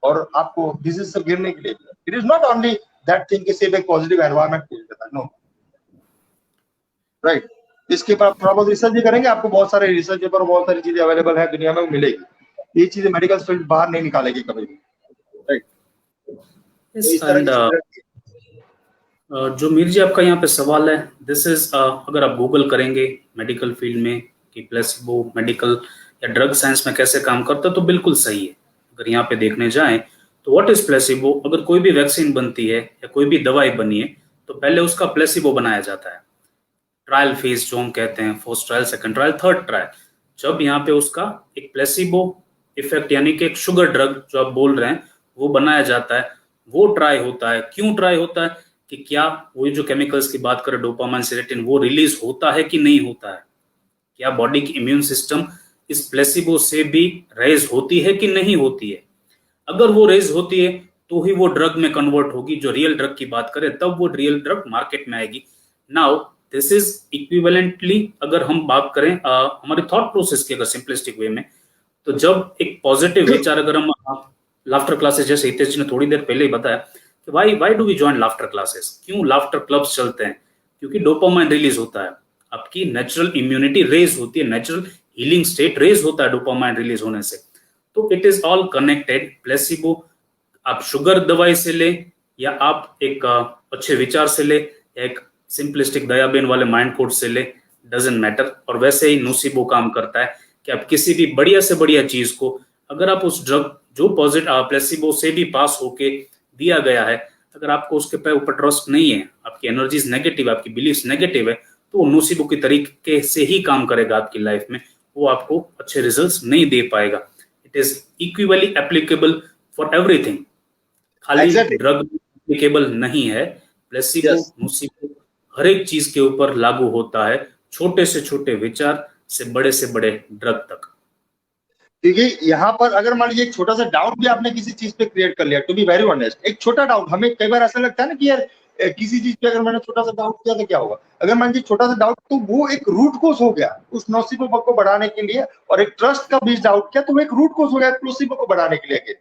और आपको डिजीज से गिरने के लिए भी। It is not only that thing कि सिर्फ एक पॉजिटिव एनवायरनमेंट क्रिएट करता है, नो, राइट। इसके ऊपर आप थोड़ा बहुत रिसर्च भी करेंगे, आपको बहुत सारे रिसर्च पेपर, बहुत सारी चीजें अवेलेबल है दुनिया में, मिलेगी। ये चीजें मेडिकल फील्ड बाहर नहीं निकालेगी कभी भी, राइट। इस तरह जो मीर जी आपका यहाँ पे सवाल है, दिस इज अगर आप गूगल करेंगे मेडिकल फील्ड में कि प्लेसिबो मेडिकल या ड्रग साइंस में कैसे काम करता है, तो बिल्कुल सही है। अगर यहाँ पे देखने जाएं तो व्हाट इज प्लेसिबो? अगर कोई भी वैक्सीन बनती है या कोई भी दवाई बनी है तो पहले उसका प्लेसिबो बनाया जाता है, ट्रायल फेज जो हम कहते हैं, first trial, second trial, third trial. जब यहाँ पे उसका एक प्लेसिबो इफेक्ट यानी कि एक शुगर ड्रग जो आप बोल रहे हैं वो बनाया जाता है, वो ट्राई होता है। क्यों ट्राई होता है? कि क्या वो जो केमिकल्स की बात करें, डोपामाइन, सेरोटोनिन, वो रिलीज होता है कि नहीं होता है? क्या बॉडी की इम्यून सिस्टम इस प्लेसिबो से भी रेज होती है कि नहीं होती है? अगर वो रेज होती है तो ही वो ड्रग में कन्वर्ट होगी। जो रियल ड्रग की बात करें तब वो रियल ड्रग मार्केट में आएगी। नाउ दिस इज इक्विवेलेंटली, अगर हम बात करें हमारे थॉट प्रोसेस की, अगर सिंपलिस्टिक वे में, तो जब एक पॉजिटिव विचार, अगर हम लाफ्टर क्लासेस, जैसे हितेश जी ने थोड़ी देर पहले ही बताया कि why do we join laughter classes, क्यों लाफ्टर क्लब्स चलते हैं? क्योंकि डोपामाइन रिलीज होता है, आपकी नेचुरल इम्यूनिटी रेज होती है, नेचुरल हीलिंग स्टेट रेज होता है डोपामाइन रिलीज होने से। तो it is all connected. Placebo आप शुगर दवाई से ले, या आप एक अच्छे विचार से ले, या एक सिंपलिस्टिक दयाबेन वाले माइंड कोड से ले, डजंट मैटर। और वैसे ही नोसिबो काम करता है कि आप किसी भी बढ़िया से बढ़िया चीज को, अगर आप उस ड्रग जो पॉजिटिव प्लेसिबो से भी पास होके दिया गया है, अगर आपको उसके ऊपर ट्रस्ट नहीं है, आपकी एनर्जीज नेगेटिव, आपकी बिलीफ नेगेटिव है, तो वो नोसिबो के तरीके से ही काम करेगा आपकी लाइफ में, वो आपको अच्छे रिजल्ट्स नहीं दे पाएगा। It is equally applicable for everything, खाली ड्रग एप्लीकेबल नहीं है। प्लेसिबो, नोसिबो हर एक चीज के ऊपर लागू होता है, छोटे से छोटे विचार से बड़े ड्रग तक। क्योंकि यहाँ पर अगर मान लीजिए एक छोटा सा डाउट भी आपने किसी चीज पे क्रिएट कर लिया, टू बी वेरी ऑनेस्ट, एक छोटा डाउट, हमें कई बार ऐसा लगता है ना कि यार किसी चीज पे अगर मैंने छोटा सा डाउट किया तो क्या होगा। अगर मान लीजिए छोटा सा डाउट, तो वो एक रूट कोस हो गया उस नोसिबो को बढ़ाने के लिए, और एक ट्रस्ट का बीच डाउट किया तो वो एक रूट कोस हो गया नोसिबो को बढ़ाने के लिए,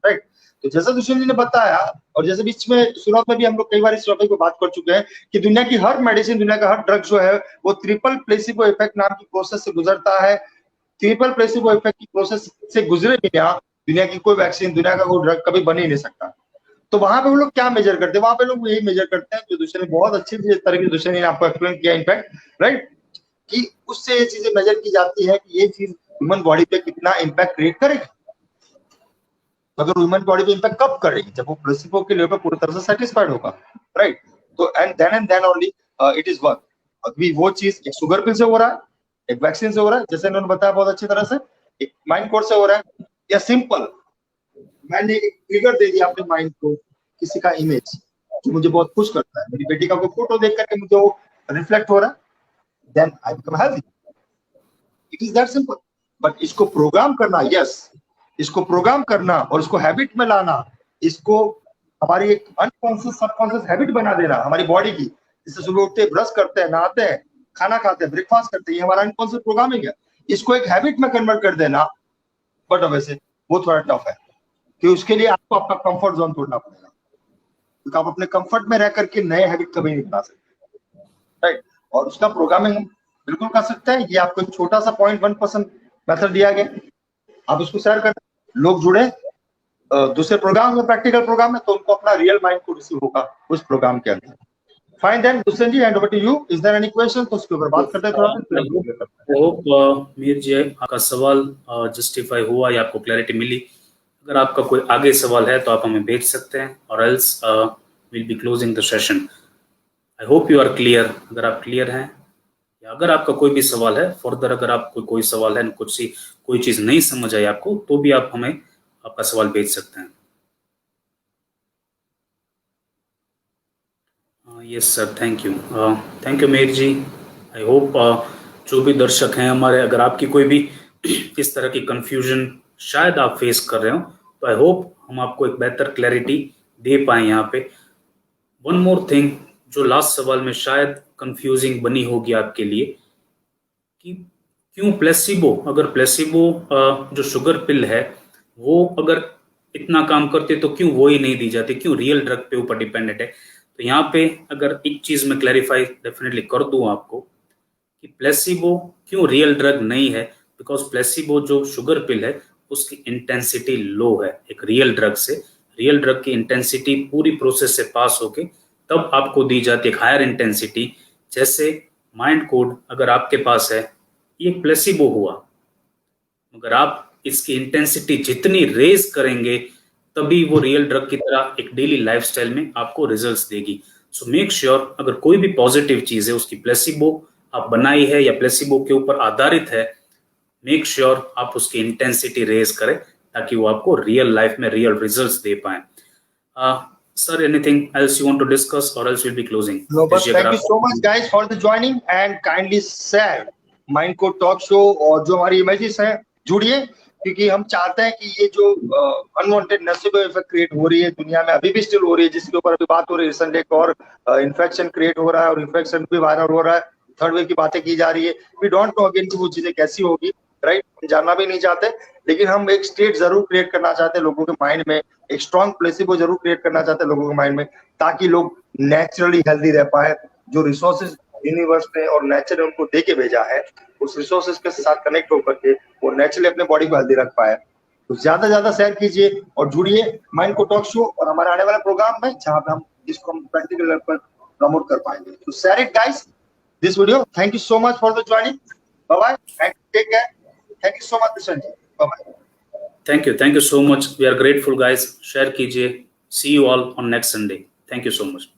राइट। तो जैसा दुष्यंत जी ने बताया, और जैसे बीच में शुरुआत में भी हम लोग कई बार इस टॉपिक पे बात कर चुके हैं कि दुनिया की हर मेडिसिन, दुनिया का हर ड्रग जो है वो ट्रिपल प्लेसिबो इफेक्ट नाम की प्रोसेस से गुजरता है। ट्रिपल प्लेसिबो इफेक्ट की प्रोसेस से गुजरे बिना दुनिया की कोई वैक्सीन, दुनिया का कोई ड्रग कभी बन ही नहीं सकता। तो वहां पे वो लोग क्या मेजर करते हैं? वहां पे लोग यही मेजर करते हैं जो दुष्यंत ने बहुत अच्छी तरीके से दुष्यंत ने आपको एक्सप्लेन किया, इनफैक्ट, राइट, कि उससे ये चीजें मेजर की जाती है कि ये चीज ह्यूमन बॉडी पे कितना इम्पैक्ट क्रिएट करेगी। अगर ह्यूमन बॉडी पे इम्पैक्ट कब करेगी? जब वो प्लेसिबो के लेवल पे पूरी तरह से सेटिस्फाइड होगा, राइट। तो and then only it is work. अभी वो चीज एक शुगर पिल से हो रहा है, एक वैक्सीन से हो रहा है, जैसे उन्होंने बताया बहुत अच्छी तरह से, एक माइंड कोड से हो रहा है, या सिंपल मैंने एक ट्रिगर दे दिया अपने माइंड को, किसी का इमेज जो मुझे बहुत खुश करता है, मेरी बेटी का कोई फोटो देख करके मुझे वो रिफ्लेक्ट हो रहा है, then I become healthy. It is that simple. But इसको प्रोग्राम करना, यस, इसको प्रोग्राम करना और इसको हैबिट में लाना, इसको हमारी एक अनकॉन्शियस सबकॉन्शियस हैबिट बना देना हमारी बॉडी की, जिससे सुबह उठते ब्रश करते हैं, नहाते हैं, खाना खाते हैं, ब्रेकफास्ट करते हैं, ये हमारा अनकॉन्शियस प्रोग्रामिंग है। इसको एक हैबिट में कन्वर्ट कर देना, बट वैसे वो थोड़ा टफ है, कि उसके लिए आपको आपका कंफर्ट जोन तोड़ना पड़ेगा, क्योंकि आप अपने कंफर्ट में रह करके नए हैबिट कभी नहीं बना सकते, राइट। और उसका प्रोग्रामिंग हम बिल्कुल कर सकते हैं। ये आपको एक छोटा सा 0.1% मेथड दिया गया, आप उसको शेयर करें, लोग जुड़े दूसरे प्रोग्राम में, प्रैक्टिकल प्रोग्राम में, तो उनको अपना रियल माइंड को रिसीव होगा उस प्रोग्राम के अंदर। Fine then Dushyant ji, hand over to you. Is there any question? तो उसके ऊपर बात करते हैं थोड़ा। होप मीर जी आपका सवाल जस्टिफाई हुआ या आपको क्लैरिटी मिली। अगर आपका कोई आगे सवाल है तो आप हमें भेज सकते हैं, और else will be closing the session. I hope you are clear. अगर आप क्लियर हैं, या अगर आपका कोई भी सवाल है फर्दर, अगर आपको कोई सवाल है, कोई चीज़ नहीं समझ आई आपको, तो भी आप हमें आपका सवाल भेज सकते हैं। Yes sir, thank you Meher ji. I hope जो भी दर्शक हैं हमारे, अगर आपकी कोई भी इस तरह की कंफ्यूजन शायद आप फेस कर रहे हो, तो आई होप हम आपको एक बेहतर क्लैरिटी दे पाए यहाँ पे। वन मोर थिंग, जो लास्ट सवाल में शायद कंफ्यूजिंग बनी होगी आपके लिए, कि क्यों प्लेसिबो, अगर प्लेसिबो जो शुगर पिल है वो अगर इतना काम करते तो क्यों वो ही नहीं दी जाती, क्यों रियल ड्रग पे ऊपर डिपेंडेंट है। तो यहाँ पे अगर एक चीज मैं क्लैरिफाई डेफिनेटली कर दूं आपको, कि प्लेसिबो क्यों रियल ड्रग नहीं है, बिकॉज प्लेसिबो जो शुगर पिल है उसकी इंटेंसिटी लो है एक रियल ड्रग से। रियल ड्रग की इंटेंसिटी पूरी प्रोसेस से पास होके तब आपको दी जाती है हायर इंटेंसिटी। जैसे माइंड कोड अगर आपके पास है, ये प्लेसिबो हुआ, मगर आप इसकी इंटेंसिटी जितनी रेज करेंगे तभी वो रियल ड्रग की तरह एक डेली लाइफस्टाइल में आपको रिजल्ट्स देगी। सो मेक श्योर अगर कोई भी पॉजिटिव चीज है उसकी प्लेसिबो आप बनाई है या प्लेसिबो के ऊपर आधारित है, मेक श्योर आप उसकी इंटेंसिटी रेज करें ताकि वो आपको रियल लाइफ में रियल रिजल्ट्स दे पाए। Sir, anything else you want to discuss or else will be closing? No, but thank you so much guys for the joining and kindly share mind को talk show, और जो हमारी images हैं जुड़िए, क्योंकि हम चाहते हैं कि ये जो अनवांटेड नसेबो इफेक्ट क्रिएट हो रही है दुनिया में, अभी भी स्टिल हो रही है, जिसके ऊपर अभी बात हो रही है, रिसेंटली एक और इन्फेक्शन क्रिएट हो रहा है और इन्फेक्शन भी वायरल हो रहा है, थर्ड वेव की बातें की जा रही है। वी डोंट नो अगेन कि वो चीजें कैसी होगी, राइट, हम जानना भी नहीं चाहते, लेकिन हम एक स्टेट जरूर क्रिएट करना चाहते हैं लोगों के माइंड में, एक स्ट्रॉन्ग प्लेसिबो जरूर क्रिएट करना चाहते हैं लोगों के माइंड में, ताकि लोग नेचुरली हेल्दी रह पाए। जो रिसोर्सेज यूनिवर्स ने और नेचर ने उनको दे के भेजा है, उस रिसोर्सेज के साथ कनेक्ट होकर के वो नेचुरली अपने बॉडी को हेल्दी रख पाए। तो ज्यादा ज्यादा शेयर कीजिए और जुड़िए माइंड को टॉक शो और हमारे आने वाले प्रोग्राम में, जहां पे हम इसको प्रैक्टिकल लेवल पर प्रमोट कर पाएंगे। तो share it guys, this video. Thank you so much for the joining, bye bye and take care. Thank you so much Dushyant ji, bye bye. Thank you so much, we are grateful guys. Share कीजिए। See you all on next Sunday. Thank you so much.